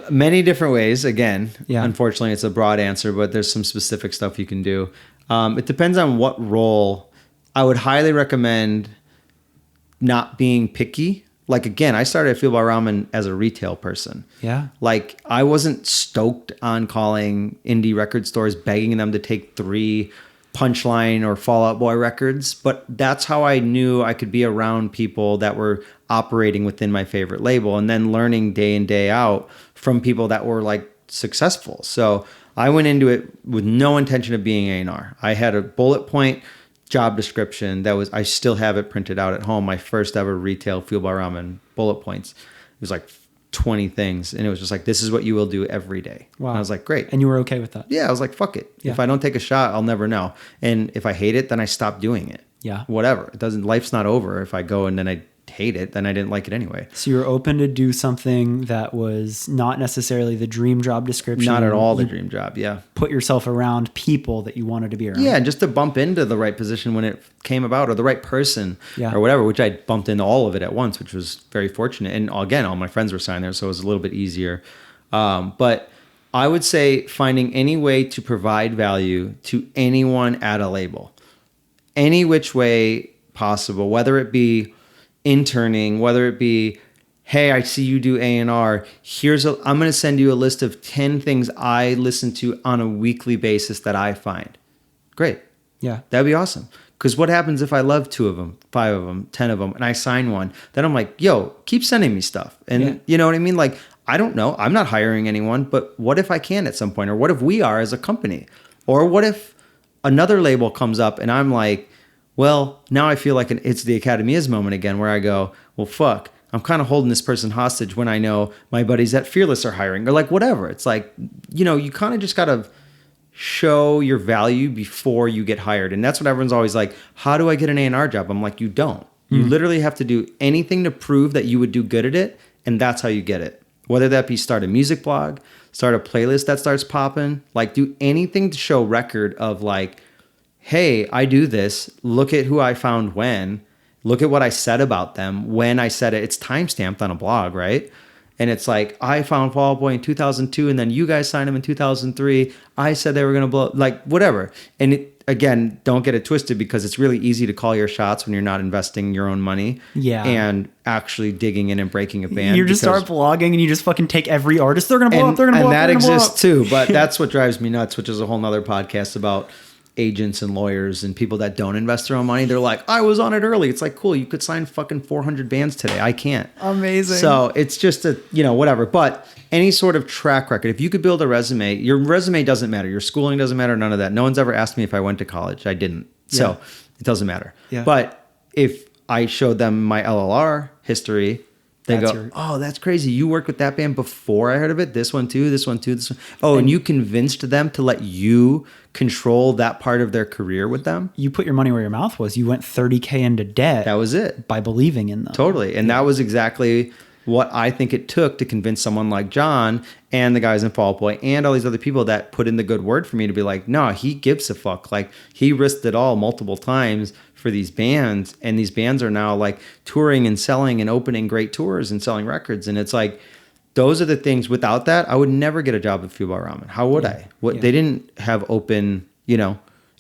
Many different ways. Again, unfortunately, it's a broad answer, but there's some specific stuff you can do. It depends on what role. I would highly recommend not being picky. Like, again, I started at Fuel by Ramen as a retail person. Yeah. Like, I wasn't stoked on calling indie record stores, begging them to take 3 Punchline or Fall Out Boy records. But that's how I knew I could be around people that were operating within my favorite label, and then learning day in, day out from people that were like successful. So I went into it with no intention of being A&R. I had a bullet point job description I still have it printed out at home. My first ever retail Fuel by Ramen bullet points. It was like 20 things. And it was just like, this is what you will do every day. Wow. And I was like, great. And you were okay with that? Yeah. I was like, fuck it. Yeah. If I don't take a shot, I'll never know. And if I hate it, then I stop doing it. Yeah. Whatever. Life's not over. If I go and then I hate it, then I didn't like it anyway. So you're open to do something that was not necessarily the dream job description. Not at all the dream job. Yeah. Put yourself around people that you wanted to be around. Yeah. And just to bump into the right position when it came about, or the right person or whatever, which I bumped into all of it at once, which was very fortunate. And again, all my friends were signed there, so it was a little bit easier. But I would say finding any way to provide value to anyone at a label, any which way possible, whether it be interning, whether it be, hey, I see you do A&R. I'm going to send you a list of 10 things I listen to on a weekly basis that I find. Great. Yeah. That'd be awesome. Because what happens if I love 2 of them, 5 of them, 10 of them, and I sign one? Then I'm like, yo, keep sending me stuff. And you know what I mean? Like, I don't know. I'm not hiring anyone, but what if I can at some point? Or what if we are as a company? Or what if another label comes up and I'm like, well, now I feel like it's the Academia's moment again, where I go, well, fuck, I'm kind of holding this person hostage when I know my buddies at Fearless are hiring, or like whatever. It's like, you kind of just got to show your value before you get hired. And that's what everyone's always like, how do I get an A&R job? I'm like, you don't. You literally have to do anything to prove that you would do good at it, and that's how you get it. Whether that be start a music blog, start a playlist that starts popping, like do anything to show record of like, hey, I do this. Look at who I found when. Look at what I said about them when I said it. It's timestamped on a blog, right? And it's like, I found Fall Out Boy in 2002, and then you guys signed him in 2003. I said they were going to blow, like whatever. And again, don't get it twisted, because it's really easy to call your shots when you're not investing your own money and actually digging in and breaking a band. You just start blogging and you just fucking take every artist. They're going to blow up. They're going to blow up. And that exists too. But that's what drives me nuts, which is a whole nother podcast about agents and lawyers and people that don't invest their own money. They're like, I was on it early. It's like, cool. You could sign fucking 400 bands today. I can't. Amazing. So it's just whatever. But any sort of track record, if you could build a resume, your resume doesn't matter. Your schooling doesn't matter. None of that. No one's ever asked me if I went to college. I didn't. So it doesn't matter. Yeah. But if I showed them my LLR history, they go, oh, that's crazy. You worked with that band before I heard of it. This one too, this one too, this one. Oh, and you convinced them to let you control that part of their career with them. You put your money where your mouth was. You went $30K into debt. That was it. By believing in them. Totally. And that was exactly what I think it took to convince someone like John and the guys in Fall Out Boy and all these other people that put in the good word for me to be like, no, he gives a fuck. Like, he risked it all multiple times for these bands, and these bands are now like touring and selling and opening great tours and selling records. And it's like, those are the things. Without that, I would never get a job at Fuel Bar Ramen. How would I? They didn't have open,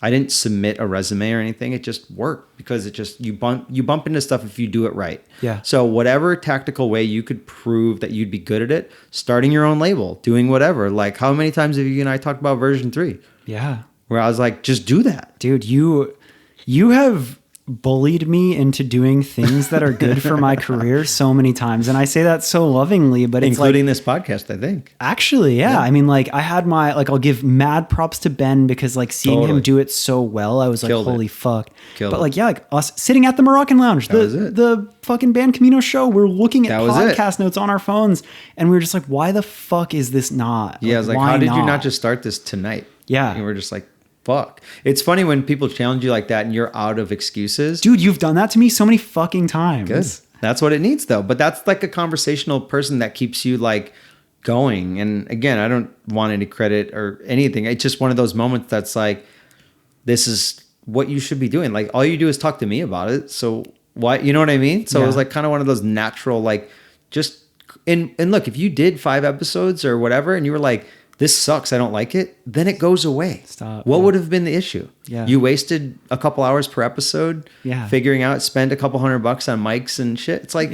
I didn't submit a resume or anything. It just worked because it just, you bump into stuff if you do it right. Yeah. So whatever tactical way you could prove that you'd be good at it, starting your own label, doing whatever. Like, how many times have you and I talked about version 3? Yeah. Where I was like, just do that. Dude, you have bullied me into doing things that are good for my career so many times. And I say that so lovingly, but it's including this podcast, I think. Actually, yeah. I mean, like, I had I'll give mad props to Ben, because like seeing him do it so well, I was like, holy fuck. But like, yeah, like us sitting at the Moroccan Lounge, the fucking Band Camino show, we're looking at podcast notes on our phones, and we were just like, why the fuck is this not? Yeah, I was like, how did you not just start this tonight? Yeah. And we're just like, fuck. It's funny when people challenge you like that and you're out of excuses. Dude, you've done that to me so many fucking times. Good. That's what it needs though. But that's like a conversational person that keeps you like going. And again, I don't want any credit or anything. It's just one of those moments that's like, this is what you should be doing. Like, all you do is talk to me about it. So why, you know what I mean? So it was like kind of one of those natural, like, just, and look, if you did 5 episodes or whatever, and you were like, this sucks, I don't like it, then it goes away. Stop. What would have been the issue? Yeah. You wasted a couple hours per episode figuring out, spend a couple $100 on mics and shit. It's like,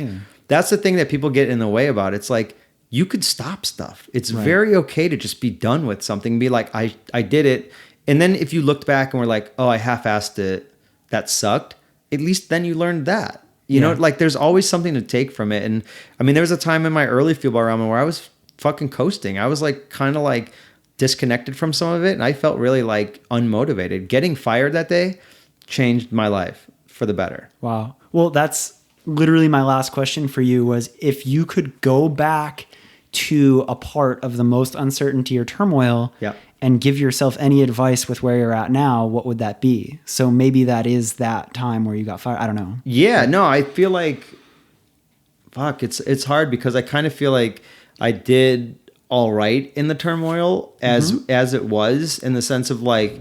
that's the thing that people get in the way about. It's like, you could stop stuff. It's very okay to just be done with something and be like, I did it. And then if you looked back and were like, oh, I half-assed it, that sucked, at least then you learned that. You know, like, there's always something to take from it. And I mean, there was a time in my early Fuel Bar Ramen where I was fucking coasting. I was like kind of like disconnected from some of it, and I felt really like unmotivated. Getting fired that day changed my life for the better. Wow. Well, that's literally my last question for you, was if you could go back to a part of the most uncertainty or turmoil and give yourself any advice with where you're at now, what would that be? So maybe that is that time where you got fired. I don't know. Yeah, no, I feel like, fuck, it's hard because I kind of feel like I did all right in the turmoil as it was, in the sense of like,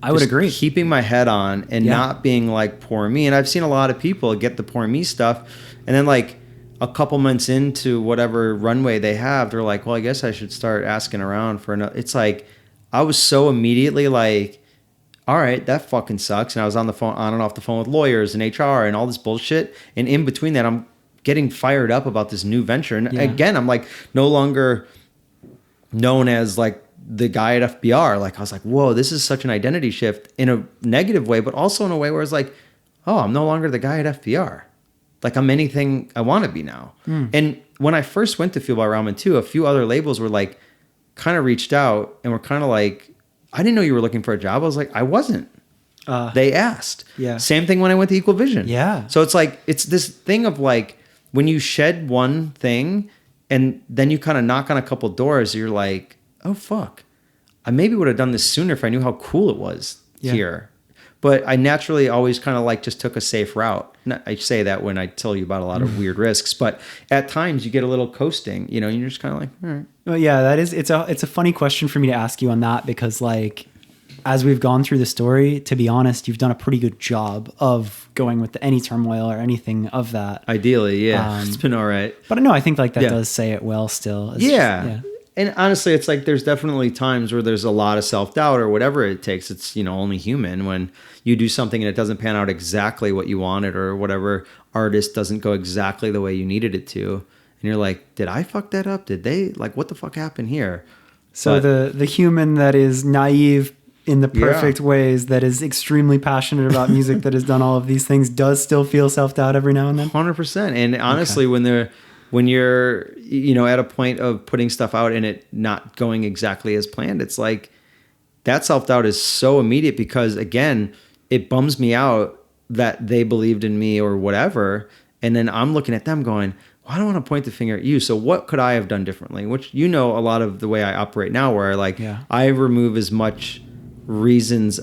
I would agree, keeping my head on and not being like, poor me. And I've seen a lot of people get the poor me stuff, and then like a couple months into whatever runway they have, they're like, well, I guess I should start asking around for another. It's like, I was so immediately like, all right, that fucking sucks. And I was on and off the phone with lawyers and HR and all this bullshit. And in between that, I'm getting fired up about this new venture. And again, I'm like no longer known as like the guy at FBR. Like, I was like, whoa, this is such an identity shift in a negative way, but also in a way where it's like, oh, I'm no longer the guy at FBR. Like, I'm anything I want to be now. And when I first went to Fuel Bar Ramen too, a few other labels were like, kind of reached out and were kind of like, I didn't know you were looking for a job. I was like, I wasn't. They asked. Yeah. Same thing when I went to Equal Vision. Yeah. So it's like, it's this thing of like, when you shed one thing and then you kind of knock on a couple doors, you're like, oh, fuck. I maybe would have done this sooner if I knew how cool it was here. But I naturally always kind of like just took a safe route. I say that when I tell you about a lot of weird risks, but at times you get a little coasting, you know, and you're just kind of like, all right. Well, yeah, it's a funny question for me to ask you on that, because like, as we've gone through the story, to be honest, you've done a pretty good job of going with any turmoil or anything of that. Ideally, yeah. It's been all right. But no, I think like that does say it well still. It's yeah. And honestly, it's like there's definitely times where there's a lot of self-doubt or whatever it takes. It's, you know, only human when you do something and it doesn't pan out exactly what you wanted, or whatever artist doesn't go exactly the way you needed it to. And you're like, did I fuck that up? Did they? Like, what the fuck happened here? So the human that is naive in the perfect ways, that is extremely passionate about music, that has done all of these things, does still feel self-doubt every now and then? 100%. And honestly, when you're, you know, at a point of putting stuff out and it not going exactly as planned, it's like that self-doubt is so immediate, because again, it bums me out that they believed in me or whatever. And then I'm looking at them going, well, I don't want to point the finger at you. So what could I have done differently? Which, you know, a lot of the way I operate now, where I remove as much hurdles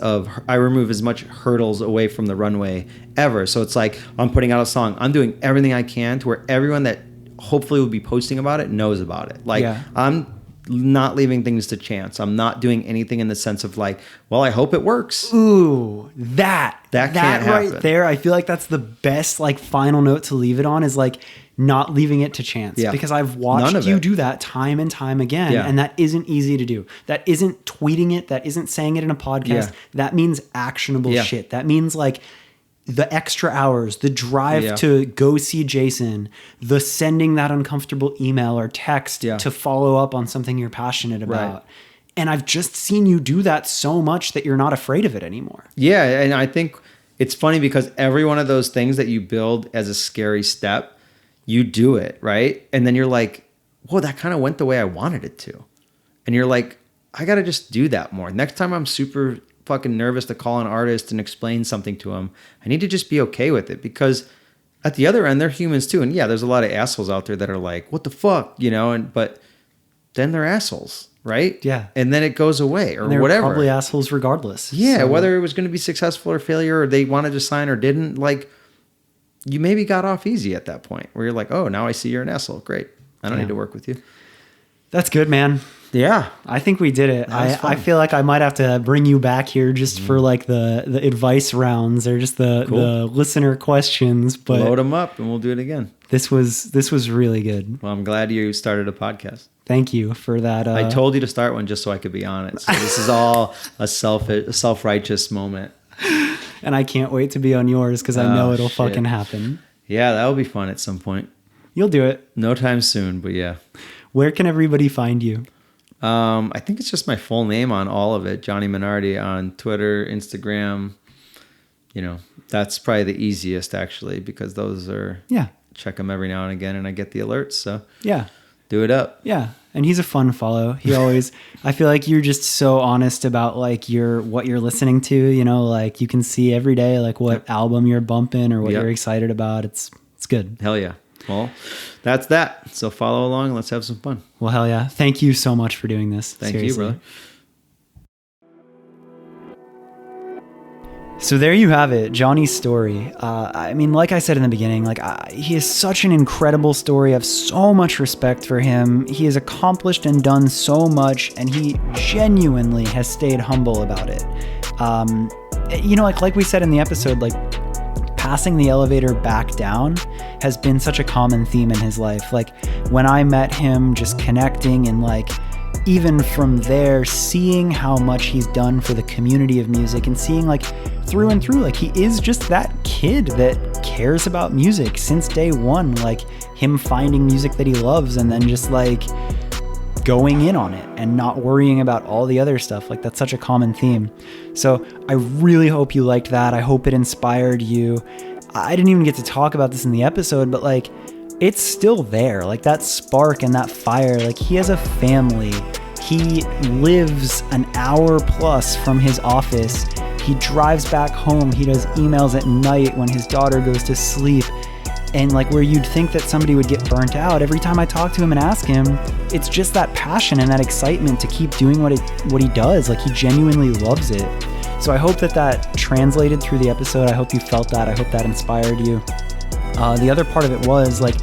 away from the runway ever. So it's like, I'm putting out a song, I'm doing everything I can to where everyone that hopefully will be posting about it knows about it. Like, I'm not leaving things to chance. I'm not doing anything in the sense of like, well, I hope it works. Ooh, that can't happen right there. I feel like that's the best like final note to leave it on, is like not leaving it to chance. Because I've watched you do that time and time again, and that isn't easy to do. That isn't tweeting it. That isn't saying it in a podcast. That means actionable shit. That means like the extra hours, the drive to go see Jason, the sending that uncomfortable email or text to follow up on something you're passionate about. Right. And I've just seen you do that so much that you're not afraid of it anymore. Yeah. And I think it's funny because every one of those things that you build as a scary step, you do it, right? And then you're like, whoa, that kind of went the way I wanted it to. And you're like, I got to just do that more. Next time I'm super fucking nervous to call an artist and explain something to them, I need to just be okay with it, because at the other end, they're humans too. And yeah, there's a lot of assholes out there that are like, what the fuck, you know, but then they're assholes, right? Yeah. And then it goes away or and they're whatever. Probably assholes regardless. Yeah. So, whether it was going to be successful or failure, or they wanted to sign or didn't, like, you maybe got off easy at that point where you're like, oh, now I see you're an asshole. Great. I don't need to work with you. That's good, man. Yeah. I think we did it. I feel like I might have to bring you back here just for like the advice rounds, or just the listener questions. But load them up and we'll do it again. This was really good. Well, I'm glad you started a podcast. Thank you for that. I told you to start one just so I could be on it. So this is all a self-righteous moment. And I can't wait to be on yours, because I know it'll fucking happen. Yeah, that'll be fun at some point. You'll do it. No time soon, but yeah. Where can everybody find you? I think it's just my full name on all of it. Johnny Minardi on Twitter, Instagram. You know, that's probably the easiest actually, because those are, check them every now and again and I get the alerts. So do it up. Yeah. And he's a fun follow. He always, I feel like you're just so honest about like what you're listening to, you know, like you can see every day, like what album you're bumping or what you're excited about. It's good. Hell yeah. Well, that's that. So follow along and let's have some fun. Well, hell yeah. Thank you so much for doing this. Thank you, brother. So there you have it, Johnny's story. I mean, like I said in the beginning, like he has such an incredible story. I have so much respect for him. He has accomplished and done so much, and he genuinely has stayed humble about it. You know, like we said in the episode, like passing the elevator back down has been such a common theme in his life. Like when I met him, just connecting and like even from there, seeing how much he's done for the community of music and seeing like through and through, like he is just that kid that cares about music since day one, like him finding music that he loves and then just like going in on it and not worrying about all the other stuff. Like that's such a common theme. So I really hope you liked that. I hope it inspired you. I didn't even get to talk about this in the episode, but like it's still there. Like that spark and that fire, like he has a family. He lives an hour plus from his office. He drives back home. He does emails at night when his daughter goes to sleep. And like where you'd think that somebody would get burnt out, every time I talk to him and ask him, it's just that passion and that excitement to keep doing what he does. Like he genuinely loves it. So I hope that translated through the episode. I hope you felt that. I hope that inspired you. The other part of it was like,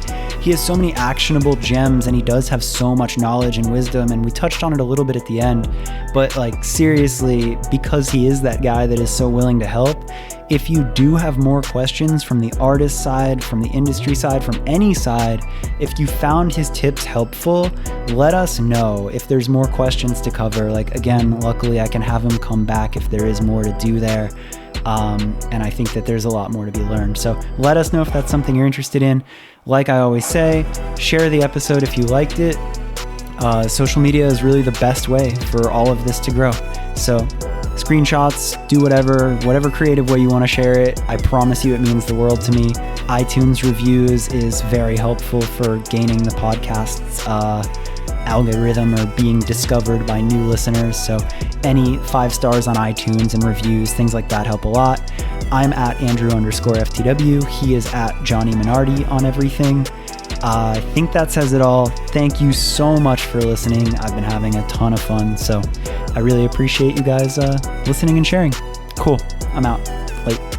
he has so many actionable gems and he does have so much knowledge and wisdom, and we touched on it a little bit at the end, but like seriously, because he is that guy that is so willing to help, if you do have more questions from the artist side, from the industry side, from any side, if you found his tips helpful, let us know if there's more questions to cover. Like, again, luckily I can have him come back if there is more to do there. And I think that there's a lot more to be learned. So let us know if that's something you're interested in. Like I always say, share the episode if you liked it. Social media is really the best way for all of this to grow. So screenshots, do whatever creative way you want to share it. I promise you it means the world to me. iTunes reviews is very helpful for gaining the podcast's algorithm or being discovered by new listeners. So any 5 stars on iTunes and reviews, things like that help a lot. I'm at Andrew_FTW. He is at Johnny Minardi on everything. I think that says it all. Thank you so much for listening. I've been having a ton of fun, so I really appreciate you guys listening and sharing. Cool. I'm out. Late.